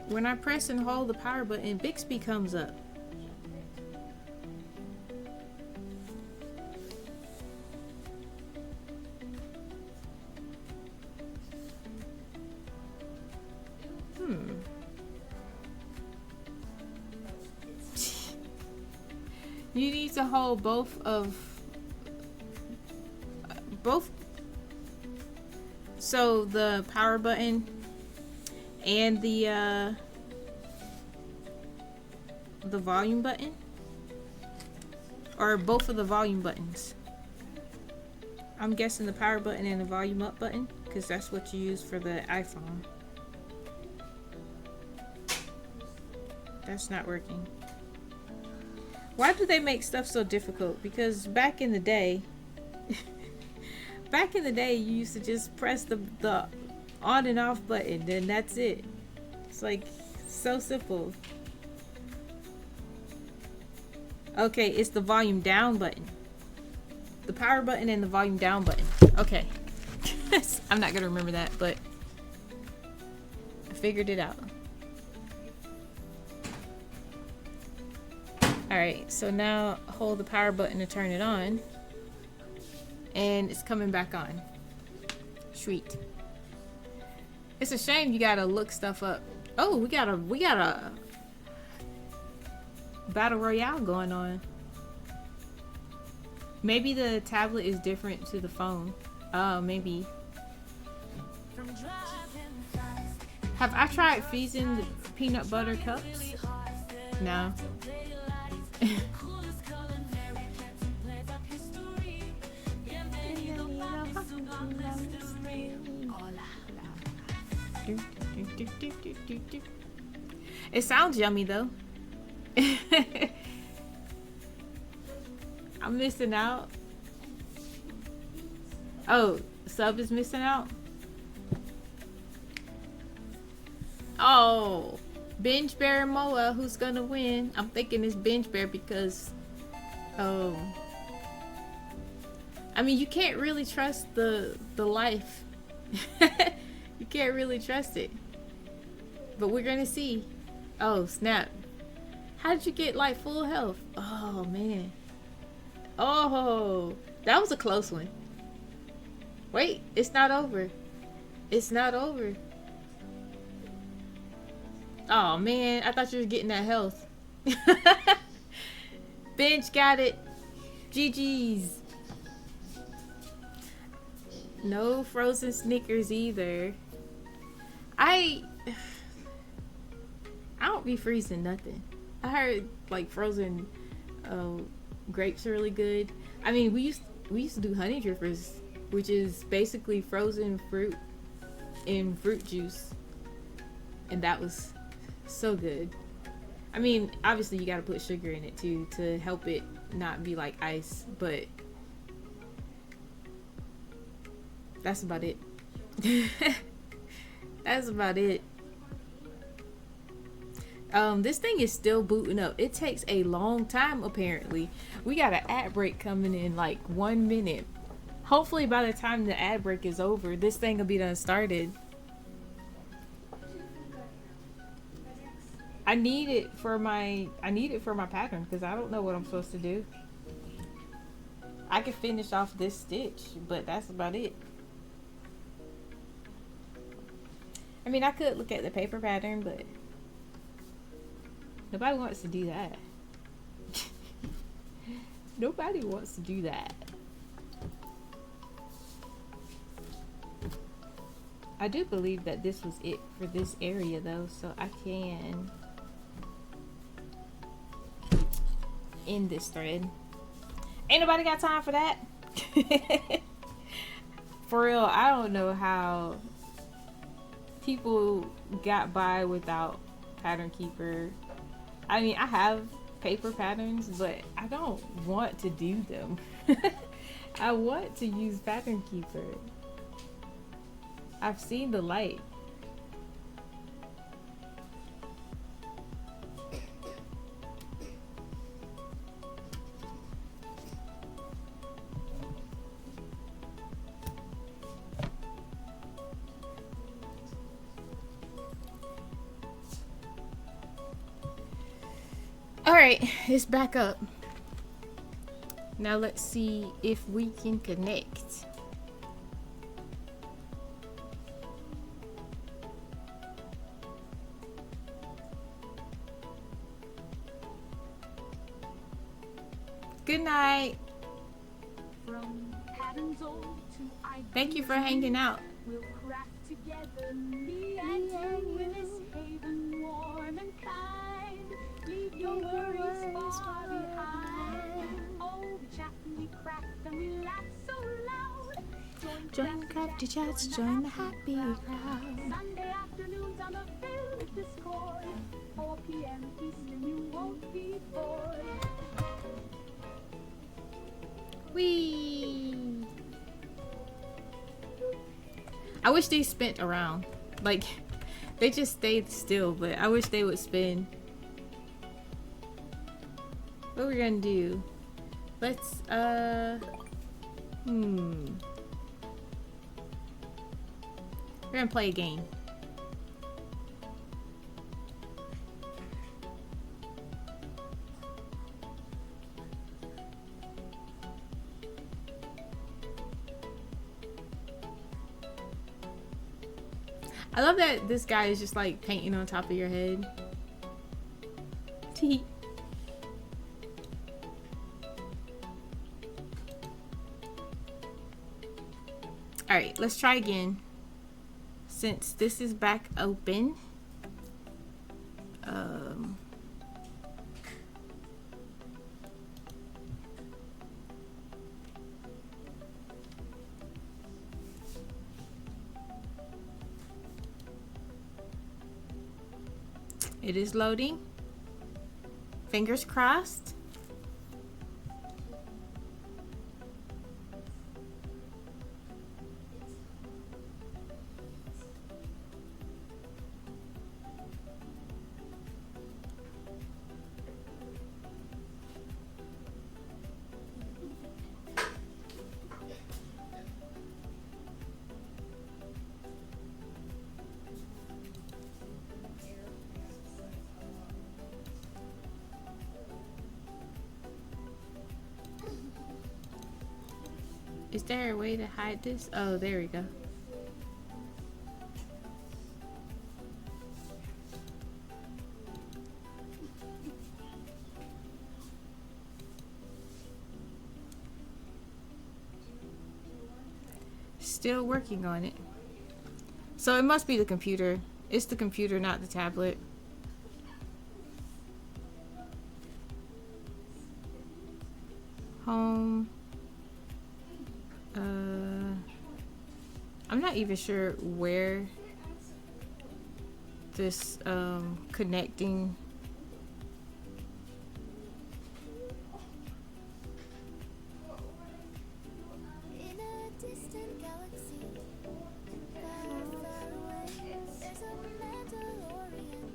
When I press and hold the power button, Bixby comes up. You need to hold both. So the power button and the volume button, or both of the volume buttons. I'm guessing the power button and the volume up button, because that's what you use for the iPhone. That's not working. Why do they make stuff so difficult? Because back in the day, you used to just press the on and off button, and that's it. It's like so simple. Okay, it's the volume down button. The power button and the volume down button. Okay. I'm not gonna remember that, but I figured it out. Alright, so now hold the power button to turn it on. And it's coming back on. Sweet. It's a shame you gotta look stuff up. Oh, we got a battle royale going on. Maybe the tablet is different to the phone. Maybe. Have I tried freezing the peanut butter cups? No. It sounds yummy though. I'm missing out. Oh, sub is missing out. Oh, Binge Bear and Moa, who's gonna win? I'm thinking it's Binge Bear because, oh, I mean, you can't really trust the life. You can't really trust it. But we're gonna see. Oh, snap. How did you get like full health? Oh, man. Oh, that was a close one. Wait, it's not over. It's not over. Oh, man. I thought you were getting that health. Bench got it. GG's. No frozen Snickers either. don't be freezing nothing. I heard like frozen grapes are really good. I mean, we used to do honey drippers, which is basically frozen fruit in fruit juice, and that was so good. I mean, obviously you got to put sugar in it too to help it not be like ice, but that's about it. That's about it. This thing is still booting up. It takes a long time apparently. We got an ad break coming in like 1 minute. Hopefully by the time the ad break is over, this thing will be done started. I need it for my pattern because I don't know what I'm supposed to do. I can finish off this stitch, but that's about it. I mean, I could look at the paper pattern, but nobody wants to do that. Nobody wants to do that. I do believe that this was it for this area though, so I can end this thread. Ain't nobody got time for that. For real, I don't know how people got by without Pattern Keeper. I mean, I have paper patterns, but I don't want to do them. I want to use Pattern Keeper. I've seen the light. Alright, it's back up. Now let's see if we can connect. Good night. Thank you for hanging out. We'll craft together, me and you in this haven warm and kind. Leave your worries far behind. Oh, we chat and we crack and we laugh so loud. Join Crafty Chats, join the happy crowd. Sunday afternoons on the filled Discord. 4 p.m. Eastern, you won't be bored. Whee! I wish they spent around. Like, they just stayed still, but I wish they would spin. What we're gonna do? Let's, We're gonna play a game. I love that this guy is just like painting on top of your head. Tee. Alright, let's try again. Since this is back open. It is loading. Fingers crossed. Is there a way to hide this? Oh, there we go. Still working on it. So it must be the computer. It's the computer, not the tablet. home. I'm not even sure where this connecting In a distant galaxy, far, far away, there's a Mandalorian.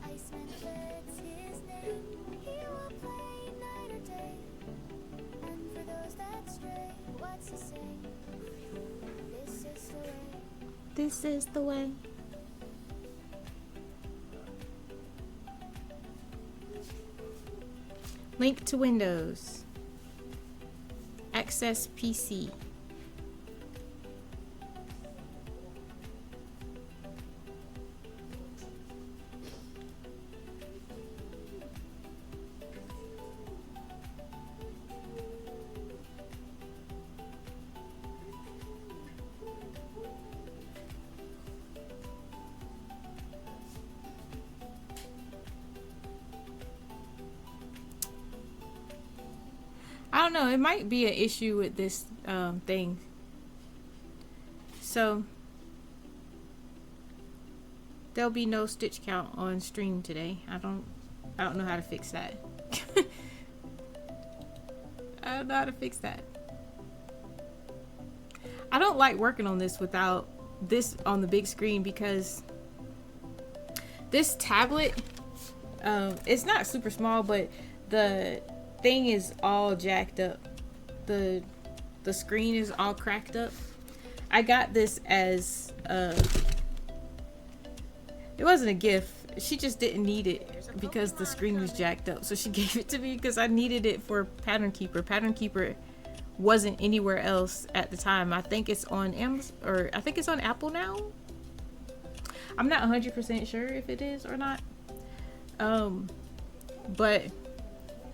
Iceman Fred's his name. He will play night or day. And for those that stray, what's he say? This is the way. This is the way. Link to Windows. Access PC. I don't know, it might be an issue with this thing. So there'll be no stitch count on stream today. I don't know how to fix that. I don't know how to fix that. I don't like working on this without this on the big screen because this tablet, it's not super small, but the thing is all jacked up. The screen is all cracked up. I got this as it wasn't a gift. She just didn't need it because the screen was jacked up, so she gave it to me because I needed it for Pattern Keeper. Pattern Keeper wasn't anywhere else at the time. I think it's on Amazon, or I think it's on Apple now. I'm not 100% sure if it is or not. But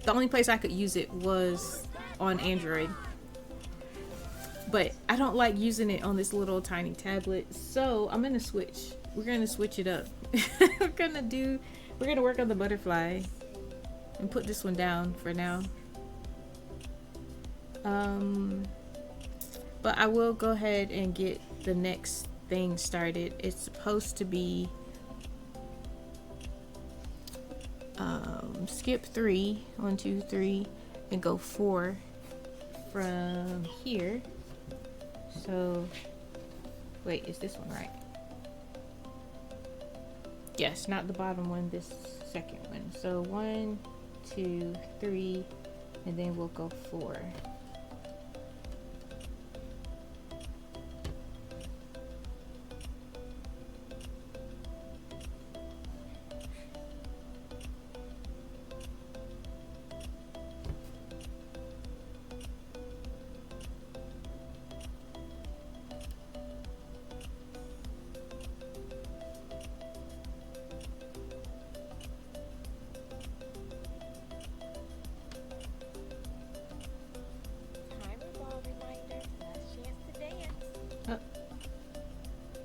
the only place I could use it was on Android. But I don't like using it on this little tiny tablet, so I'm gonna switch. We're gonna switch it up. we're gonna work on the butterfly and put this one down for now. But I will go ahead and get the next thing started. It's supposed to be skip 3, 1, 2, 3, and go 4 from here. So wait, is this one right? Yes, not the bottom one, this second one. So 1, 2, 3, and then we'll go 4.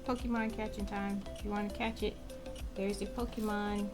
Pokemon catching time. If you want to catch it, there's your Pokemon.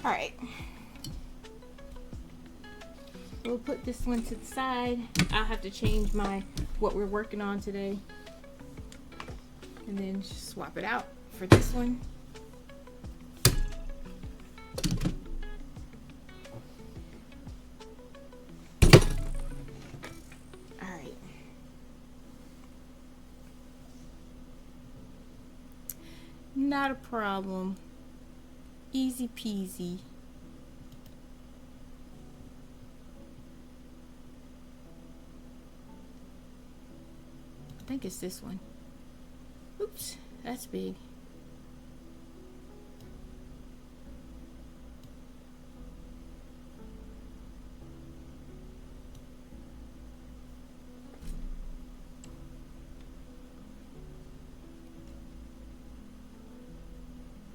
All right. We'll put this one to the side. I'll have to change what we're working on today. And then just swap it out for this one. Alright. Not a problem. Easy peasy. I think it's this one. Oops, that's big.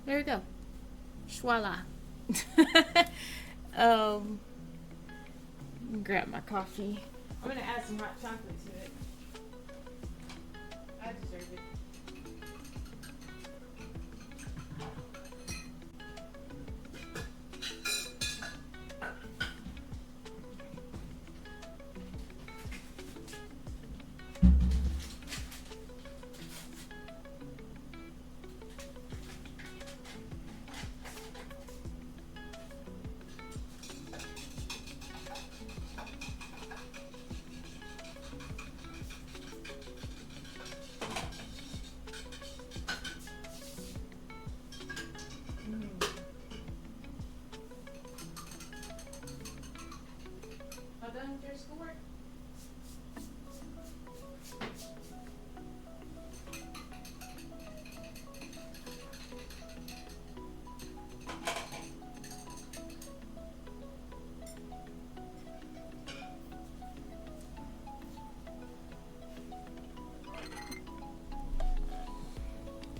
There we go. Voila. Grab my coffee. I'm gonna add some hot chocolate to it. I deserve it. Done with your schoolwork?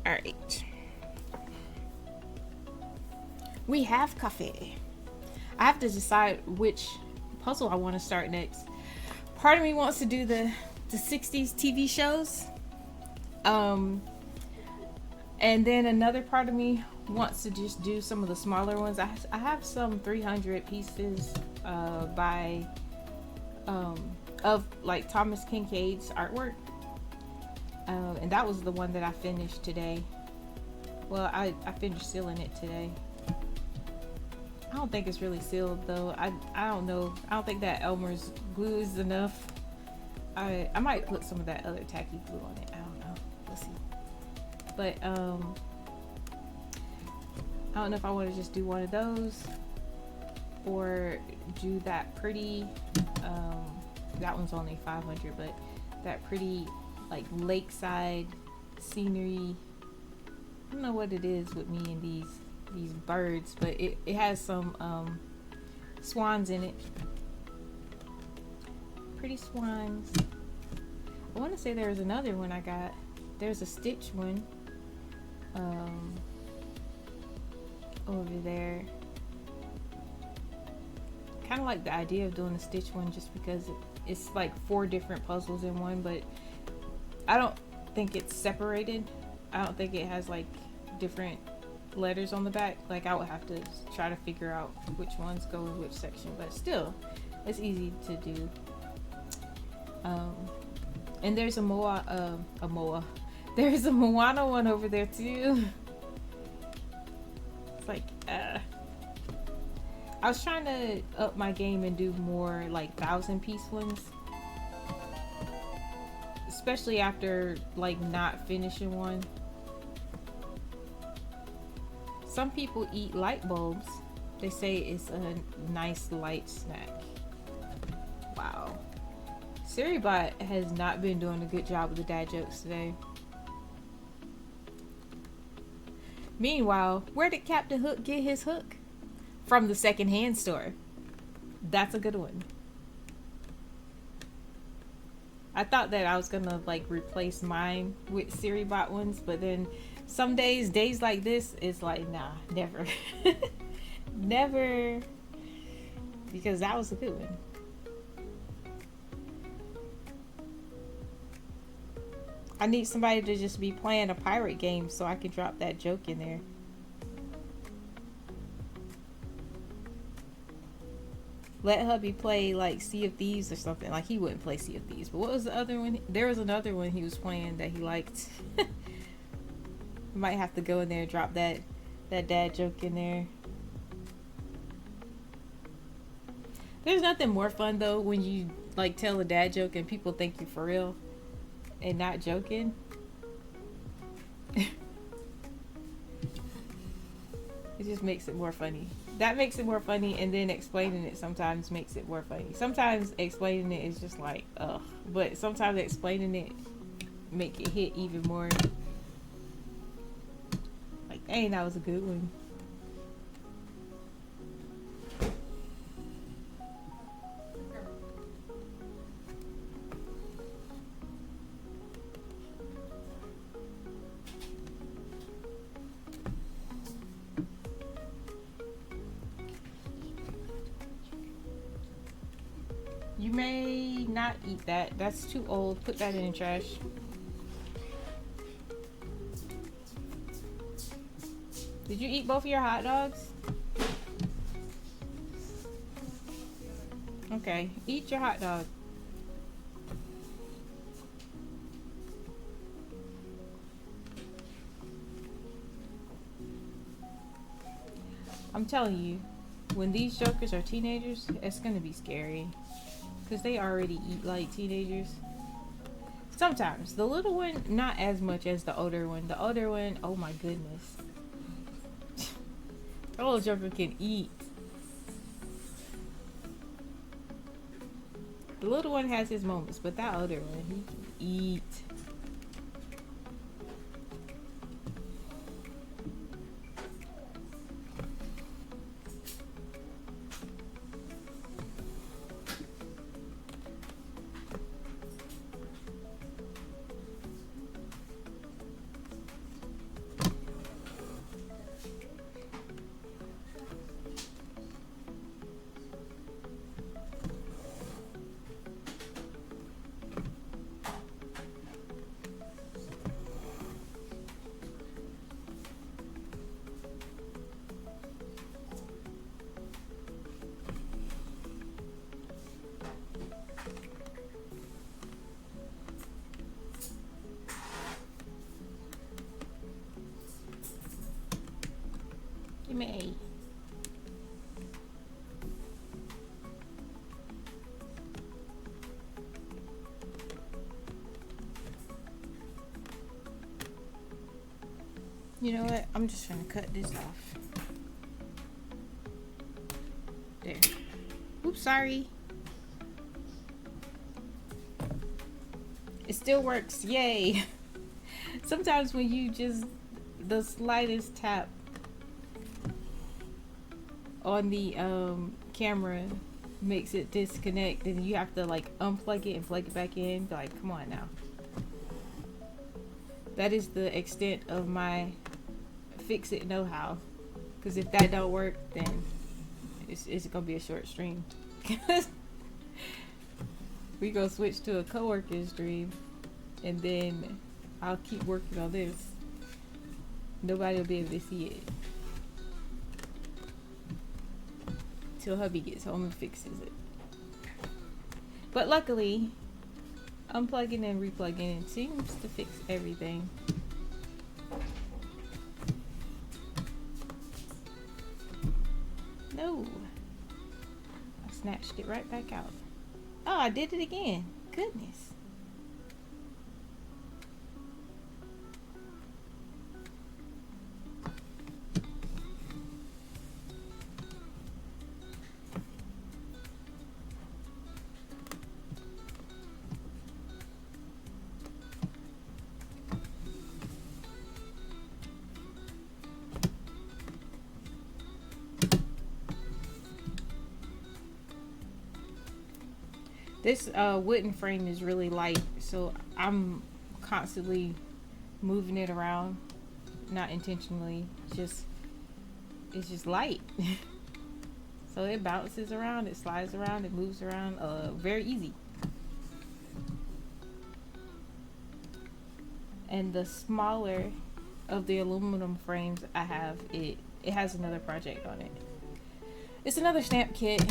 All right. We have coffee. I have to decide which puzzle I want to start next. Part of me wants to do the 60s TV shows, and then another part of me wants to just do some of the smaller ones. I have some 300 pieces by of like Thomas Kincaid's artwork, and that was the one that I finished today. Well, I finished sealing it today. I don't think it's really sealed though. I don't know. I don't think that Elmer's glue is enough. I might put some of that other tacky glue on it. I don't know. We'll see. But I don't know if I want to just do one of those or do that pretty that one's only 500, but that pretty like lakeside scenery. I don't know what it is with me and these birds, but it has some swans in it. Pretty swans. I want to say there was another one I got. There's a Stitch one over there. Kind of like the idea of doing a Stitch one just because it's like 4 different puzzles in one, but I don't think it's separated. I don't think it has like different letters on the back. Like I would have to try to figure out which ones go in which section, but still it's easy to do. And there's there's a Moana one over there too. It's like I was trying to up my game and do more like 1,000-piece ones, especially after like not finishing one. Some people eat light bulbs. They say it's a nice light snack. Wow. SiriBot has not been doing a good job with the dad jokes today. Meanwhile, where did Captain Hook get his hook? From the secondhand store. That's a good one. I thought that I was gonna like replace mine with SiriBot ones, but then some days like this, it's like, nah, never. Never. Because that was a good one. I need somebody to just be playing a pirate game so I can drop that joke in there. let hubby play like Sea of Thieves or something. Like he wouldn't play Sea of Thieves, but what was the other one? There was another one he was playing that he liked. Might have to go in there and drop that dad joke in there. There's nothing more fun though when you like tell a dad joke and people think you for real and not joking. It just makes it more funny. That makes it more funny, and then explaining it sometimes makes it more funny. Sometimes explaining it is just like, ugh. But sometimes explaining it make it hit even more. Like, dang, that was a good one. You may not eat that. That's too old. Put that in the trash. Did you eat both of your hot dogs? Okay, eat your hot dog. I'm telling you, when these jokers are teenagers, it's gonna be scary. Because they already eat like teenagers. Sometimes. The little one, not as much as the older one. The older one, oh my goodness. The little joker can eat. The little one has his moments, but that older one, he can eat. Give me A. You know what? I'm just gonna cut this off. There. Oops, sorry. It still works. Yay. Sometimes when you just, the slightest tap on the camera makes it disconnect, and you have to like unplug it and plug it back in. Like, come on now. That is the extent of my fix it know-how. Because if that don't work, then it's gonna be a short stream. We gonna switch to a co-working stream, and then I'll keep working on this. Nobody will be able to see it till hubby gets home and fixes it. But luckily, unplugging and replugging it seems to fix everything. No, I snatched it right back out. Oh, I did it again. Goodness. This wooden frame is really light, so I'm constantly moving it around, not intentionally. It's just light. So it bounces around, it slides around, it moves around, very easy. And the smaller of the aluminum frames I have, it has another project on it. It's another stamp kit.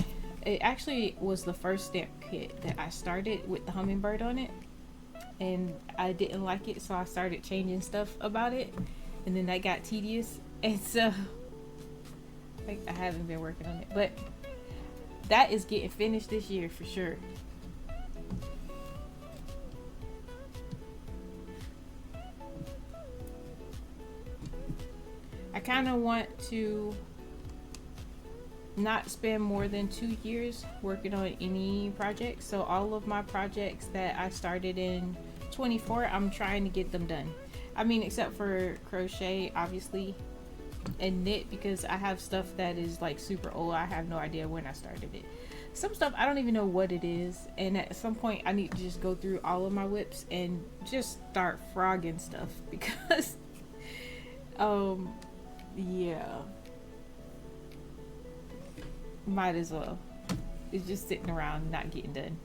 it actually was the first stamp kit that I started with the hummingbird on it, and I didn't like it, so I started changing stuff about it, and then that got tedious, and so like I haven't been working on it, but that is getting finished this year for sure. I kind of want to not spend more than 2 years working on any project. So all of my projects that I started in 24, I'm trying to get them done. I mean, except for crochet, obviously, and knit, because I have stuff that is like super old. I have no idea when I started it. Some stuff I don't even know what it is, and at some point I need to just go through all of my whips and just start frogging stuff, because yeah, might as well. It's just sitting around not getting done.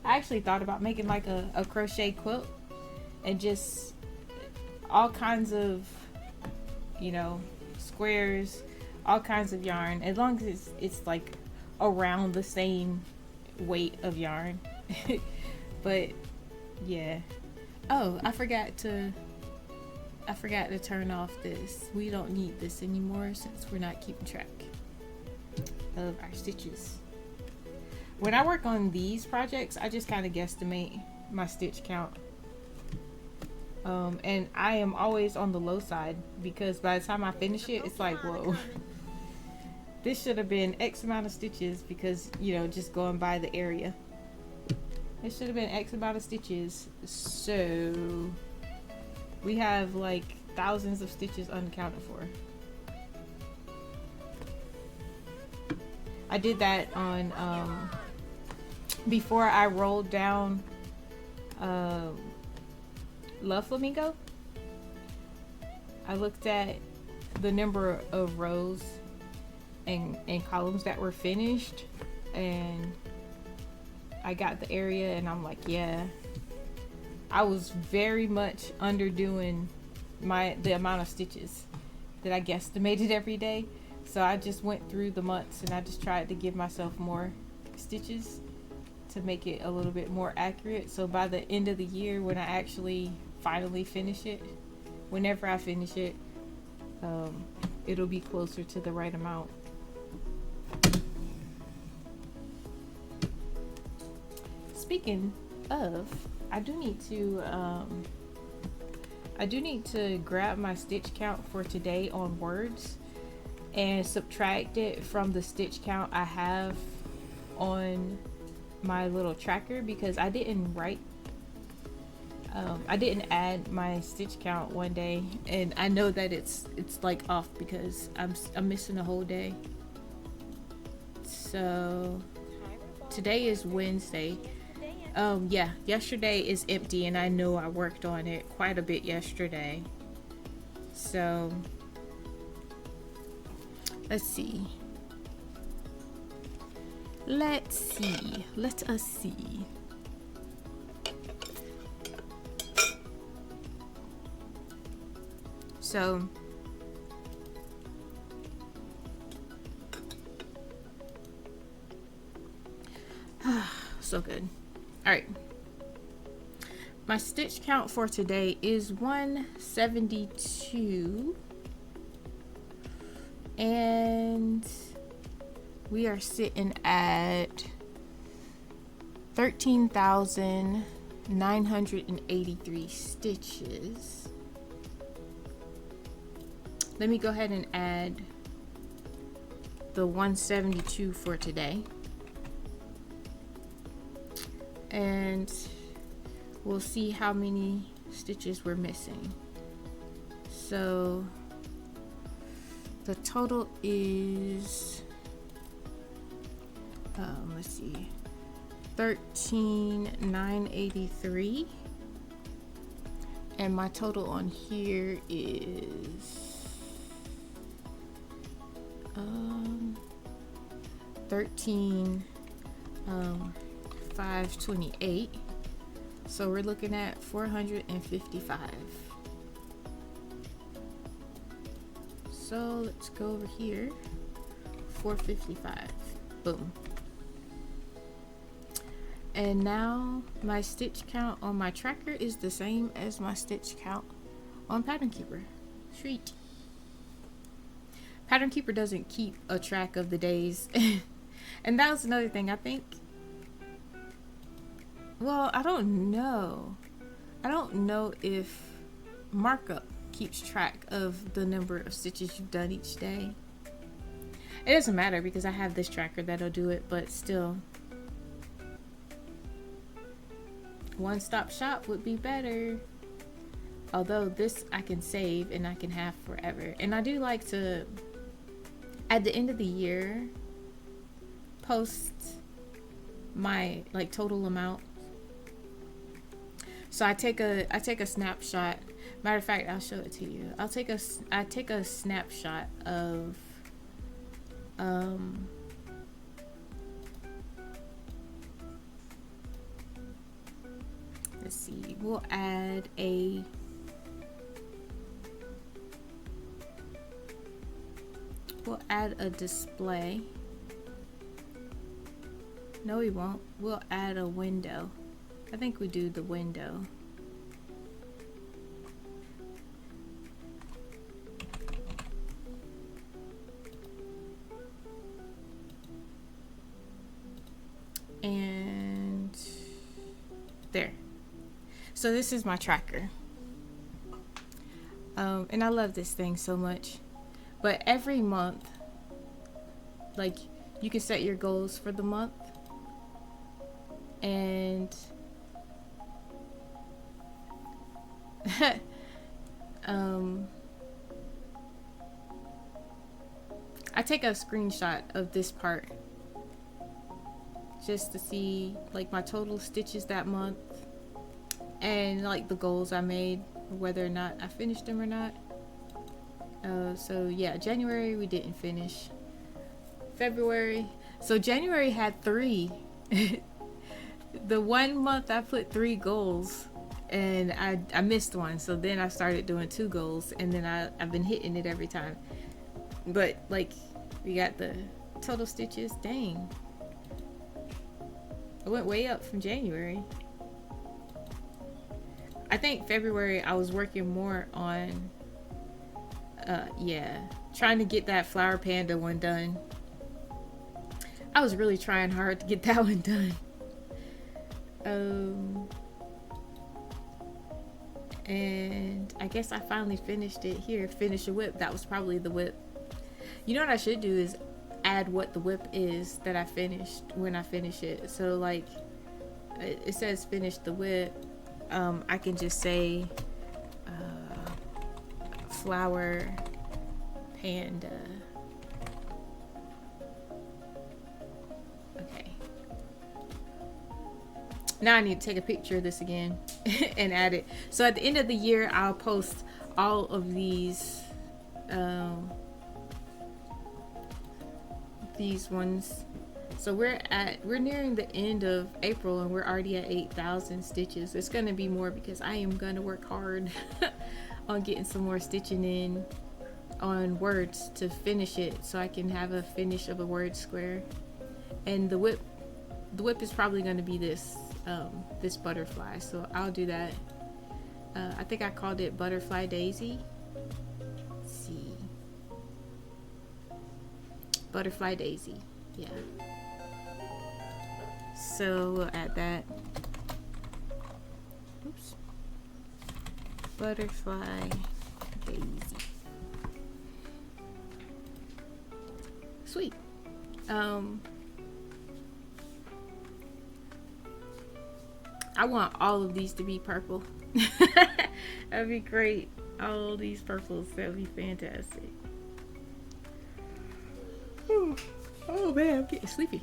I actually thought about making like a crochet quilt, and just all kinds of, you know, squares, all kinds of yarn, as long as it's like around the same weight of yarn. But yeah. Oh, I forgot to turn off this. We don't need this anymore since we're not keeping track of our stitches. When I work on these projects, I just kind of guesstimate my stitch count. And I am always on the low side, because by the time I finish it, it's like, whoa, this should have been X amount of stitches, because, you know, just going by the area. It should have been X amount of stitches. So we have like thousands of stitches unaccounted for. I did that on before I rolled down Love Flamingo. I looked at the number of rows and columns that were finished, and I got the area, and I'm like, yeah, I was very much underdoing the amount of stitches that I guesstimated every day. So I just went through the months and I just tried to give myself more stitches to make it a little bit more accurate. So by the end of the year, when I actually finally finish it, whenever I finish it, it'll be closer to the right amount. Speaking of, I do need to grab my stitch count for today on Words and subtract it from the stitch count I have on my little tracker, because I didn't add my stitch count one day, and I know that it's like off because I'm missing a whole day. So today is Wednesday. Yeah, yesterday is empty, and I know I worked on it quite a bit yesterday. So let's see. Let us see. So so good. All right, my stitch count for today is 172, and we are sitting at 13,983 stitches. Let me go ahead and add the 172 for today, and we'll see how many stitches we're missing. So the total is let's see, 13,983, and my total on here is 13,528. So we're looking at 455. So let's go over here. 455. Boom. And now my stitch count on my tracker is the same as my stitch count on Pattern Keeper. Sweet. Pattern Keeper doesn't keep a track of the days. And that was another thing, I think. Well, I don't know. I don't know if Markup keeps track of the number of stitches you've done each day. It doesn't matter because I have this tracker that'll do it, but still. One-stop shop would be better. Although this I can save and I can have forever. And I do like to, at the end of the year, post my like total amount. So I take a snapshot. Matter of fact, I'll show it to you. I take a snapshot of let's see. We'll add a display. No, we won't. We'll add a window. I think we do the window. And there. So this is my tracker. And I love this thing so much. But every month, like, you can set your goals for the month. And I take a screenshot of this part just to see like my total stitches that month and like the goals I made, whether or not I finished them or not. So yeah, January we didn't finish. February, so January had 3. The one month I put 3 goals and I missed one, so then I started doing 2 goals, and then I've been hitting it every time. But like, we got the total stitches. Dang, I went way up from January. I think February I was working more on trying to get that flower panda one done. I was really trying hard to get that one done. And I guess I finally finished it here. Finish a whip. That was probably the whip. You know what I should do is add what the whip is that I finished when I finish it. So like, it says finish the whip. I can just say flower panda. Okay. Now I need to take a picture of this again and add it. So at the end of the year, I'll post all of these ones. So we're nearing the end of April and we're already at 8,000 stitches. It's gonna be more because I am gonna work hard on getting some more stitching in on words to finish it, so I can have a finish of a word square. And the whip is probably gonna be this butterfly, so I'll do that. I think I called it Butterfly Daisy. Let's see, Butterfly Daisy, yeah. So we'll add that. Oops. Butterfly Daisy. Sweet. I want all of these to be purple. That'd be great. All these purples, that'd be fantastic. Ooh. Oh man, I'm getting sleepy.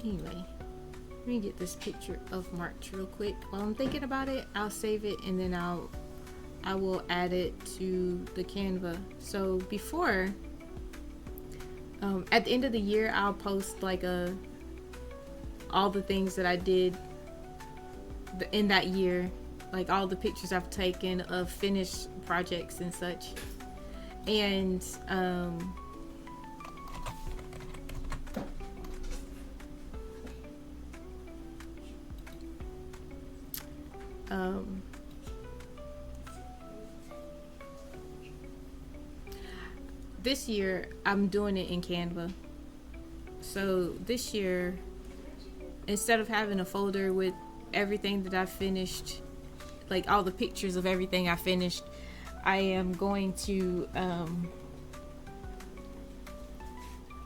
Anyway, let me get this picture of March real quick. While I'm thinking about it, I'll save it and then I will add it to the Canva. So before, at the end of the year, I'll post like all the things that I did in that year like all the pictures I've taken of finished projects and such. And this year I'm doing it in Canva. So this year, instead of having a folder with everything that I finished, like all the pictures of everything I finished, I am going to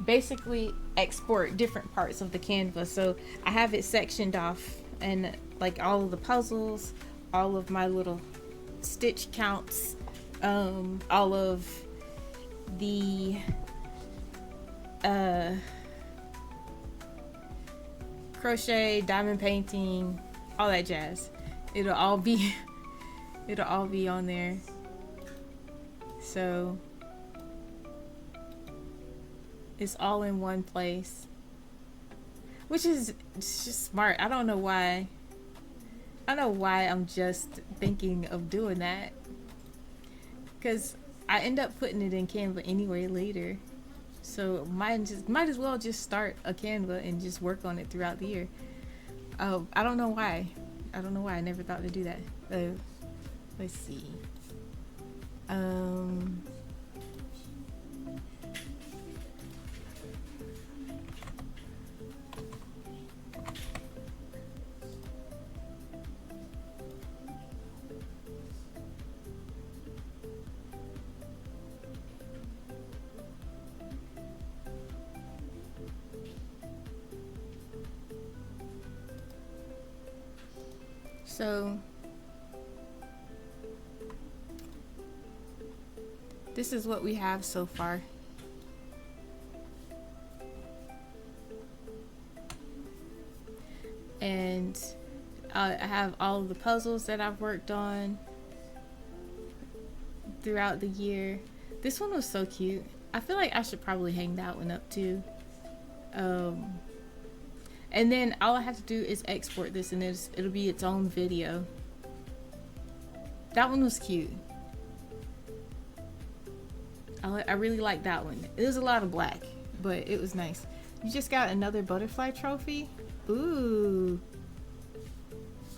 basically export different parts of the Canva. So I have it sectioned off, and like all of the puzzles, all of my little stitch counts, all of the crochet, diamond painting, all that jazz. It'll all be on there. So it's all in one place, which is just smart. I don't know why I'm just thinking of doing that, because I end up putting it in Canva anyway later. So might as well just start a Canva and just work on it throughout the year. I don't know why. I never thought to do that. Let's see. So this is what we have so far. And I have all of the puzzles that I've worked on throughout the year. This one was so cute. I feel like I should probably hang that one up too. And then all I have to do is export this, and it'll be its own video. That one was cute. I really like that one. It was a lot of black, but it was nice. You just got another butterfly trophy? Ooh.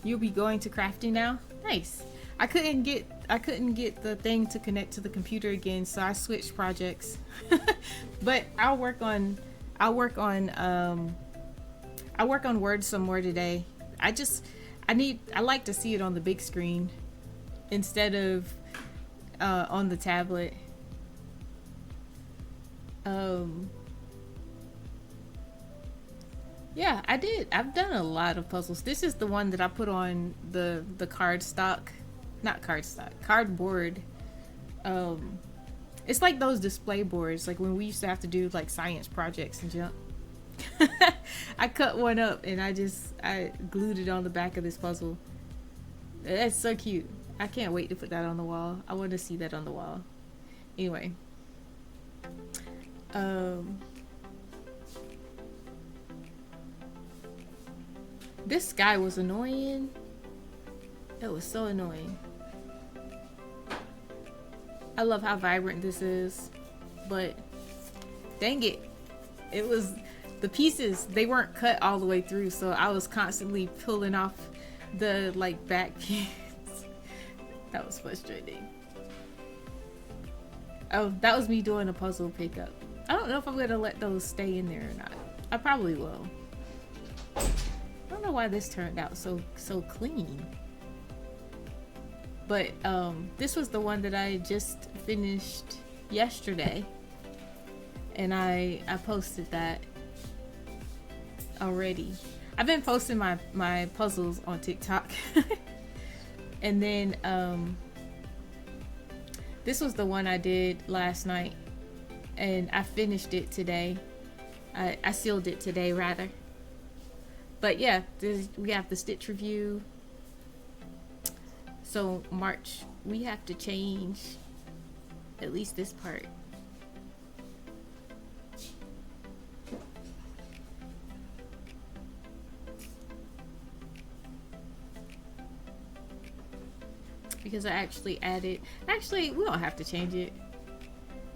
You'll be going to crafting now? Nice. I couldn't get the thing to connect to the computer again, so I switched projects. But I'll work on Word some more today. I like to see it on the big screen instead of on the tablet. Yeah, I've done a lot of puzzles. This is the one that I put on the cardboard. It's like those display boards, like when we used to have to do like science projects and junk. I cut one up and I glued it on the back of this puzzle. That's so cute. I can't wait to put that on the wall. I want to see that on the wall. Anyway. This guy was annoying. It was so annoying. I love how vibrant this is, but dang it. It was the pieces, they weren't cut all the way through, so I was constantly pulling off the like back piece. That was frustrating. Oh, that was me doing a puzzle pickup. I don't know if I'm gonna let those stay in there or not. I probably will. I don't know why this turned out so clean. But this was the one that I just finished yesterday, and I posted that already. I've been posting my puzzles on TikTok. And then this was the one I did last night, and I finished it today. I sealed it today rather. But yeah, we have the stitch review. So March, we have to change at least this part. because I actually added. Actually, we don't have to change it.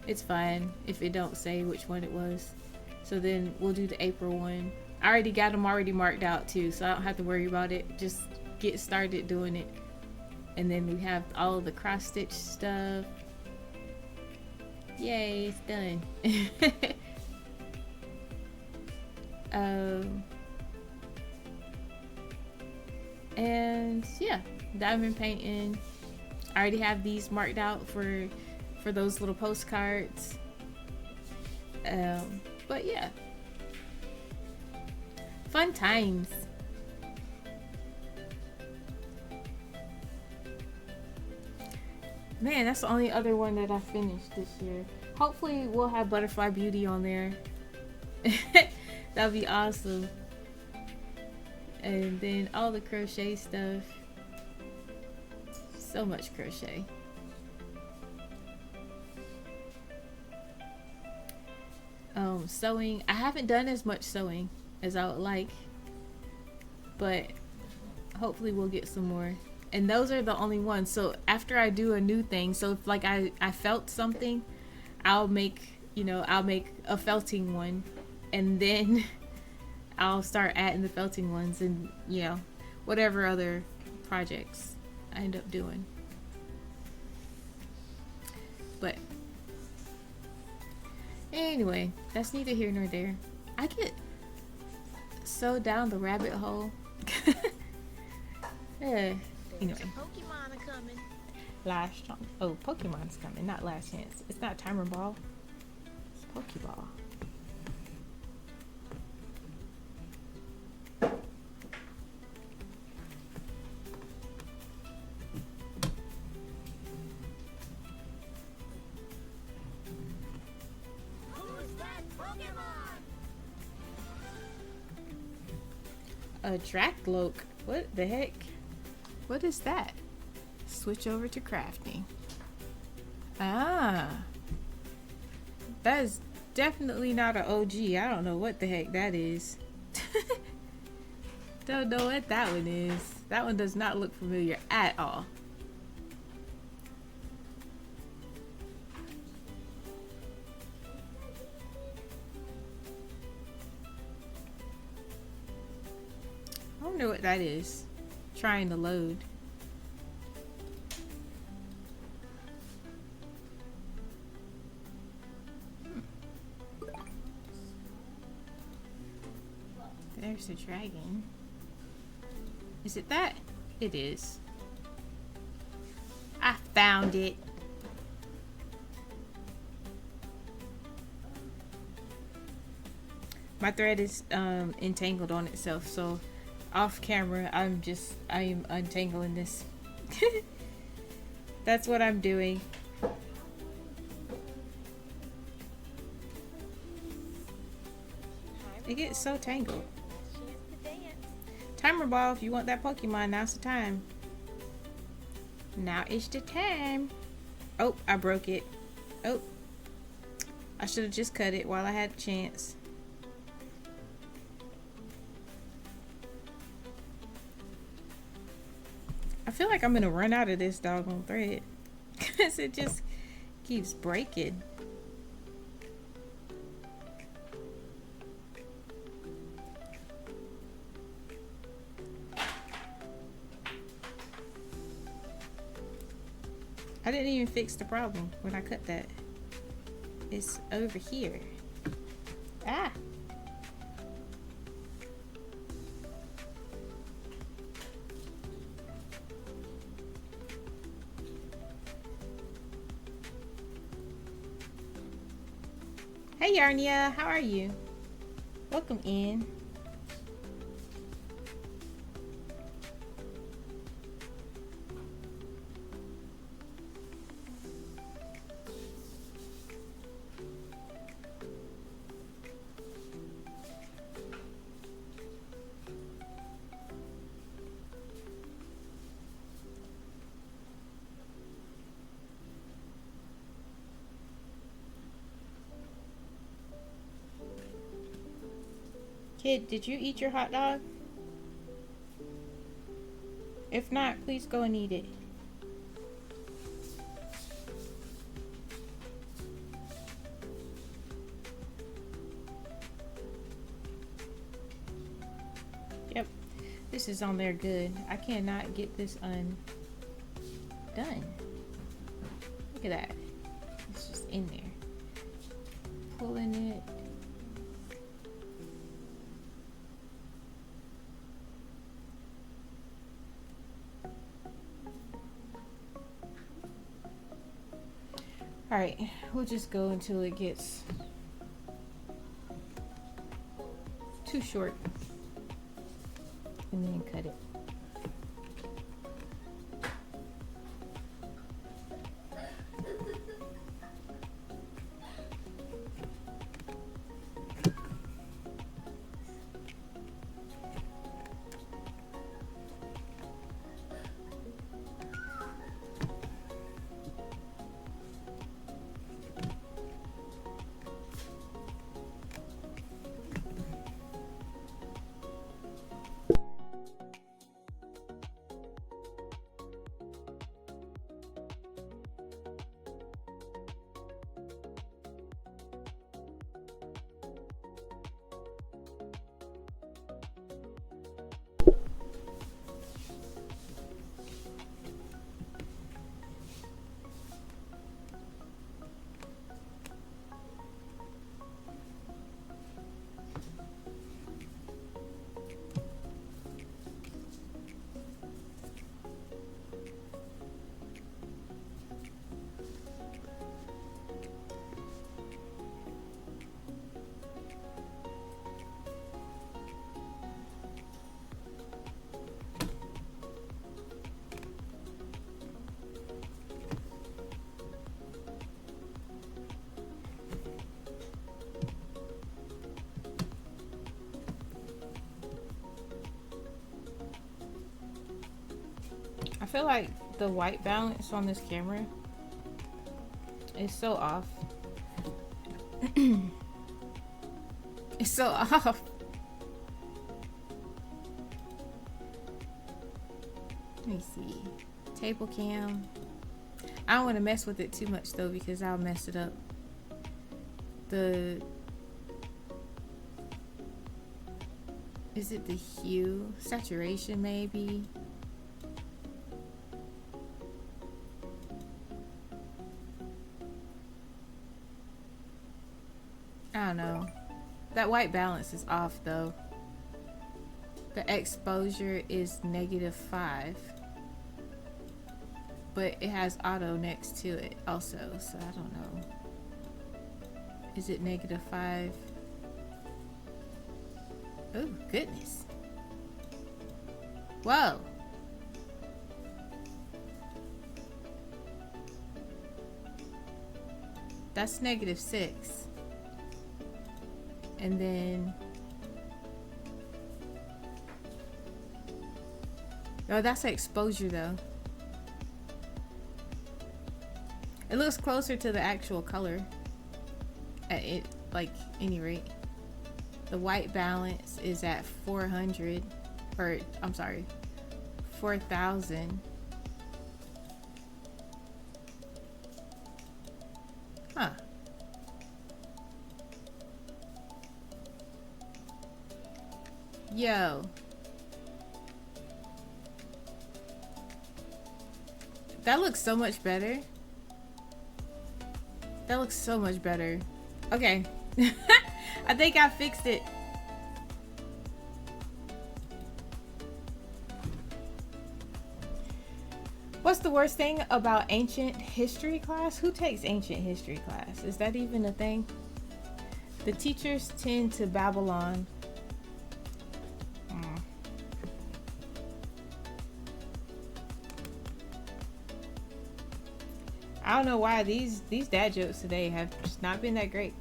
It's fine if it don't say which one it was. So then we'll do the April one. I already got them already marked out too, so I don't have to worry about it. Just get started doing it. And then we have all of the cross stitch stuff. Yay, it's done. And yeah, diamond painting. I already have these marked out for those little postcards. But yeah, fun times. Man, that's the only other one that I finished this year. Hopefully we'll have Butterfly Beauty on there. That'd be awesome. And then all the crochet stuff. So much crochet. Sewing. I haven't done as much sewing as I would like, but hopefully we'll get some more. And those are the only ones. So after I do a new thing, so if like I felt something, I'll make a felting one, and then I'll start adding the felting ones, and whatever other projects I end up doing. But anyway, that's neither here nor there. I get so down the rabbit hole. Anyway. Pokemon are coming. Last chance. Oh, Pokemon's coming, not last chance. It's not Timer Ball. It's Pokeball. Who's that Pokemon? A Dracloak. What the heck? What is that? Switch over to crafting. Ah. That is definitely not an OG. I don't know what the heck that is. Don't know what that one is. That one does not look familiar at all. I wonder what that is. Trying to load. There's the dragon. Is it that? It is. I found it. My thread is entangled on itself, so off camera I am untangling this. That's what I'm doing. It gets so tangled. Timer Ball, if you want that Pokemon, now's the time. Now is the time. Oh, I broke it. Oh, I should have just cut it while I had a chance. I feel like I'm gonna run out of this doggone thread because it just keeps breaking. I didn't even fix the problem when I cut that. It's over here. Ah! Hey Yarnia, how are you? Welcome in. Kid, did you eat your hot dog? If not, please go and eat it. This is on there good. I cannot get this undone. Look at that. It's just in there. Pulling it. Alright, we'll just go until it gets too short and then cut it. I feel like the white balance on this camera is so off. It's so off. Let me see. Table cam. I don't want to mess with it too much though because I'll mess it up. Is it the hue? Saturation maybe? I don't know. That white balance is off though. The exposure is -5. But it has auto next to it also, so I don't know. Is it -5? Oh goodness. Whoa. That's -6. And then oh, that's the exposure though. It looks closer to the actual color at it, like any rate. The white balance is at 400, or I'm sorry, 4,000. Huh. Yo. That looks so much better. That looks so much better. Okay. I think I fixed it. What's the worst thing about ancient history class? Who takes ancient history class? Is that even a thing? The teachers tend to babble on. I don't know why these dad jokes today have just not been that great.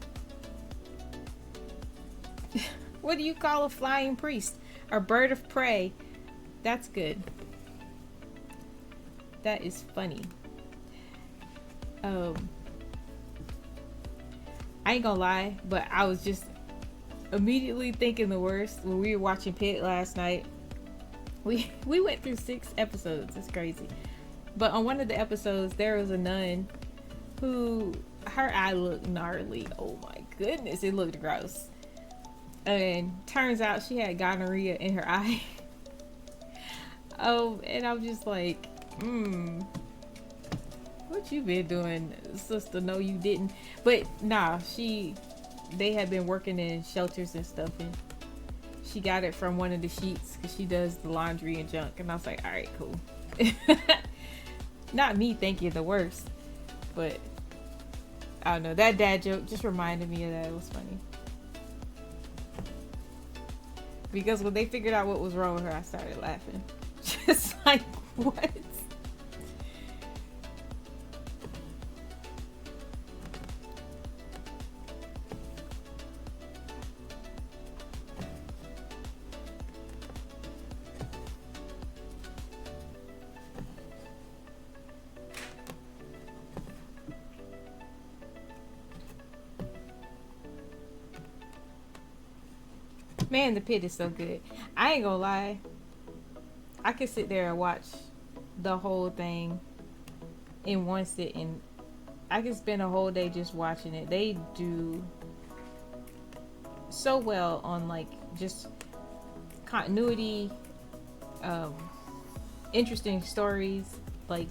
What do you call a flying priest? A bird of prey. That's good. That is funny. I ain't gonna lie, but I was just immediately thinking the worst when we were watching Pit last night. We went through 6 episodes. It's crazy. But on one of the episodes, there was a nun who, her eye looked gnarly. Oh my goodness, it looked gross. And turns out she had gonorrhea in her eye. And I'm just like, what you been doing, sister? No, you didn't. But nah, they had been working in shelters and stuff, and she got it from one of the sheets because she does the laundry and junk. And I was like, all right, cool. Not me thinking the worst, but I don't know. That dad joke just reminded me of that. It was funny. Because when they figured out what was wrong with her, I started laughing. Just like, what? Man, the pit is so good. I ain't gonna lie. I could sit there and watch the whole thing in one sitting. I could spend a whole day just watching it. They do so well on like just continuity, interesting stories. Like,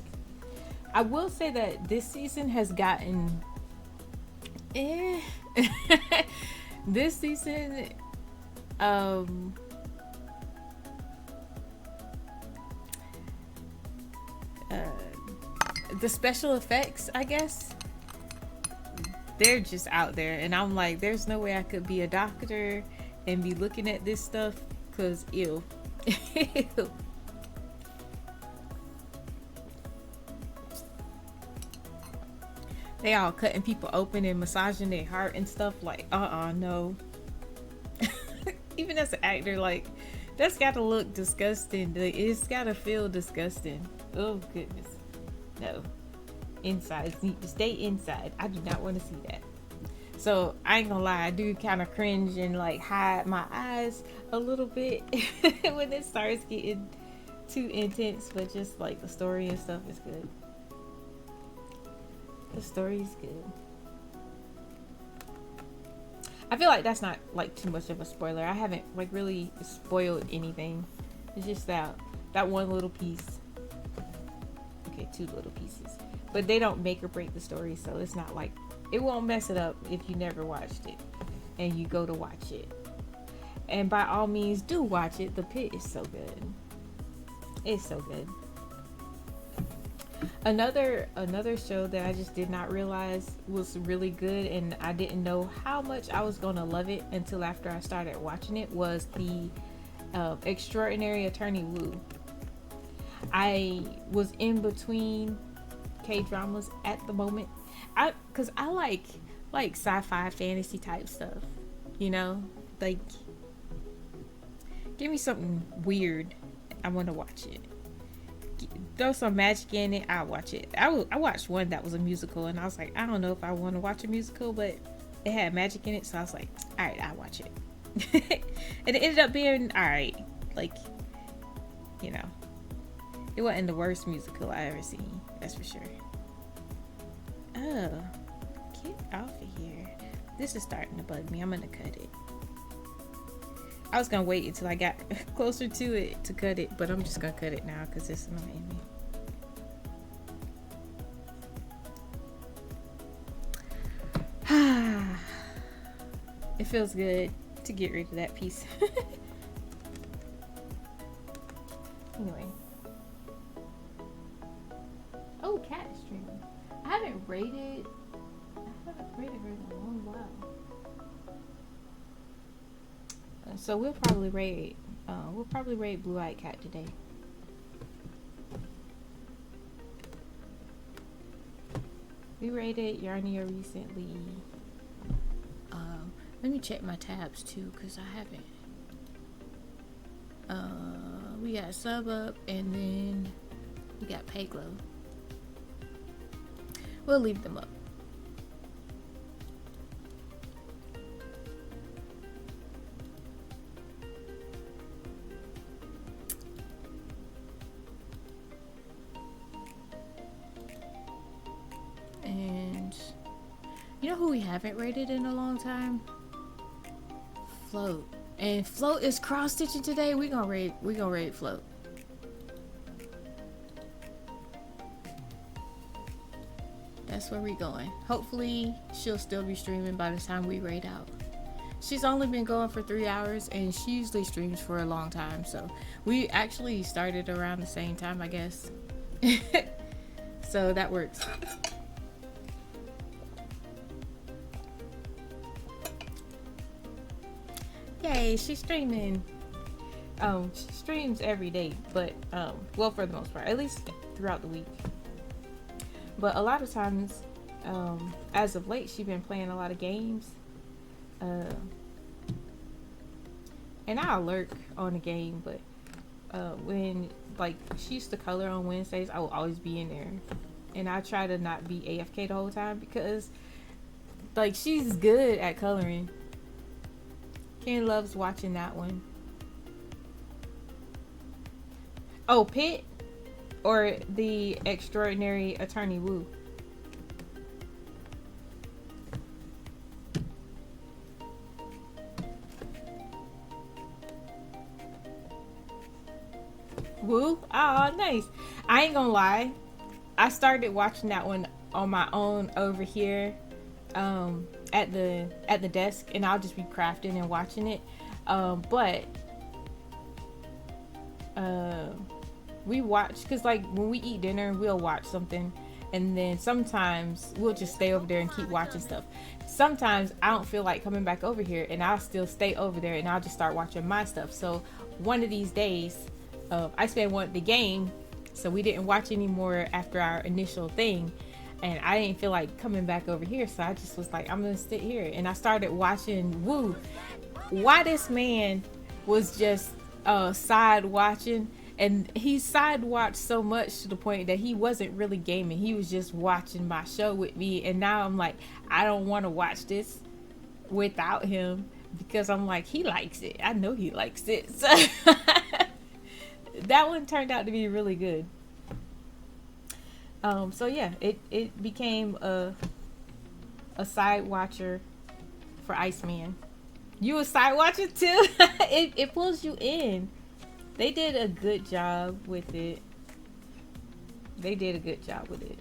I will say that this season has gotten this season the special effects, I guess, they're just out there, and I'm like, there's no way I could be a doctor and be looking at this stuff, cause ew. Ew. They all cutting people open and massaging their heart and stuff, like no. Even as an actor, like, that's gotta look disgusting. It's gotta feel disgusting. Oh goodness, no. Insides need to stay inside. I do not want to see that. So I ain't gonna lie, I do kind of cringe and like hide my eyes a little bit when it starts getting too intense. But just like the story and stuff is good. The story is good. I feel like that's not like too much of a spoiler. I haven't like really spoiled anything. It's just that one little piece. Okay, two little pieces. But they don't make or break the story, so it's not like, it won't mess it up if you never watched it and you go to watch it. And by all means, do watch it. The Pit is so good. It's so good. Another show that I just did not realize was really good, and I didn't know how much I was gonna love it until after I started watching it, was the Extraordinary Attorney Woo. I was in between K-dramas at the moment, because I like sci-fi fantasy type stuff, you know, like, give me something weird, I want to watch it. Throw some magic in it, I'll watch it. I watched one that was a musical, and I was like, I don't know if I want to watch a musical, but it had magic in it, so I was like, alright, I'll watch it. And it ended up being alright. Like, you know, it wasn't the worst musical I ever seen, that's for sure. Oh, get off of here. This is starting to bug me. I'm gonna cut it. I was gonna wait until I got closer to it to cut it, but I'm just gonna cut it now because it's annoying me. It feels good to get rid of that piece. Anyway. Oh, Cat is streaming. I haven't rated her in a long while. So we'll probably raid Blue Eyed Cat today. We raided Yarnia recently. Let me check my tabs too, because I haven't. We got Sub Up, and then we got Payglow. We'll leave them up. And you know who we haven't rated in a long time? Float. And Float is cross stitching today. We gonna raid Float. that's where we're going. Hopefully she'll still be streaming by the time we raid out. She's only been going for 3 hours, and she usually streams for a long time, so we actually started around the same time, I guess. So that works. Yay, she's streaming. She streams every day, but well, for the most part, at least throughout the week. But a lot of times, as of late, she's been playing a lot of games. And I'll lurk on the game, but when, like, she used to color on Wednesdays, I will always be in there. And I try to not be AFK the whole time because, like, she's good at coloring. Ken loves watching that one. Oh, Pitt or the Extraordinary Attorney Woo? Woo? Oh, nice. I ain't gonna lie. I started watching that one on my own over here at the desk, and I'll just be crafting and watching it. But we watch, because like when we eat dinner, we'll watch something, and then sometimes we'll just stay over there and keep watching stuff. Sometimes I don't feel like coming back over here, and I'll still stay over there and I'll just start watching my stuff. So one of these days, I spent one the game, so we didn't watch anymore after our initial thing, and I didn't feel like coming back over here, so I just was like, I'm gonna sit here, and I started watching Woo. Why this man was just side watching, and he side watched so much to the point that he wasn't really gaming, he was just watching my show with me. And now I'm like, I don't want to watch this without him, because I'm like, he likes it, I know he likes it. So that one turned out to be really good. So yeah, it became a side watcher for Iceman. You a side watcher too? It pulls you in. They did a good job with it. They did a good job with it.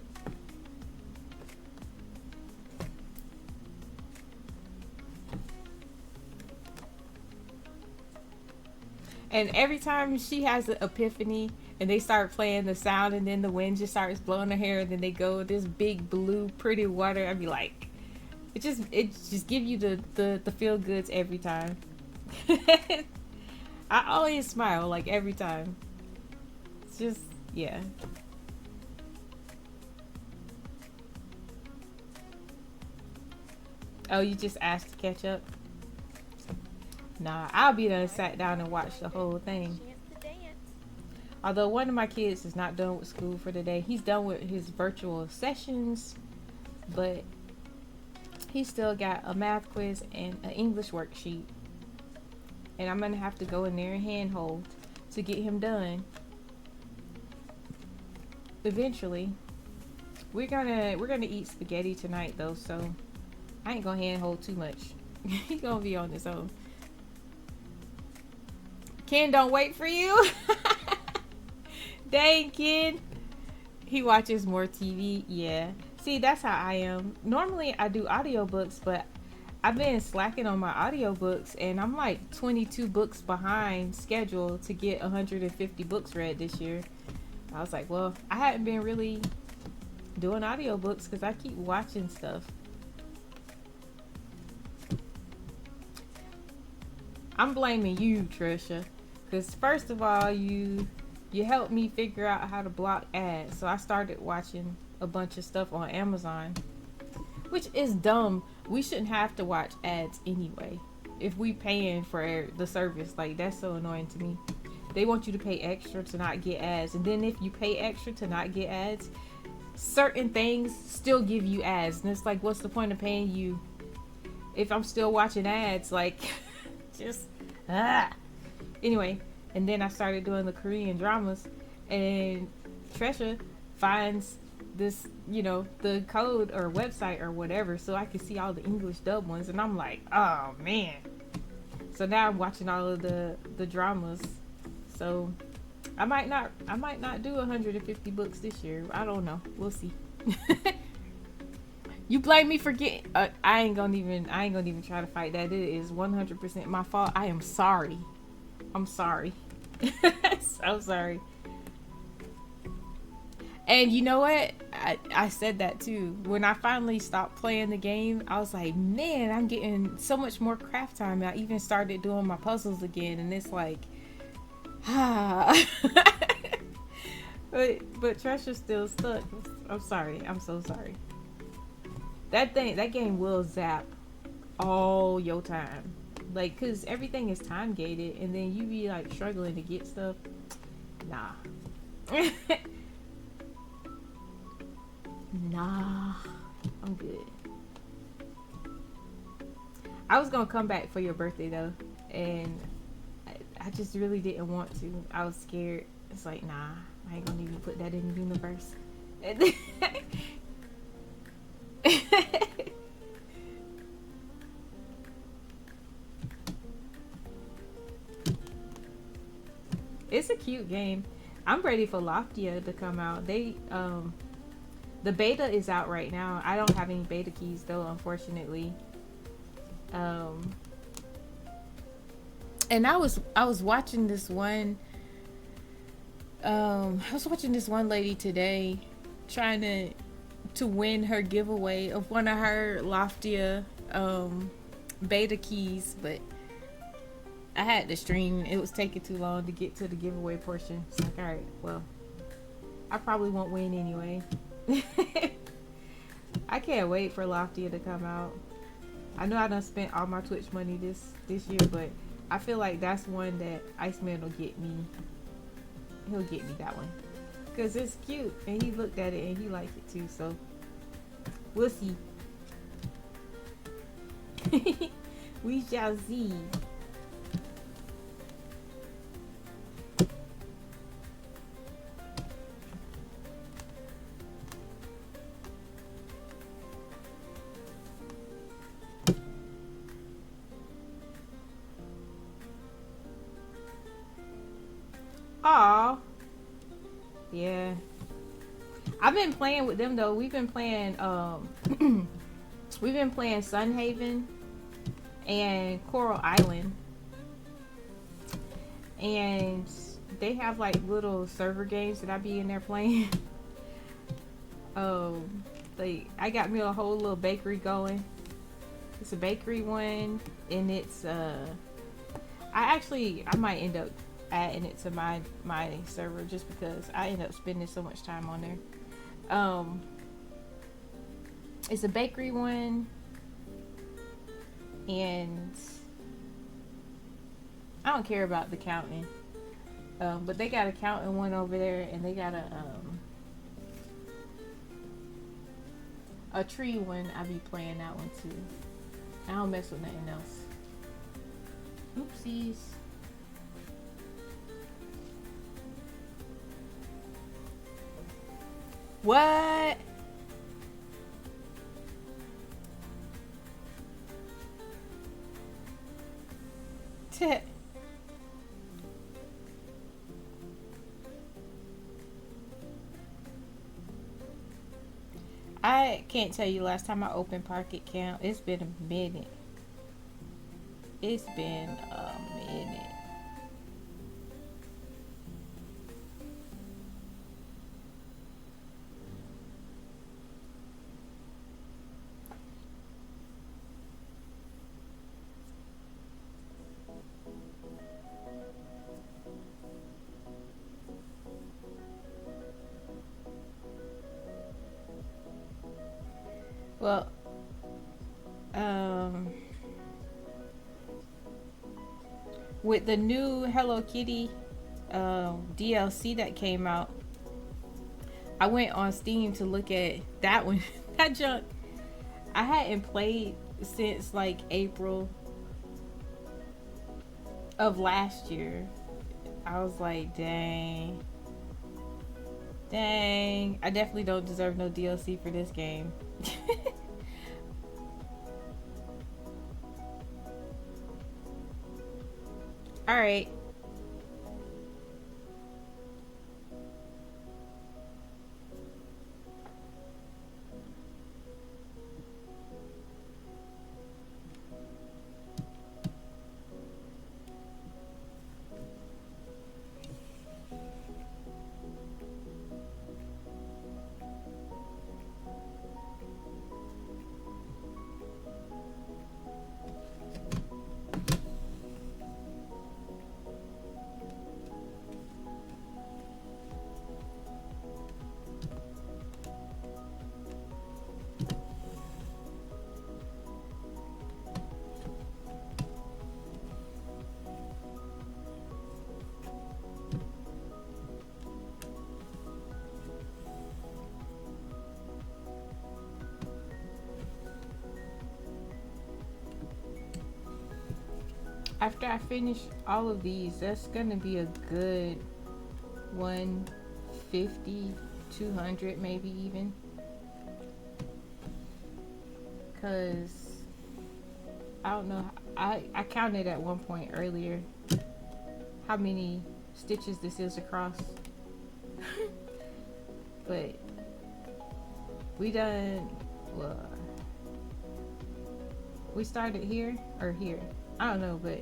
And every time she has an epiphany and they start playing the sound, and then the wind just starts blowing her hair, and then they go this big blue pretty water, I'd be like, it just give you the feel goods every time. I always smile, like, every time. It's just, yeah. Oh, you just asked to catch up? Nah, I'll be done sat down and watched the whole thing. Although one of my kids is not done with school for the day. He's done with his virtual sessions, but he still got a math quiz and an English worksheet. And I'm gonna have to go in there and handhold to get him done. Eventually. We're gonna eat spaghetti tonight though, so I ain't gonna handhold too much. He's gonna be on his own. Ken don't wait for you. Dang, Ken. He watches more TV. Yeah. See, that's how I am. Normally I do audiobooks, but I've been slacking on my audiobooks, and I'm like 22 books behind schedule to get 150 books read this year. I was like, well, I hadn't been really doing audiobooks because I keep watching stuff. I'm blaming you, Trisha, because first of all, you helped me figure out how to block ads. So I started watching a bunch of stuff on Amazon, which is dumb. We shouldn't have to watch ads anyway if we paying for the service. Like, that's so annoying to me. They want you to pay extra to not get ads, and then if you pay extra to not get ads, certain things still give you ads, and it's like, what's the point of paying you if I'm still watching ads? Like, just anyway. And then I started doing the Korean dramas, and Trisha finds this, you know, the code or website or whatever, so I can see all the English dub ones, and I'm like, oh man. So now I'm watching all of the dramas. So I might not do 150 books this year. I don't know. We'll see. You blame me for getting. I ain't gonna even try to fight that. It is 100% my fault. I am sorry. I'm sorry. So sorry. And you know what? I said that too. When I finally stopped playing the game, I was like, man, I'm getting so much more craft time. I even started doing my puzzles again, and it's like, but Treasure's still stuck. I'm sorry. I'm so sorry. That game will zap all your time. Like, cause everything is time gated, and then you be like struggling to get stuff. Nah. Nah. I'm good. I was gonna come back for your birthday though, and I just really didn't want to. I was scared. It's like, nah, I ain't gonna even put that in the universe. It's a cute game. I'm ready for Loftia to come out. The beta is out right now. I don't have any beta keys though, unfortunately. And I was watching this one. I was watching this one lady today, trying to win her giveaway of one of her Loftia beta keys, but I had to stream. It was taking too long to get to the giveaway portion. It's like, alright, well, I probably won't win anyway. I can't wait for Loftia to come out. I know I done spent all my Twitch money this year, but I feel like that's one that Iceman will get me. He'll get me that one. Because it's cute. And he looked at it and he liked it too. So, we'll see. We shall see. Aw. Yeah. I've been playing with them though. We've been playing Sunhaven and Coral Island. And they have like little server games that I be in there playing. Like I got me a whole little bakery going. It's a bakery one, and it's I might end up adding it to my server just because I end up spending so much time on there. It's a bakery one, and I don't care about the counting, but they got a counting one over there, and they got a tree one. I be playing that one too. I don't mess with nothing else. Oopsies. What? I can't tell you last time I opened Pocket Camp. It's been a minute. It's been a minute. Well, with the new Hello Kitty DLC that came out, I went on Steam to look at that one. That junk I hadn't played since like April of last year. I was like, dang, I definitely don't deserve no DLC for this game. All right. After I finish all of these, that's gonna be a good 150, 200 maybe even. Cause I don't know, I counted at one point earlier how many stitches this is across. But we done, well, we started here or here, I don't know, but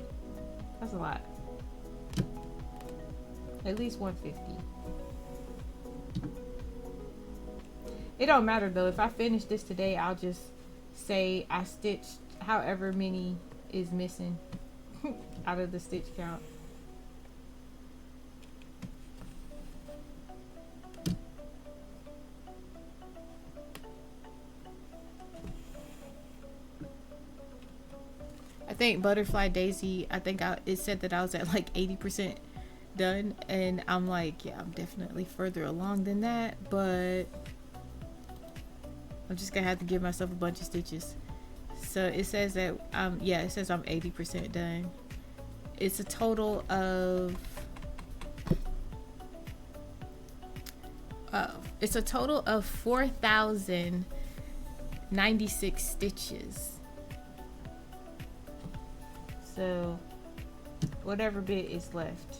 that's a lot. At least 150. It don't matter though, if I finish this today, I'll just say I stitched however many is missing out of the stitch count. I think Butterfly Daisy, it said that I was at like 80% done, and I'm like, yeah, I'm definitely further along than that, but I'm just gonna have to give myself a bunch of stitches. So it says that yeah, it says I'm 80% done. It's a total of 4,096 stitches. So whatever bit is left.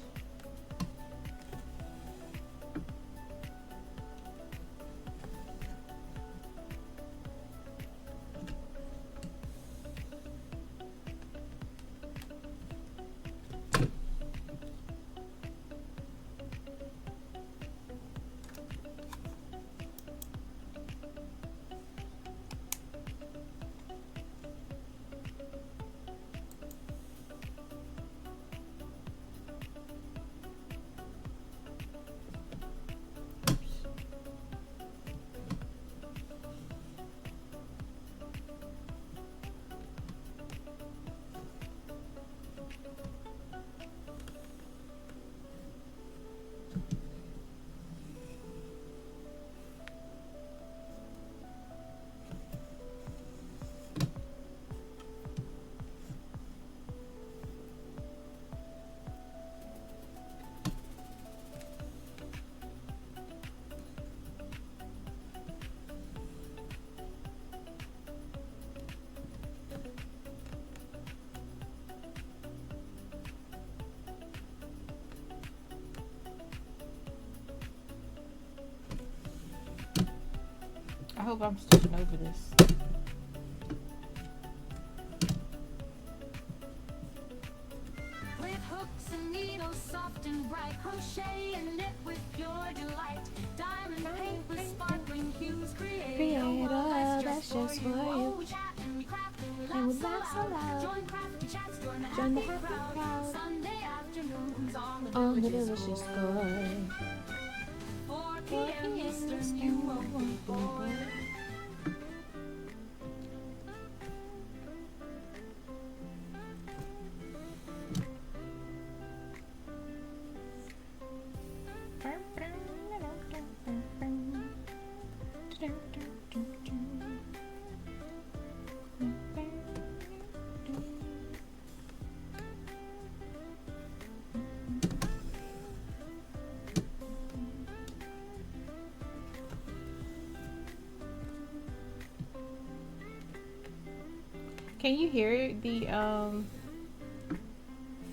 I hope I'm stitching over this. With hooks and needles, soft and bright, crochet and knit with your delight. Diamond paint with sparkling hues, create a world that's just for you. Oh, chat and craft and we'll laugh so loud. Join crafty chats, join the happy crowd. Sunday afternoons on the delicious score. 4 p.m. Eastern, you won't be bored. Can you hear the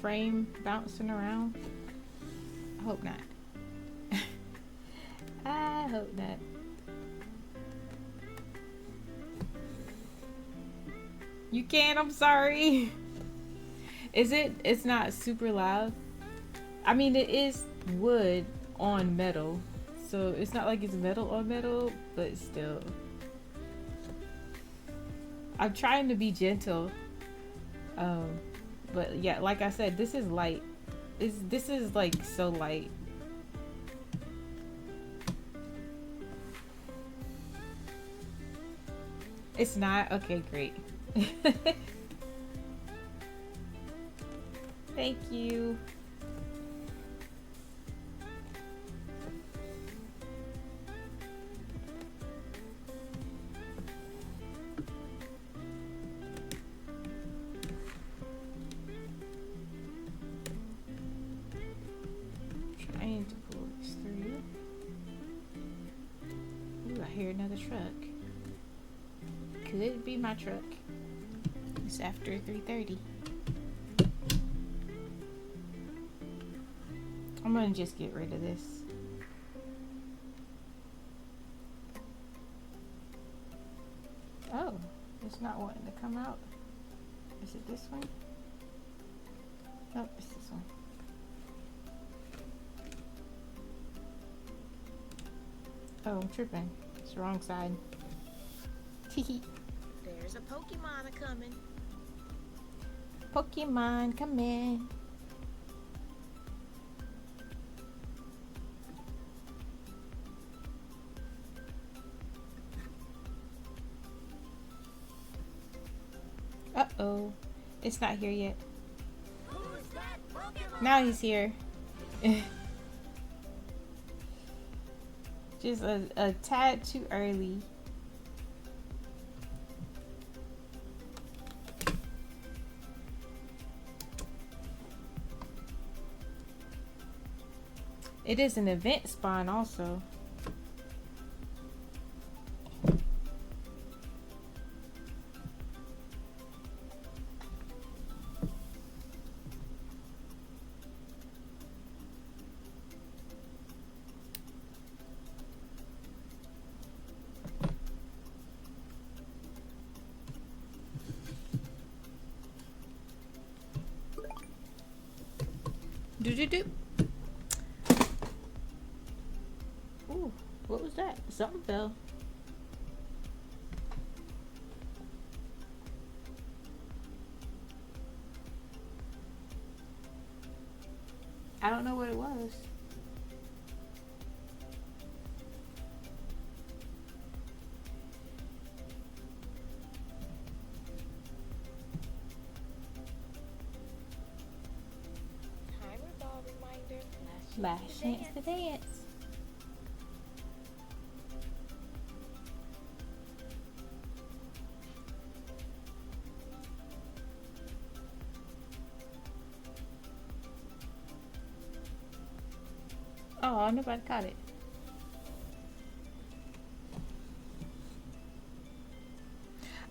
frame bouncing around? I hope not. I hope not. You can, I'm sorry. It's not super loud. I mean, it is wood on metal, so it's not like it's metal on metal, but still. I'm trying to be gentle, but yeah, like I said, this is light. This is like so light. It's not? Okay, great. Thank you. truck. Could it be my truck? It's after 3:30. I'm gonna just get rid of this. Oh, it's not wanting to come out. Is it this one? Nope, it's this one. Oh, I'm tripping. It's the wrong side. Teehee. There's a Pokemon a-coming. Pokemon, come in. Uh-oh. It's not here yet. Who's that Pokemon? Now he's here. Just a tad too early. It is an event spawn also. Do. Ooh, what was that? Something fell. I don't know what it was. Last chance to dance. Oh, nobody caught it.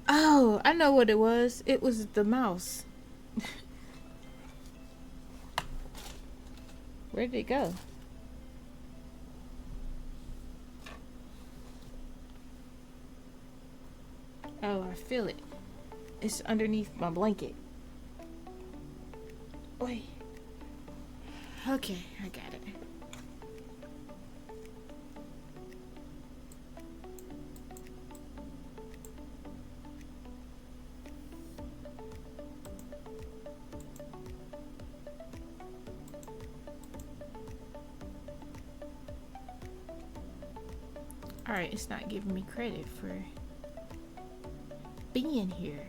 Oh, I know what it was. It was the mouse. Where did it go? Oh, I feel it. It's underneath my blanket. Wait. Okay, I got it. Alright, it's not giving me credit for being here.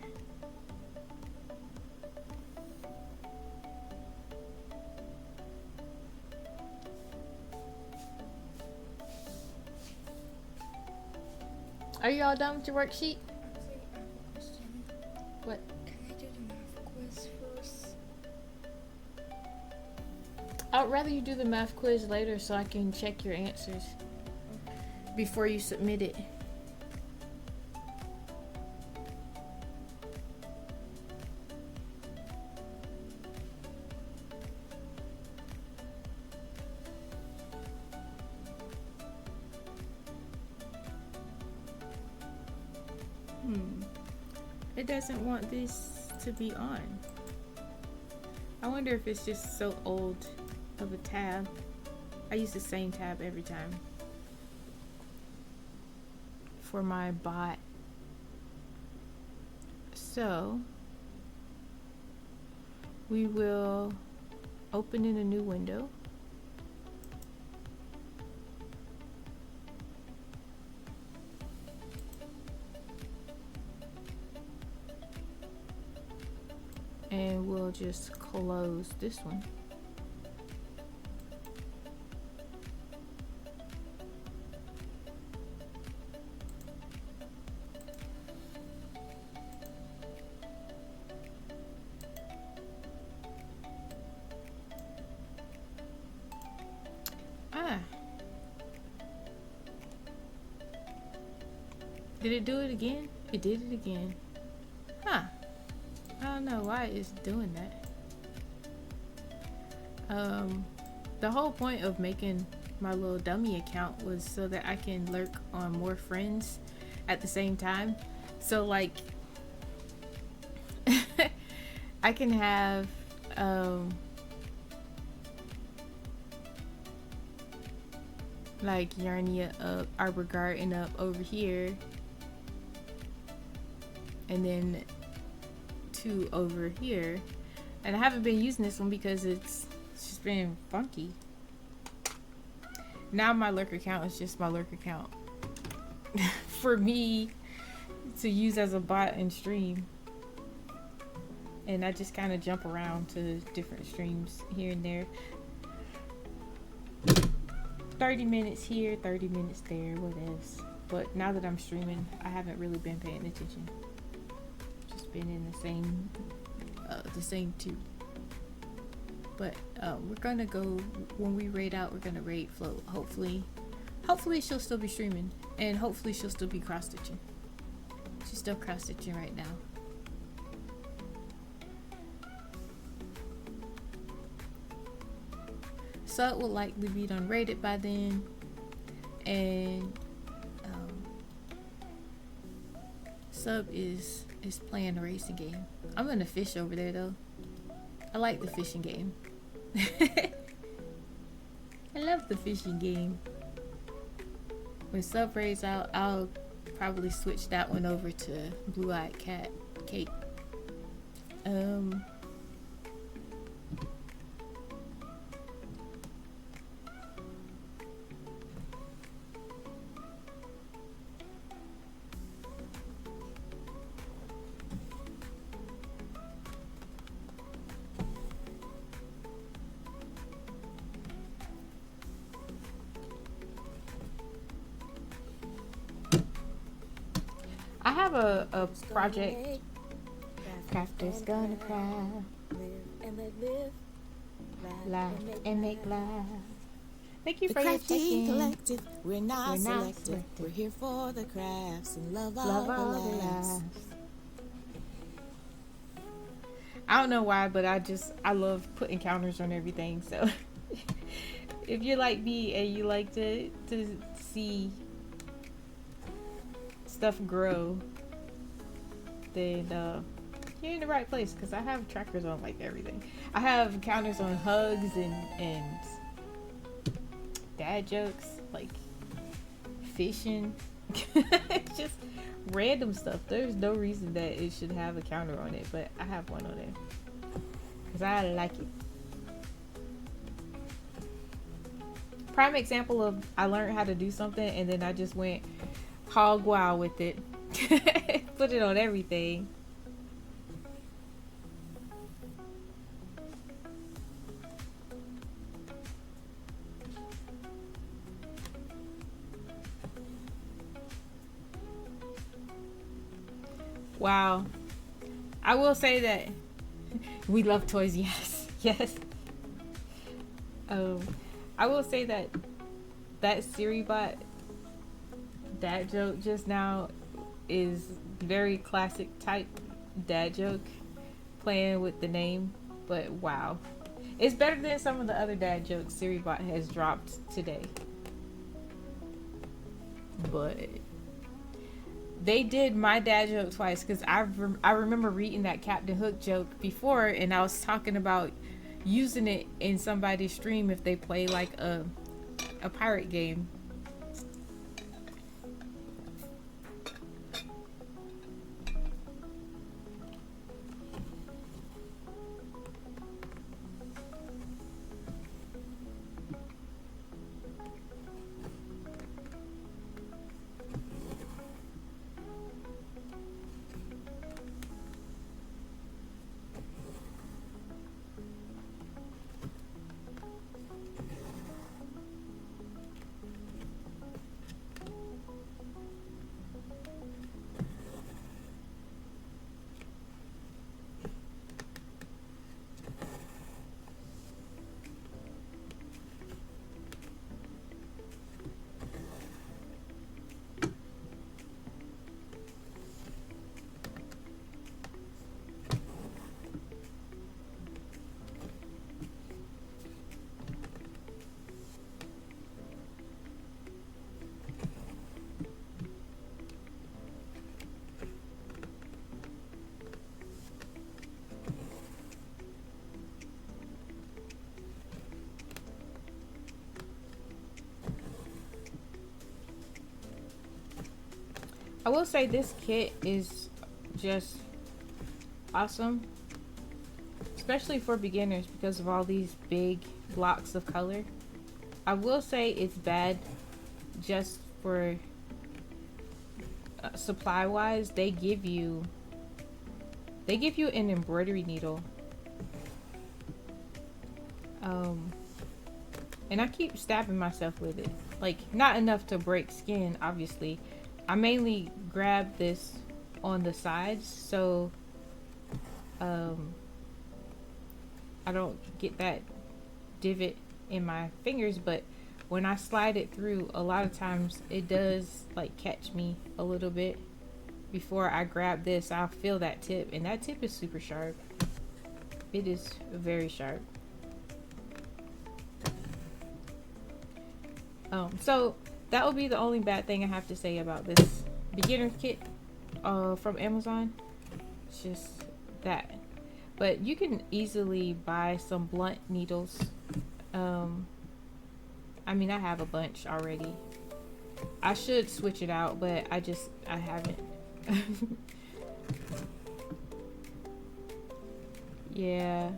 Are you all done with your worksheet? Actually, I have a question. What? Can I do the math quiz first? I'd rather you do the math quiz later so I can check your answers before you submit it. It doesn't want this to be on. I wonder if it's just so old of a tab. I use the same tab every time for my bot. So we will open in a new window. And we'll just close this one. Did it do it again? It did it again. Huh. I don't know why it's doing that. The whole point of making my little dummy account was so that I can lurk on more friends at the same time. So like I can have like Yarnia up, Arbor Garden up over here, and then 2 over here. And I haven't been using this one because it's just been funky. Now my lurk account is just my lurk account for me to use as a bot and stream. And I just kind of jump around to different streams here and there. 30 minutes here, 30 minutes there, what else? But now that I'm streaming, I haven't really been paying attention. Just been in the same 2. But we're gonna go, when we raid out, we're gonna raid Float. Hopefully she'll still be streaming, and hopefully she'll still be cross-stitching. She's still cross-stitching right now. Sub will likely be done rated by then, and Sub is playing a racing game. I'm gonna fish over there though. I like the fishing game. I love the fishing game. When Sub raids out, I'll probably switch that one over to Blue-Eyed Cat Cake. I have a project. Crafter's gonna craft, laugh and make laugh. Thank you for your Crafting check-in. collective, we're not We're not selective. selective. We're here for the crafts and love Love all all the the laughs. laughs. I don't know why, but I love putting counters on everything. So if you're like me and you like to see stuff grow, then you're in the right place, because I have trackers on like everything. I have counters on hugs and dad jokes, like fishing. Just random stuff. There's no reason that it should have a counter on it, but I have one on it because I like it. Prime example of I learned how to do something and then I just went hog wild with it. Put it on everything. Wow. I will say that we love toys, yes. Yes. I will say that SiriBot dad joke just now is very classic type dad joke, playing with the name, but wow. It's better than some of the other dad jokes SiriBot has dropped today. But they did my dad joke twice, because I remember reading that Captain Hook joke before, and I was talking about using it in somebody's stream if they play like a pirate game. I will say this kit is just awesome, especially for beginners because of all these big blocks of color. I will say it's bad just for supply wise. They give you an embroidery needle, and I keep stabbing myself with it, like not enough to break skin, obviously. I mainly grab this on the sides so I don't get that divot in my fingers, but when I slide it through, a lot of times it does like catch me a little bit. Before I grab this, I'll feel that tip, and that tip is super sharp. It is very sharp. So that would be the only bad thing I have to say about this beginner kit from Amazon. It's just that. But you can easily buy some blunt needles. I mean, I have a bunch already. I should switch it out, but I haven't. Yeah.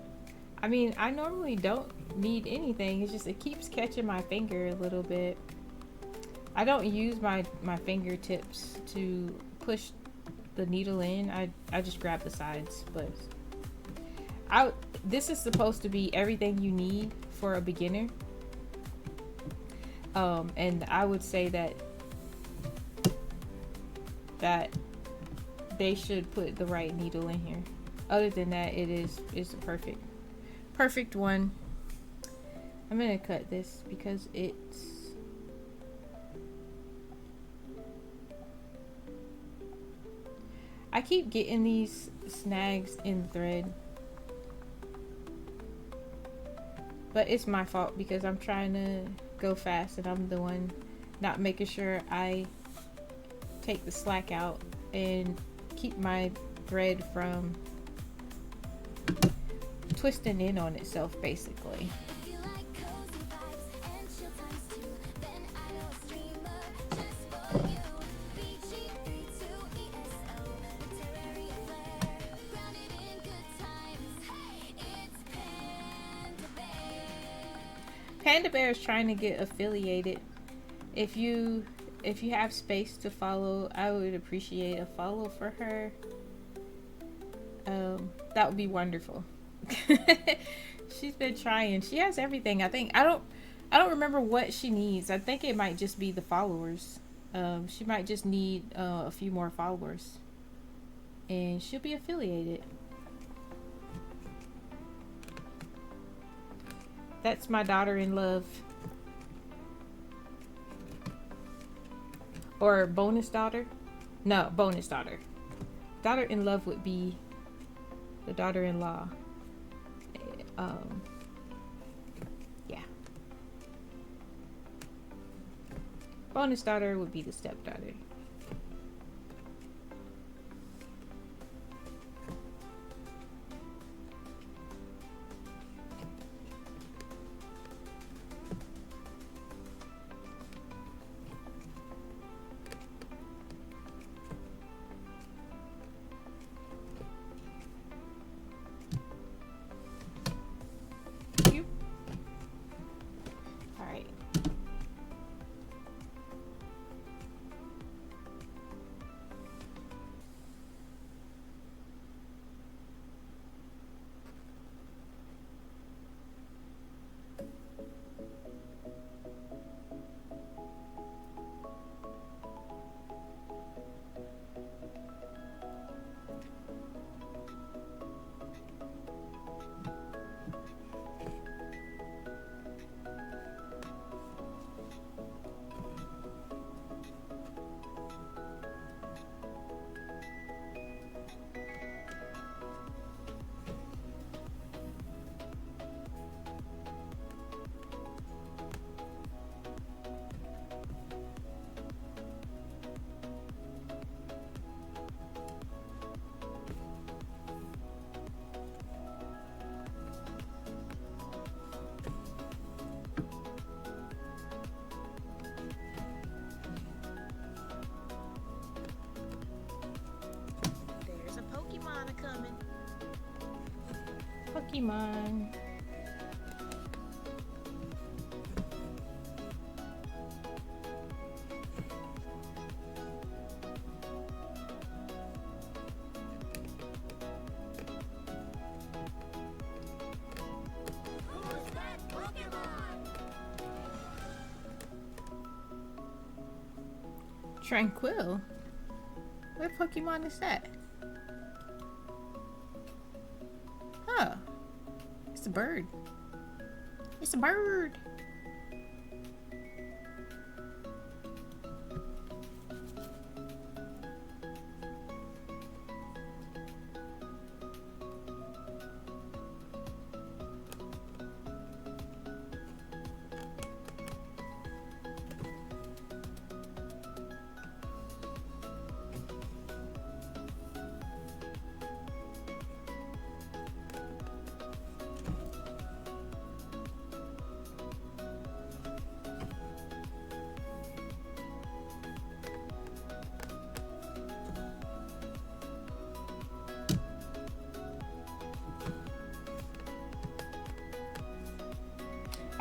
I mean, I normally don't need anything. It's just it keeps catching my finger a little bit. I don't use my fingertips to push the needle in. I just grab the sides, but this is supposed to be everything you need for a beginner. And I would say that they should put the right needle in here. Other than that, it's a perfect one. I'm gonna cut this because I keep getting these snags in thread, but it's my fault because I'm trying to go fast and I'm the one not making sure I take the slack out and keep my thread from twisting in on itself, basically. Panda Bear is trying to get affiliated. If you have space to follow, I would appreciate a follow for her. That would be wonderful. She's been trying. She has everything. I think I don't remember what she needs. I think it might just be the followers. She might just need a few more followers, and she'll be affiliated. That's my daughter in love. Or bonus daughter. No, bonus daughter. Daughter in love would be the daughter-in-law. Yeah. Bonus daughter would be the stepdaughter. Pokemon. Tranquil? What Pokemon is that? Huh. It's a bird. It's a bird.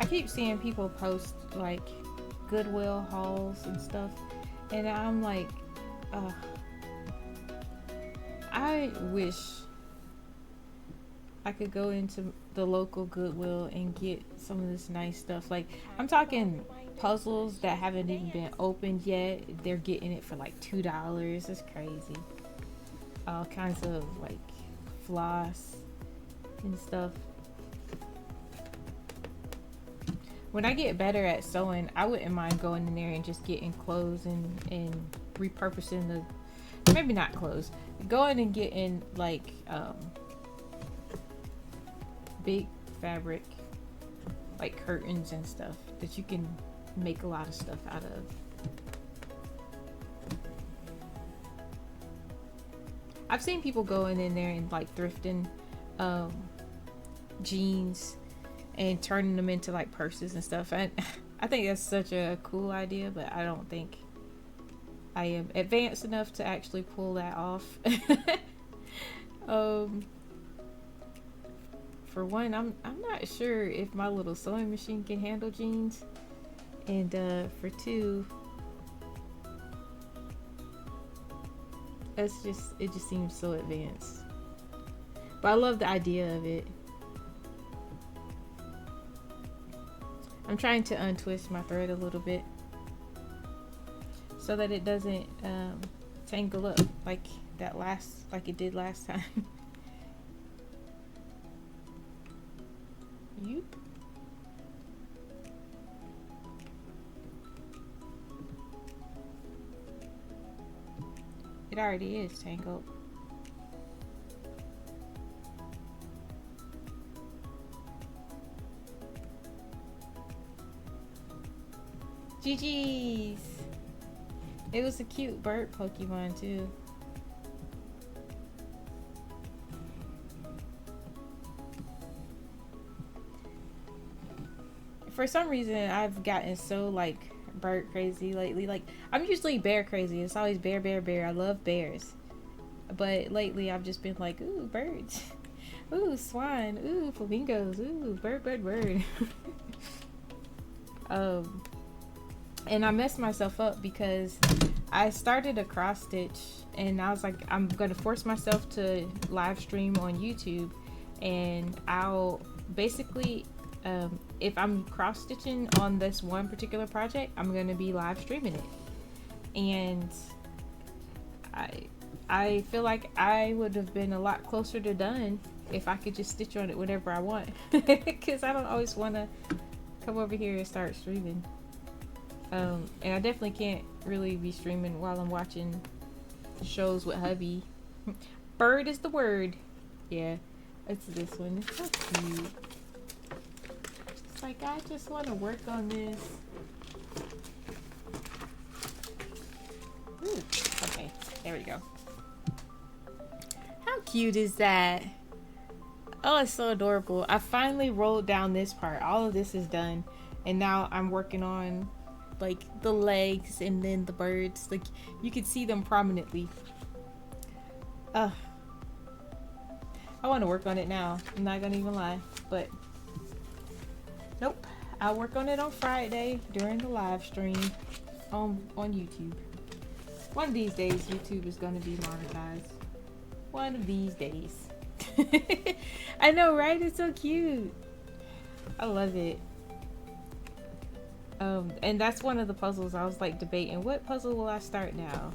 I keep seeing people post like Goodwill hauls and stuff, and I'm like, I wish I could go into the local Goodwill and get some of this nice stuff. Like, I'm talking puzzles that haven't even been opened yet. They're getting it for like $2. It's crazy. All kinds of like floss and stuff. When I get better at sewing, I wouldn't mind going in there and just getting clothes and repurposing the, maybe not clothes, going and getting like big fabric, like curtains and stuff that you can make a lot of stuff out of. I've seen people going in there and like thrifting jeans and turning them into like purses and stuff. I think that's such a cool idea, but I don't think I am advanced enough to actually pull that off. For one, I'm not sure if my little sewing machine can handle jeans, and for two, it just seems so advanced. But I love the idea of it. I'm trying to untwist my thread a little bit so that it doesn't tangle up like it did last time. Yoop. It already is tangled. GG's. It was a cute bird Pokemon too. For some reason, I've gotten so like bird crazy lately. Like, I'm usually bear crazy. It's always bear, bear, bear. I love bears. But lately, I've just been like, ooh, birds. Ooh, swan. Ooh, flamingos. Ooh, bird, bird, bird. And I messed myself up because I started a cross stitch and I was like, I'm gonna force myself to live stream on YouTube, and I'll basically if I'm cross stitching on this one particular project, I'm gonna be live streaming it. And I feel like I would have been a lot closer to done if I could just stitch on it whenever I want, because I don't always want to come over here and start streaming. And I definitely can't really be streaming while I'm watching shows with hubby. Bird is the word. Yeah, it's this one. It's so cute. It's like, I just want to work on this. Ooh, okay, there we go. How cute is that? Oh, it's so adorable. I finally rolled down this part. All of this is done, and now I'm working on like the legs and then the birds. Like, you can see them prominently. I want to work on it now. I'm not gonna even lie, but nope. I'll work on it on Friday during the live stream on YouTube. One of these days, YouTube is gonna be monetized. One of these days. I know, right? It's so cute. I love it. And that's one of the puzzles I was like debating. What puzzle will I start now?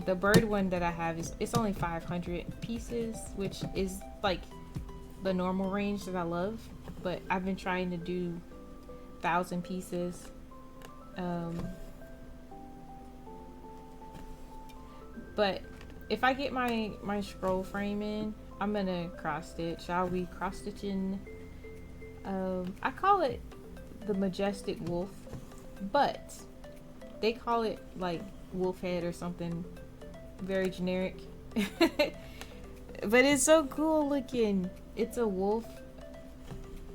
The bird one that I have it's only 500 pieces, which is like the normal range that I love. But I've been trying to do 1,000 pieces. But if I get my scroll frame in, I'm gonna cross stitch. I'll be cross stitching. I call it the Majestic Wolf, but they call it like wolf head or something very generic. But it's so cool looking. It's a wolf,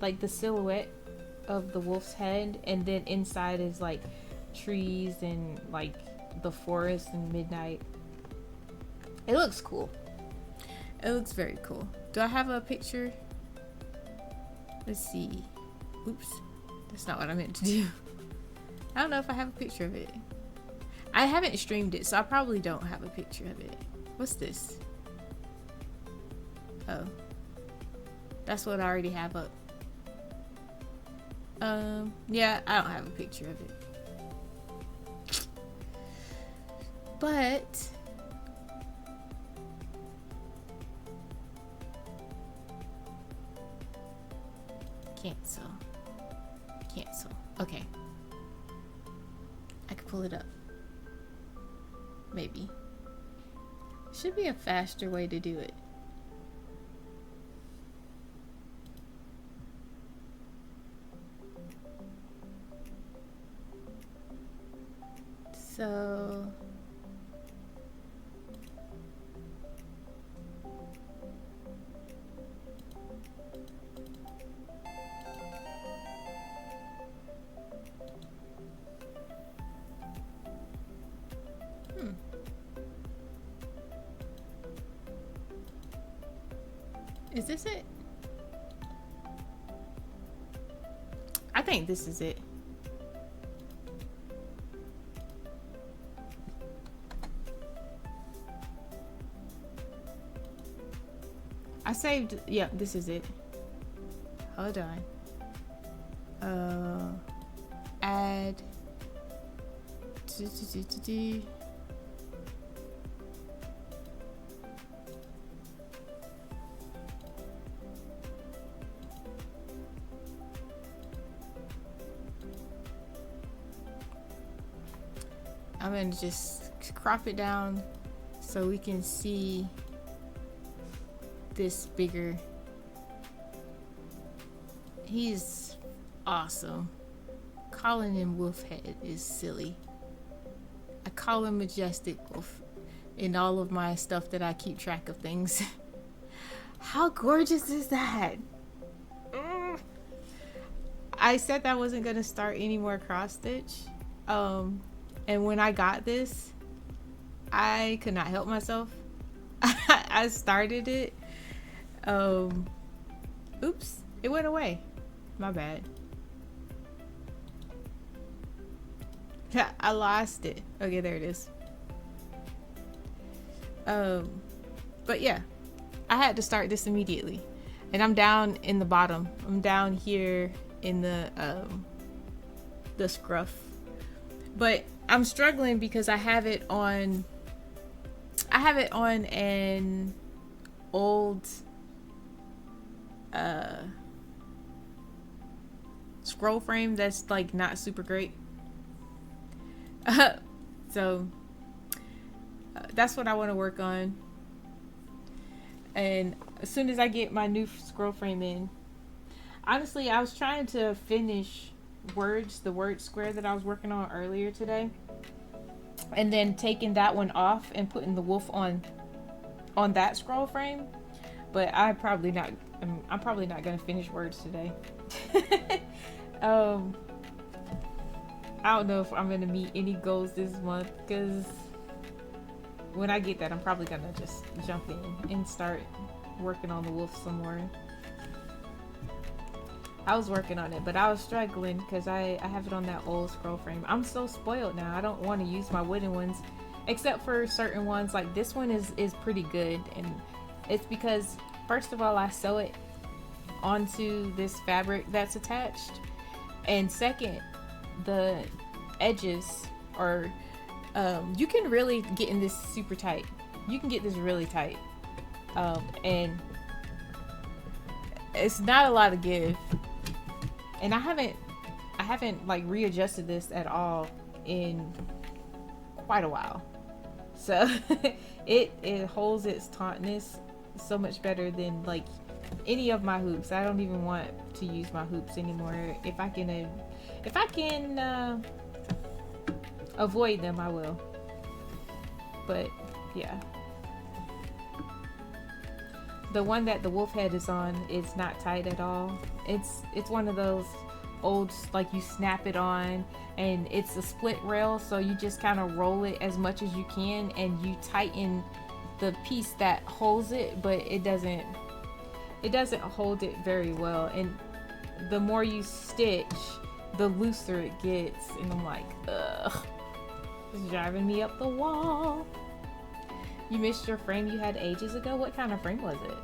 like the silhouette of the wolf's head, and then inside is like trees and like the forest and midnight. It looks cool. It looks very cool. Do I have a picture? Let's see. Oops. That's not what I meant to do. I don't know if I have a picture of it. I haven't streamed it, so I probably don't have a picture of it. What's this? Oh. That's what I already have up. Yeah, I don't have a picture of it. But cancel. Okay. I could pull it up. Maybe. Should be a faster way to do it. So is this it? I think this is it. I saved, yeah, this is it. Hold on. Add. I'm gonna just crop it down so we can see this bigger. He's awesome. Calling him Wolfhead is silly. I call him Majestic Wolf in all of my stuff that I keep track of things. How gorgeous is that? I said that I wasn't gonna start any more cross stitch. And when I got this, I could not help myself. I started it. Oops, it went away. My bad. I lost it. Okay, there it is. But yeah, I had to start this immediately. And I'm down in the bottom. I'm down here in the scruff. But I'm struggling because I have it on an old scroll frame that's like not super great. So that's what I want to work on. And as soon as I get my new scroll frame in, honestly, I was trying to finish the word square that I was working on earlier today, and then taking that one off and putting the wolf on that scroll frame. But I'm probably not gonna finish words today. I don't know if I'm gonna meet any goals this month because when I get that, I'm probably gonna just jump in and start working on the wolf some more. I was working on it, but I was struggling because I have it on that old scroll frame. I'm so spoiled now. I don't want to use my wooden ones, except for certain ones. Like this one is pretty good, and it's because first of all, I sew it onto this fabric that's attached, and second, the edges are you can really get in this super tight. You can get this really tight, and it's not a lot of give. And I haven't like readjusted this at all in quite a while, so it holds its tautness so much better than like any of my hoops. I don't even want to use my hoops anymore. If I can avoid them, I will. But yeah, the one that the wolf head is on is not tight at all. It's one of those old, like you snap it on, and it's a split rail, so you just kind of roll it as much as you can, and you tighten the piece that holds it, but it doesn't hold it very well. And the more you stitch, the looser it gets, and I'm like, ugh, it's driving me up the wall. You missed your frame you had ages ago? What kind of frame was it?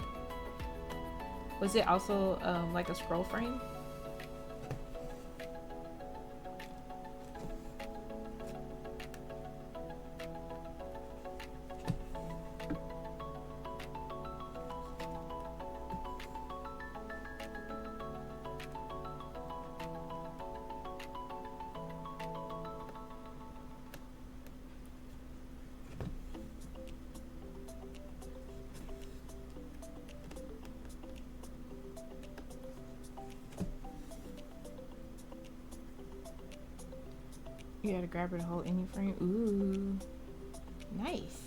Was it also like a scroll frame? You gotta grab it to hold any frame. Ooh, nice.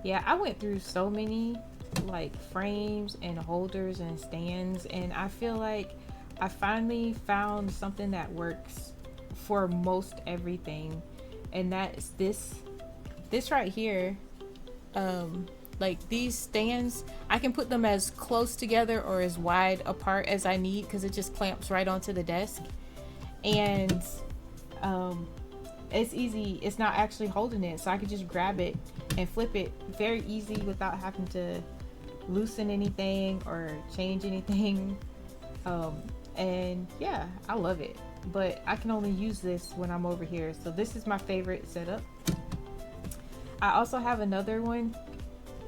Yeah, I went through so many like frames and holders and stands, and I feel like I finally found something that works for most everything, and that's this right here. Like these stands, I can put them as close together or as wide apart as I need, because it just clamps right onto the desk. And it's easy. It's not actually holding it, so I can just grab it and flip it very easy without having to loosen anything or change anything. And yeah, I love it, but I can only use this when I'm over here, so this is my favorite setup. I also have another one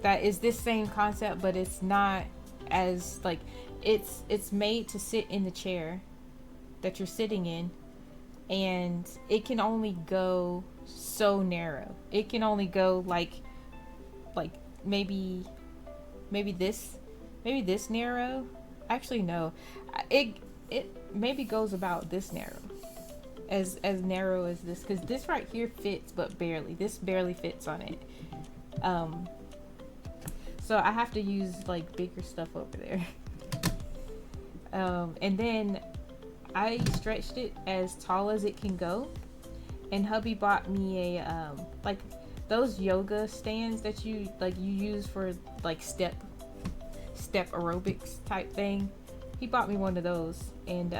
that is this same concept, but it's not as like, it's made to sit in the chair that you're sitting in, and it can only go so narrow. It can only go like maybe this narrow. Actually no, it maybe goes about this narrow, as narrow as this, because this right here fits, but barely. This barely fits on it. So I have to use like bigger stuff over there. And then I stretched it as tall as it can go, and hubby bought me a like those yoga stands that you use for like step aerobics type thing. He bought me one of those, and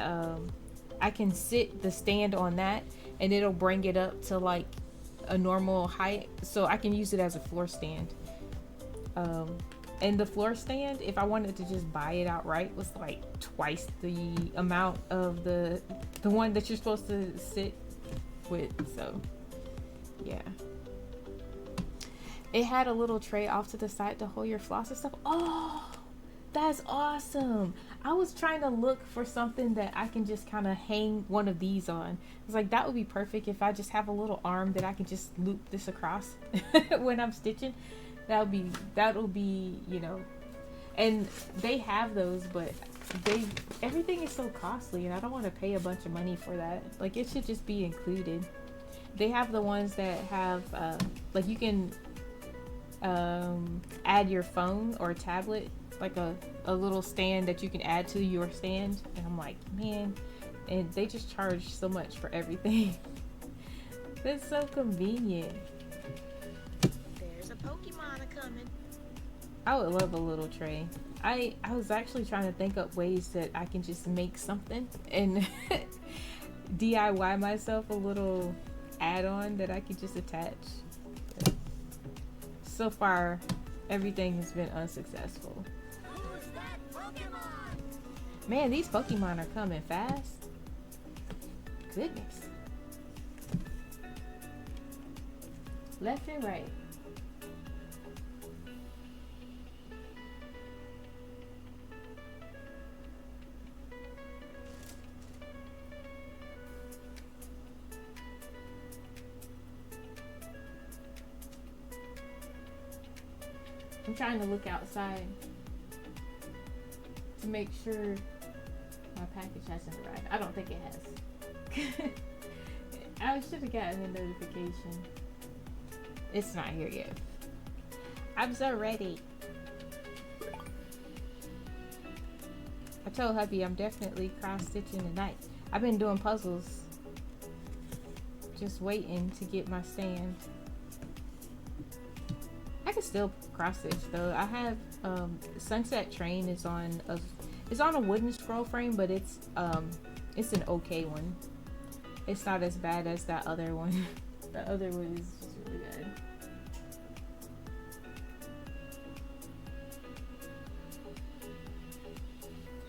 I can sit the stand on that, and it'll bring it up to like a normal height, so I can use it as a floor stand. And the floor stand, if I wanted to just buy it outright, was like twice the amount of the one that you're supposed to sit with. So yeah, it had a little tray off to the side to hold your floss and stuff. Oh, that's awesome. I was trying to look for something that I can just kind of hang one of these on. It's like, that would be perfect if I just have a little arm that I can just loop this across when I'm stitching. That'll be, you know, and they have those, but everything is so costly, and I don't want to pay a bunch of money for that. Like, it should just be included. They have the ones that have like you can add your phone or tablet, like a little stand that you can add to your stand, and I'm like, man, and they just charge so much for everything. That's so convenient. There's a Pokemon coming. I would love a little tray. I was actually trying to think up ways that I can just make something and DIY myself a little add-on that I could just attach. But so far, everything has been unsuccessful. Who's that Pokemon? Man, these Pokemon are coming fast. Goodness. Left and right. I'm trying to look outside to make sure my package hasn't arrived. I don't think it has. I should have gotten a notification. It's not here yet. I'm so ready. I told hubby I'm definitely cross-stitching tonight. I've been doing puzzles. Just waiting to get my stand. I can still cross-stitch though. I have Sunset Train is on a wooden scroll frame, but it's an okay one. It's not as bad as that other one. The other one is just really bad.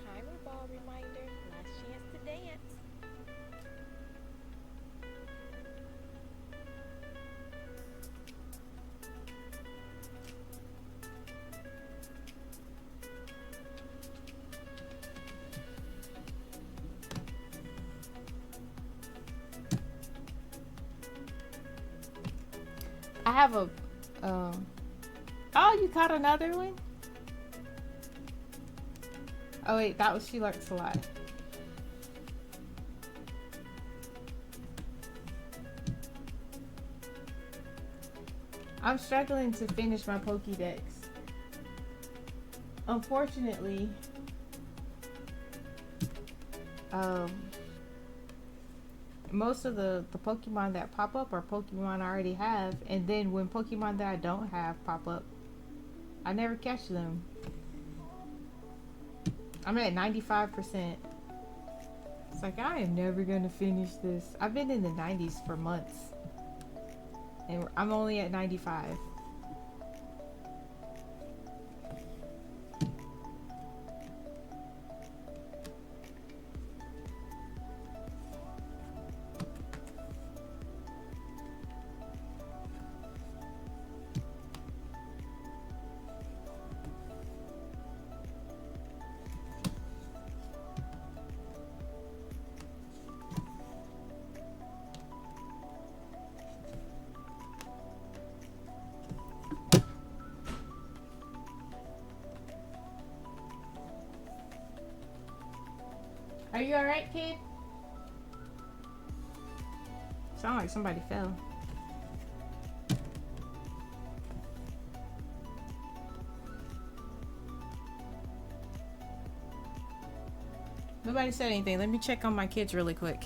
Timer ball reminder. Last chance to dance. I have a oh, you caught another one? Oh wait, that was She Lurks a Lot. I'm struggling to finish my Pokédex. Unfortunately, most of the Pokemon that pop up are Pokemon I already have, and then when Pokemon that I don't have pop up, I never catch them. I'm at 95%. It's like, I am never gonna finish this. I've been in the 90s for months, and I'm only at 95. Are you alright, kid? Sound like somebody fell. Nobody said anything. Let me check on my kids really quick.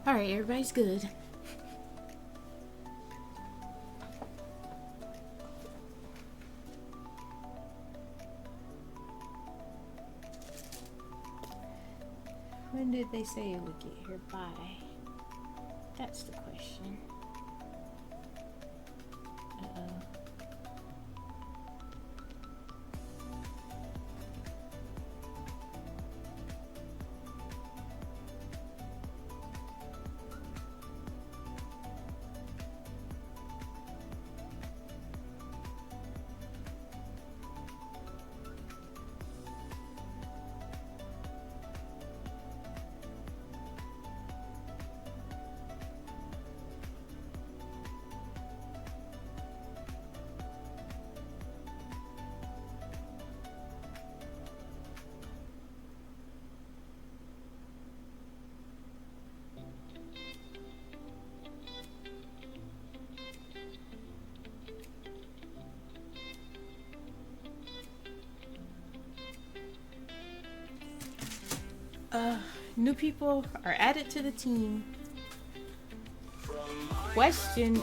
Alright, everybody's good. When did they say it would get here by? That's the question. Uh-oh. New people are added to the team. Question.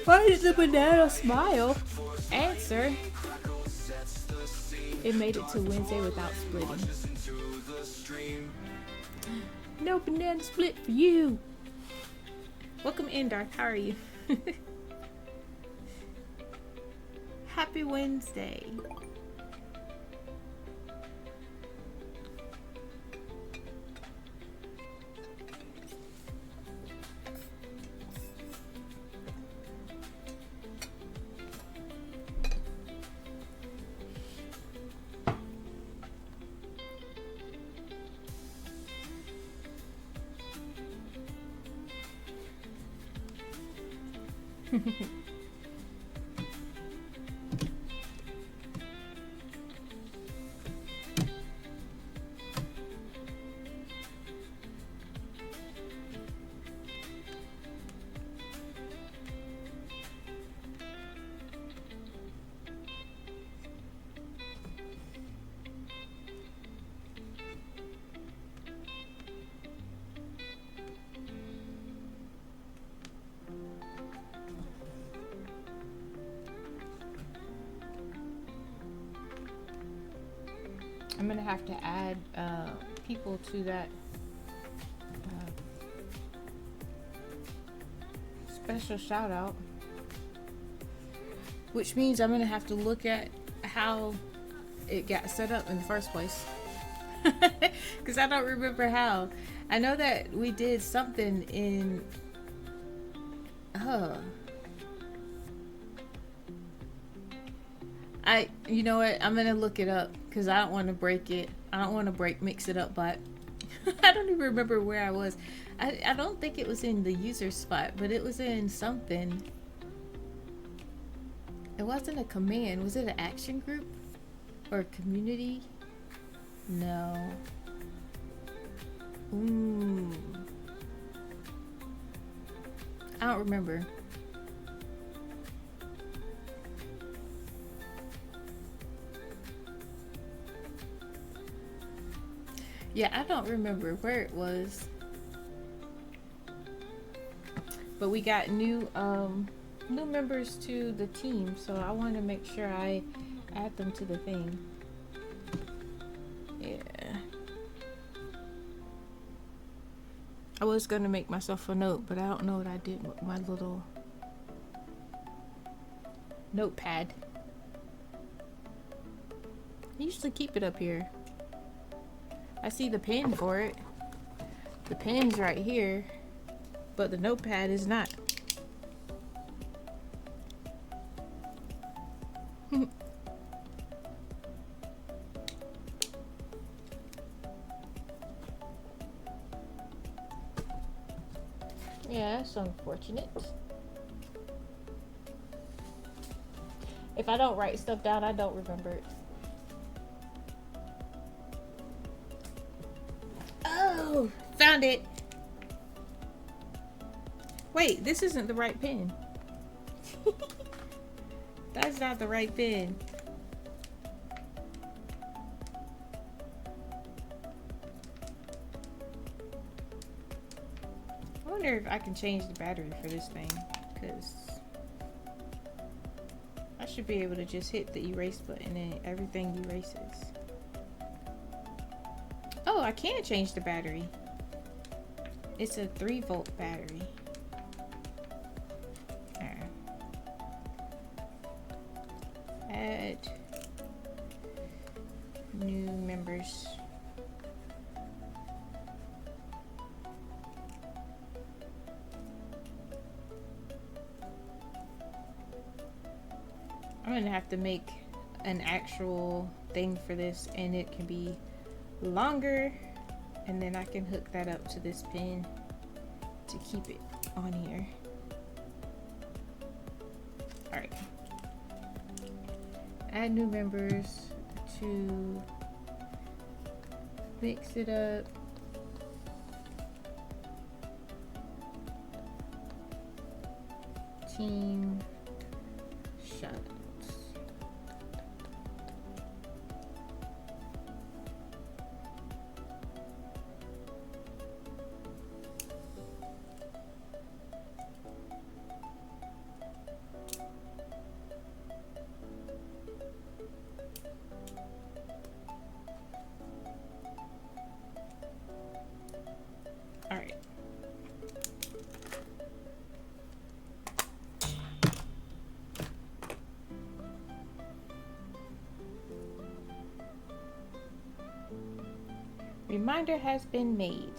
Why does the banana smile? Answer. It made it to Wednesday without splitting. No banana split for you. Welcome in, Darth. How are you? Happy Wednesday. I'm gonna have to add people to that special shout out, which means I'm gonna have to look at how it got set up in the first place, because I don't remember how. I know that we did something in you know what, I'm gonna look it up because I don't want to break it. I don't want to mix it up, but I don't even remember where I was. I don't think it was in the user spot, but it was in something. It wasn't a command. Was it an action group or a community? No. I don't remember. Yeah, I don't remember where it was. But we got new members to the team, so I want to make sure I add them to the thing. Yeah. I was gonna make myself a note, but I don't know what I did with my little notepad. I usually keep it up here. I see the pen for it. The pen's right here, but the notepad is not. Yeah, that's unfortunate. If I don't write stuff down, I don't remember it. Oh, found it. Wait, this isn't the right pen. That's not the right pen. I wonder if I can change the battery for this thing, because I should be able to just hit the erase button and everything erases. Oh, I can change the battery. It's a 3-volt battery. Add new members. I'm gonna have to make an actual thing for this, and it can be longer, and then I can hook that up to this pin to keep it on here. All right. Add new members to mix it up. Team shoutouts. Reminder has been made.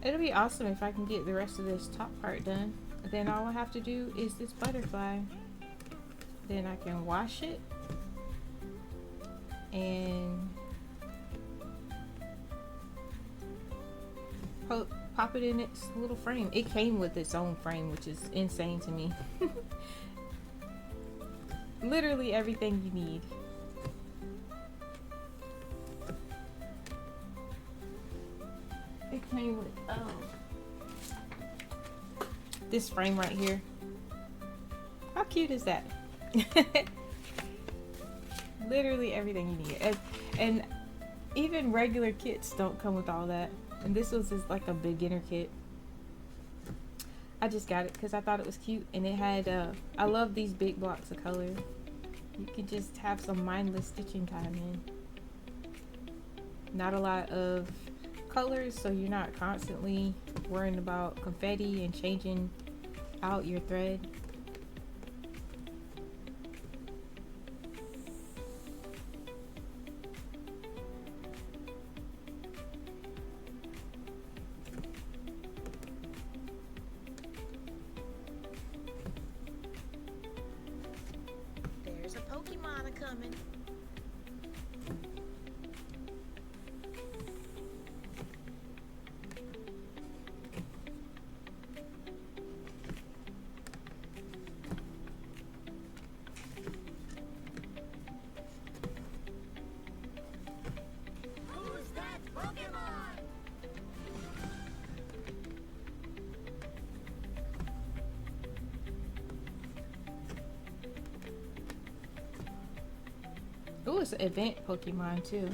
It'll be awesome if I can get the rest of this top part done. Then all I have to do is this butterfly. Then I can wash it and pop it in its little frame. It came with its own frame, which is insane to me. Literally everything you need. It came with this frame right here. How cute is that? Literally everything you need. And even regular kits don't come with all that. And this was just like a beginner kit. I just got it because I thought it was cute. And it had, I love these big blocks of color. You could just have some mindless stitching time in. Not a lot of colors, so you're not constantly worrying about confetti and changing out your thread. There's a Pokemon coming. Who's that Pokemon? Oh, it's an event Pokemon too.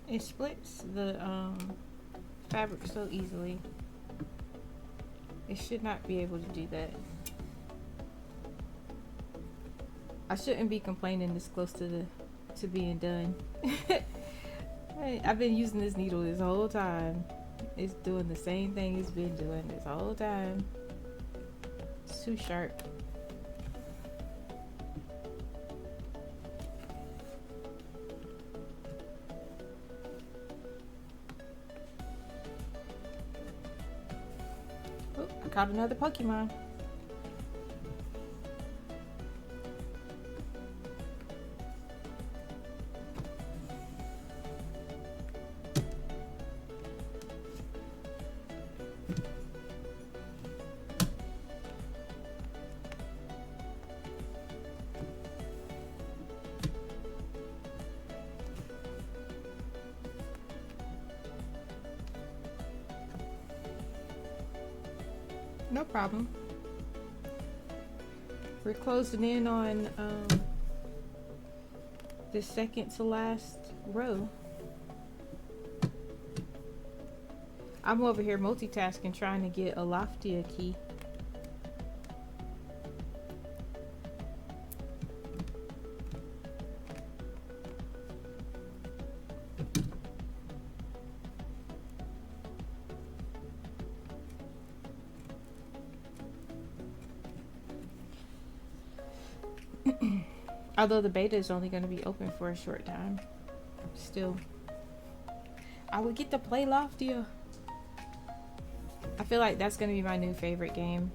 It splits the fabric so easily. It should not be able to do that. I shouldn't be complaining this close to being done. I've been using this needle this whole time. It's doing the same thing it's been doing this whole time. It's too sharp. Oh, I caught another Pokemon. No problem. We're closing in on the second to last row. I'm over here multitasking trying to get a Loftia key. Although the beta is only going to be open for a short time. Still, I would get to play Loftia. I feel like that's going to be my new favorite game.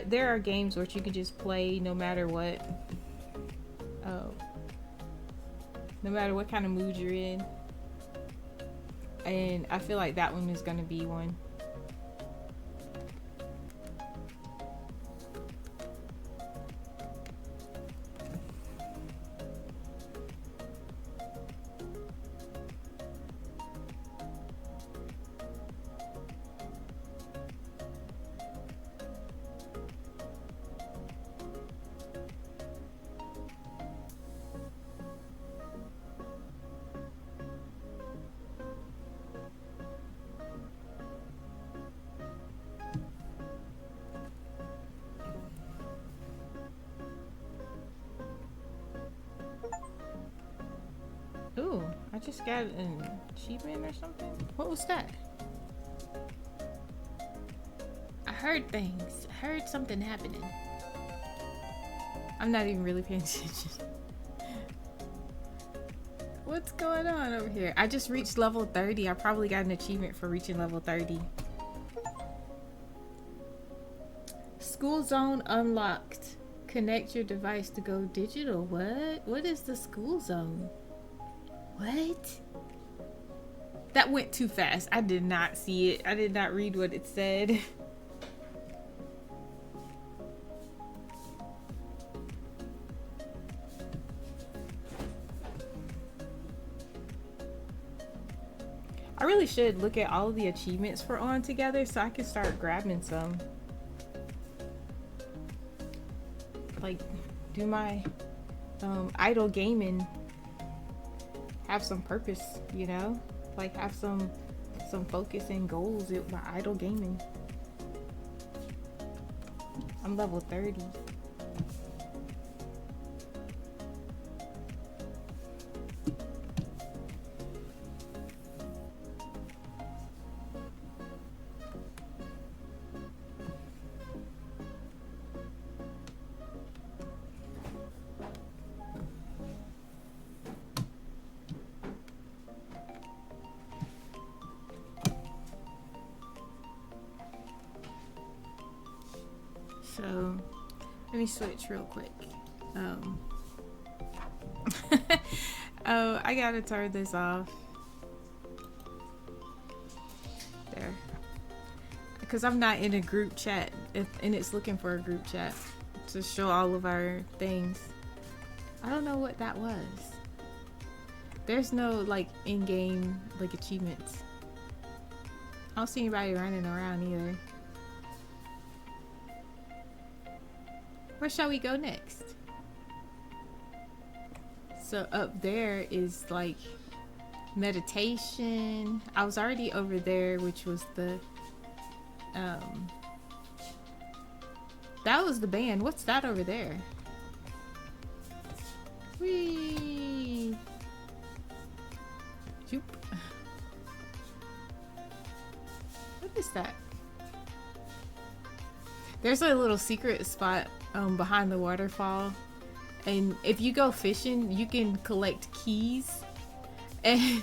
There are games where you can just play no matter what. No matter what kind of mood you're in. And I feel like that one is going to be one. Ooh, I just got an achievement or something. What was that? I heard things. I heard something happening. I'm not even really paying attention. What's going on over here? I just reached level 30. I probably got an achievement for reaching level 30. School zone unlocked. Connect your device to go digital. What? What is the school zone? What? That went too fast. I did not see it. I did not read what it said. I really should look at all of the achievements for On together so I can start grabbing some. Like, do my idle gaming have some purpose, you know? Like, have some focus and goals with my idle gaming. I'm level 30. So, let me switch real quick. Oh, I gotta turn this off. There. Because I'm not in a group chat, and it's looking for a group chat to show all of our things. I don't know what that was. There's no, like, in-game, like, achievements. I don't see anybody running around either. Where shall we go next? So up there is like meditation. I was already over there, which was the that was the band. What's that over there? Whee! Joop. What is that? There's a little secret spot behind the waterfall, and if you go fishing, you can collect keys, and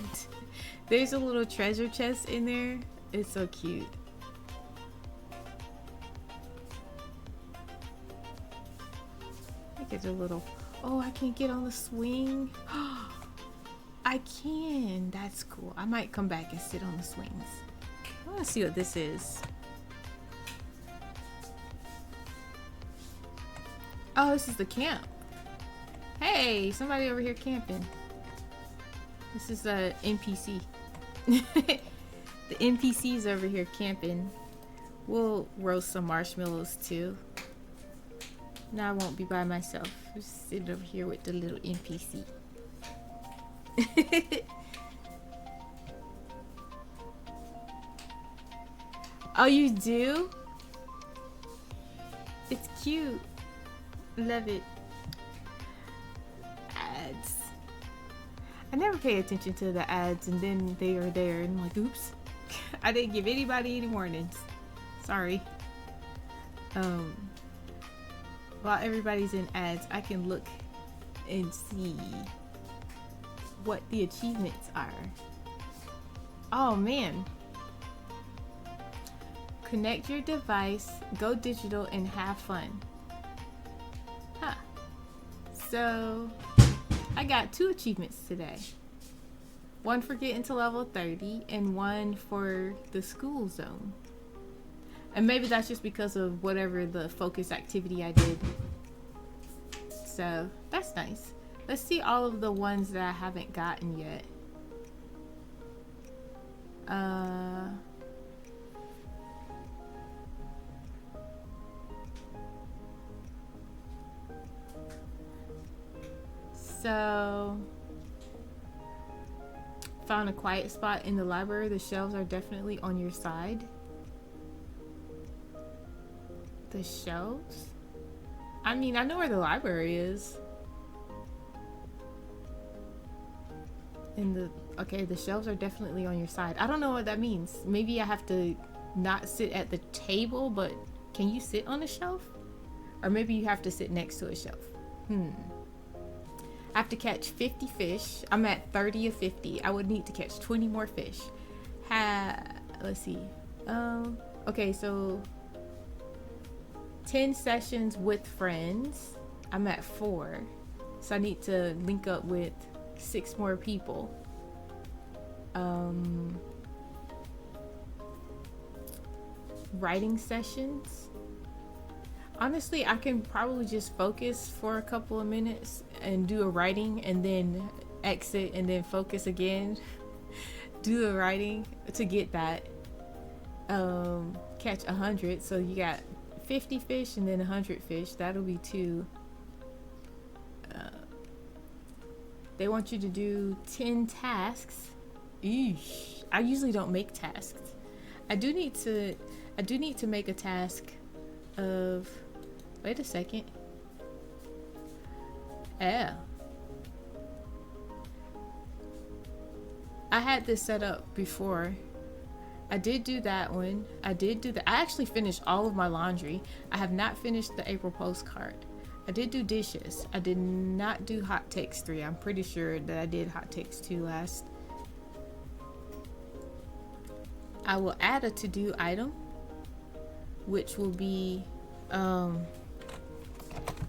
there's a little treasure chest in there. It's so cute. Look at the little... Oh, I can't get on the swing. I can. That's cool. I might come back and sit on the swings. I want to see what this is. Oh, this is the camp. Hey, somebody over here camping. This is a NPC. The NPC's over here camping. We'll roast some marshmallows too. Now I won't be by myself. Just sit over here with the little NPC. Oh, you do? It's cute. Love it. Ads. I never pay attention to the ads, and then they are there and I'm like, oops. I didn't give anybody any warnings. Sorry. While everybody's in ads, I can look and see what the achievements are. Oh man. Connect your device, go digital, and have fun. Huh. So, I got 2 achievements today. One for getting to level 30 and one for the school zone. And maybe that's just because of whatever the focus activity I did. So, that's nice. Let's see all of the ones that I haven't gotten yet. So, found a quiet spot in the library. The shelves are definitely on your side. The shelves? I mean, I know where the library is. Okay, the shelves are definitely on your side. I don't know what that means. Maybe I have to not sit at the table, but can you sit on a shelf? Or maybe you have to sit next to a shelf. I have to catch 50 fish. I'm at 30 of 50. I would need to catch 20 more fish. Let's see. Okay, so 10 sessions with friends. I'm at 4. So I need to link up with 6 more people. Writing sessions. Honestly, I can probably just focus for a couple of minutes and do a writing and then exit and then focus again. Do the writing to get that. Catch 100. So you got 50 fish and then 100 fish. That'll be 2. They want you to do 10 tasks. Eesh. I usually don't make tasks. I do need to make a task of... Wait a second. Yeah. I had this set up before. I did do that one. I actually finished all of my laundry. I have not finished the April postcard. I did do dishes. I did not do Hot Takes 3. I'm pretty sure that I did Hot Takes 2 last. I will add a to-do item, which will be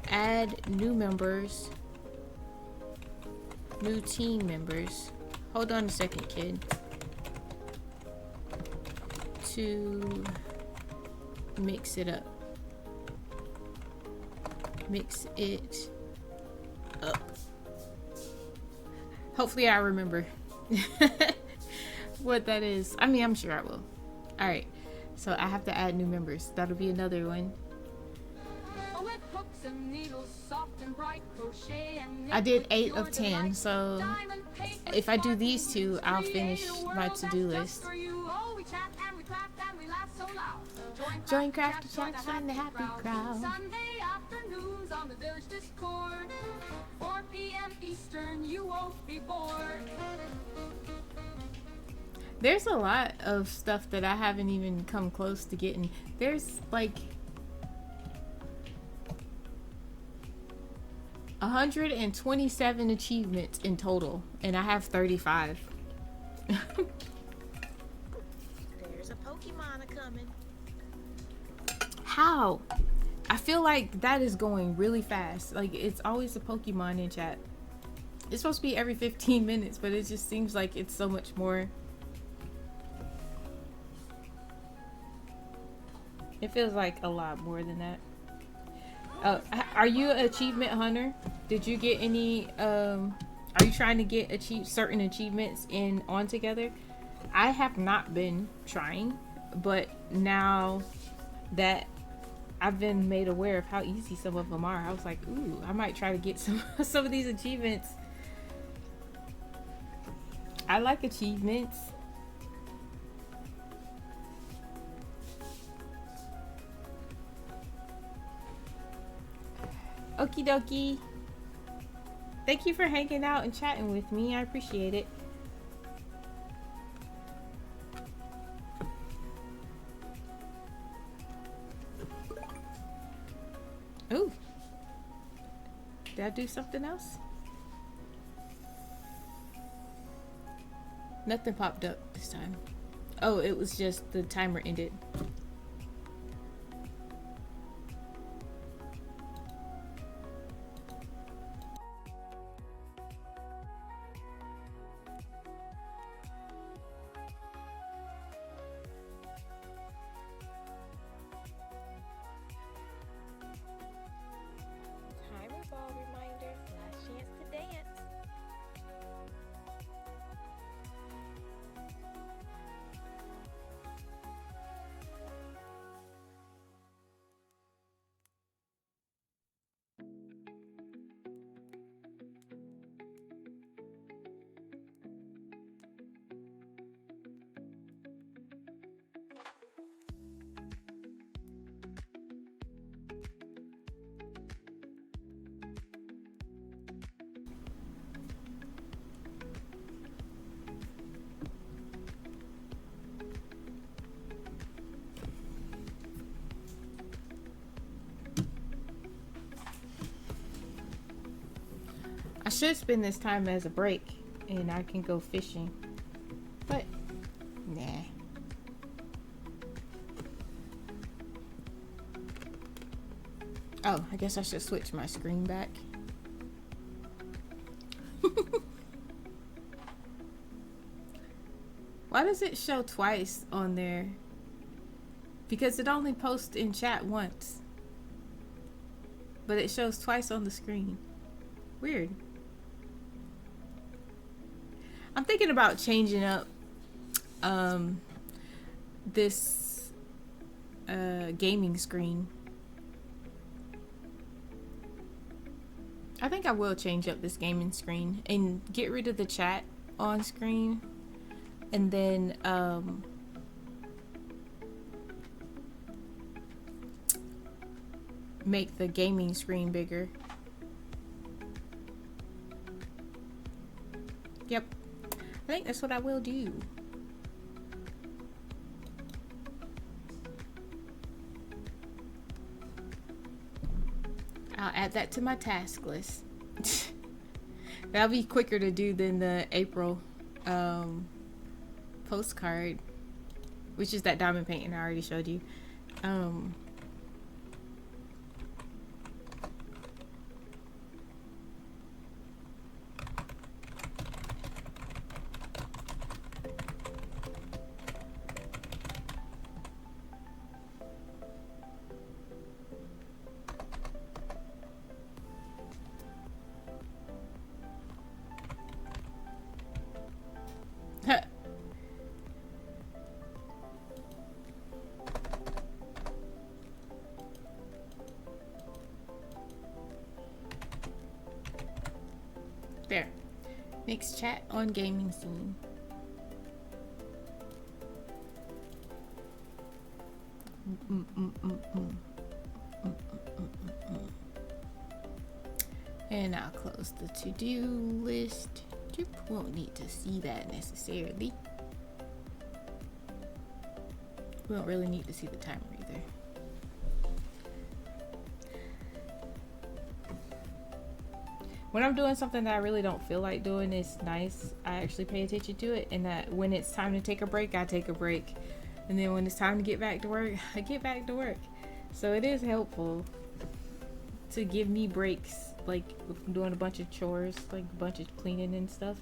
add new members, new team members. Hold on a second, kid. To mix it up. Mix it up. Hopefully I remember what that is. I mean, I'm sure I will. Alright, so I have to add new members. That'll be another one. I did 8 of 10, so if I do these two, I'll finish my to-do list. Join crafty chats, find the happy crowd. Sunday afternoons on the village Discord. 4 p.m. Eastern, you won't be bored. There's a lot of stuff that I haven't even come close to getting. There's like 127 achievements in total, and I have 35. There's a Pokemon a-coming. How? I feel like that is going really fast. Like, it's always a Pokemon in chat. It's supposed to be every 15 minutes, but it just seems like it's so much more. It feels like a lot more than that. Are you an achievement hunter? Did you get any, are you trying to get certain achievements in On Together? I have not been trying, but now that I've been made aware of how easy some of them are, I was like, ooh, I might try to get some of these achievements. I like achievements. Okie dokie. Thank you for hanging out and chatting with me. I appreciate it. Ooh. Did I do something else? Nothing popped up this time. Oh, it was just the timer ended. Timer ball reminder. Last chance to dance. I should spend this time as a break and I can go fishing, but nah. Oh, I guess I should switch my screen back. Why does it show twice on there? Because it only posts in chat once, but it shows twice on the screen. Weird. I'm thinking about changing up this gaming screen. I think I will change up this gaming screen and get rid of the chat on screen, and then make the gaming screen bigger. Yep, I think that's what I will do. I'll add that to my task list. That'll be quicker to do than the April postcard, which is that diamond painting I already showed you. There. Next chat on gaming scene. And I'll close the to-do list. You won't need to see that necessarily. We don't really need to see the timer either. When I'm doing something that I really don't feel like doing, it's nice. I actually pay attention to it, and that when it's time to take a break, I take a break. And then when it's time to get back to work, I get back to work. So it is helpful to give me breaks, like if I'm doing a bunch of chores, like a bunch of cleaning and stuff.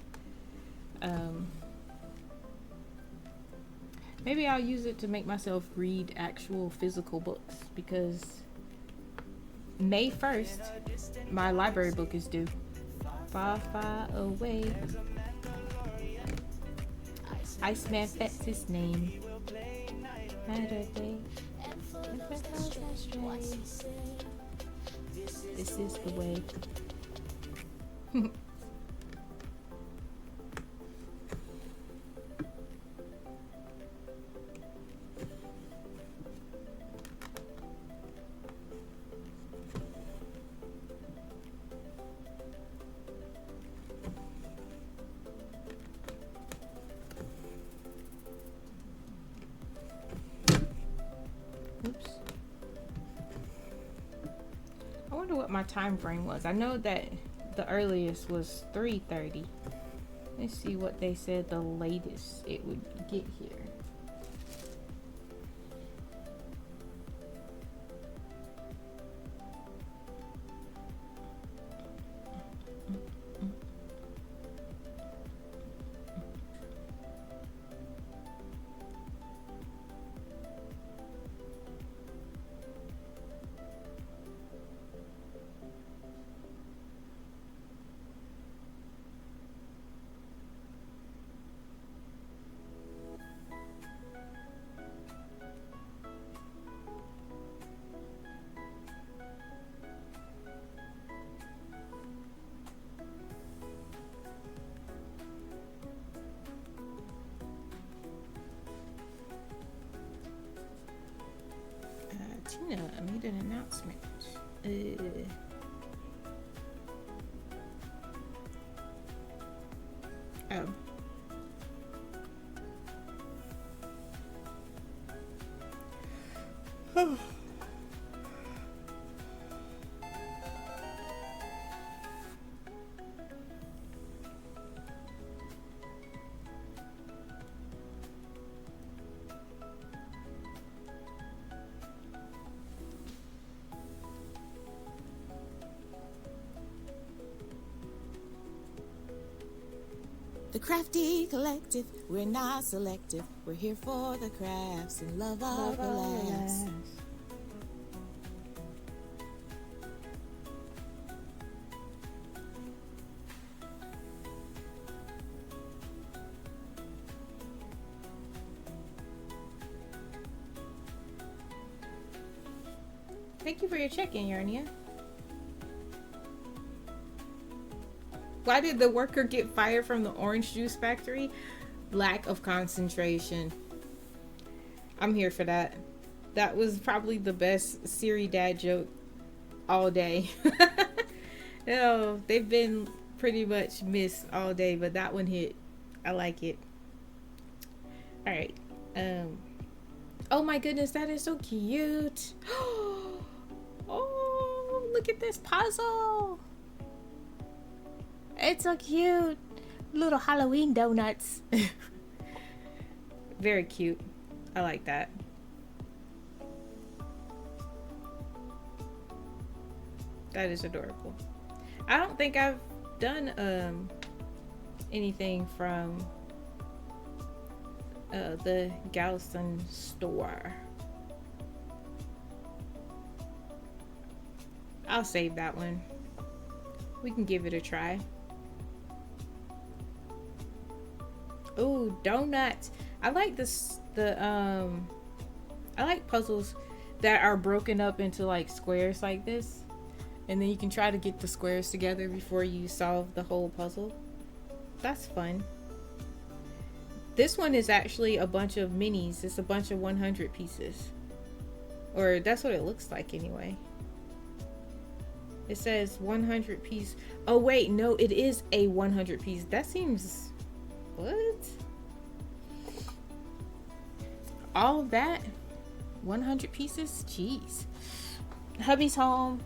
Maybe I'll use it to make myself read actual physical books, because May 1st, my library book is due. Far, far away. Iceman Fet's his name. Saturday. This is the way. Oops. I wonder what my time frame was. I know that the earliest was 3:30. Let's see what they said the latest it would get here. Tina made an announcement. Oh. The Crafty Collective, we're not selective. We're here for the crafts and love of the laughs. Thank you for your check-in, Yarnia. Why did the worker get fired from the orange juice factory? Lack of concentration. I'm here for that. That was probably the best Siri dad joke all day. No, they've been pretty much missed all day, but that one hit. I like it. All right. Oh my goodness, that is so cute. Oh, look at this puzzle. It's so cute. Little Halloween donuts. Very cute. I like that. That is adorable. I don't think I've done anything from the Galveston store. I'll save that one. We can give it a try. Ooh, donuts. I like this. I like puzzles that are broken up into like squares like this. And then you can try to get the squares together before you solve the whole puzzle. That's fun. This one is actually a bunch of minis. It's a bunch of 100 pieces. Or that's what it looks like anyway. It says 100 piece. Oh wait, no, it is a 100 piece. That seems... what? All of that? 100 pieces? Jeez. Hubby's home.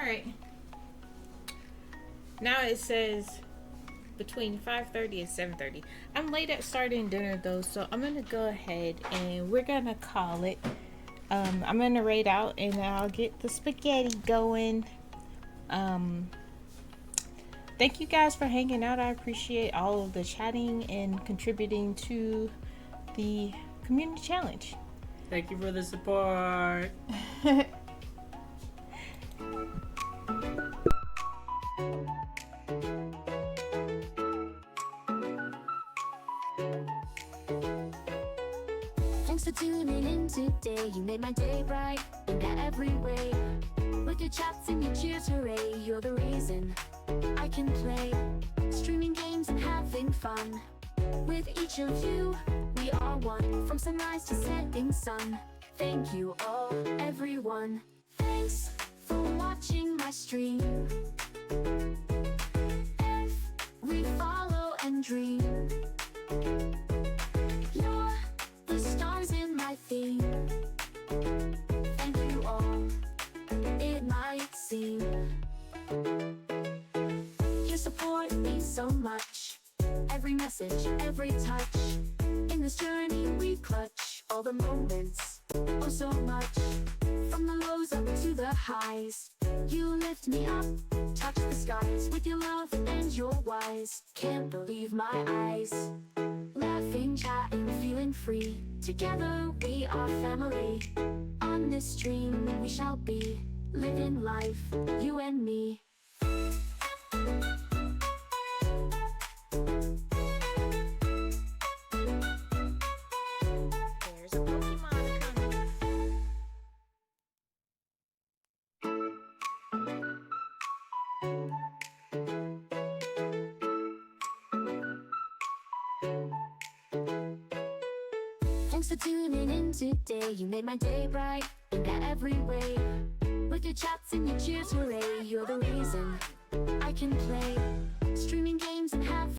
Alright. Now it says between 5:30 and 7:30. I'm late at starting dinner though, so I'm gonna go ahead and we're gonna call it. I'm gonna raid out and I'll get the spaghetti going. Thank you guys for hanging out. I appreciate all of the chatting and contributing to the community challenge. Thank you for the support. Thanks for tuning in today. You made my day bright in every way. With your chats and your cheers, hooray! You're the reason I can play, streaming games and having fun. With each of you, we are one. From sunrise to setting sun. Thank you all, everyone. Thanks for watching my stream. We follow and dream. You're the stars in my theme. Thank you all, it might seem. message, every touch. In this journey we clutch all the moments, oh so much. From the lows up to the highs, you lift me up, touch the skies with your love and your wise. Can't believe my eyes. Laughing, chatting, feeling free. Together we are family. On this dream we shall be, living life, you and me. There's a Pokemon coming. Thanks for tuning in today. You made my day bright in every way. With your chats and your cheers, hooray, you're the reason I can play. Streaming games and have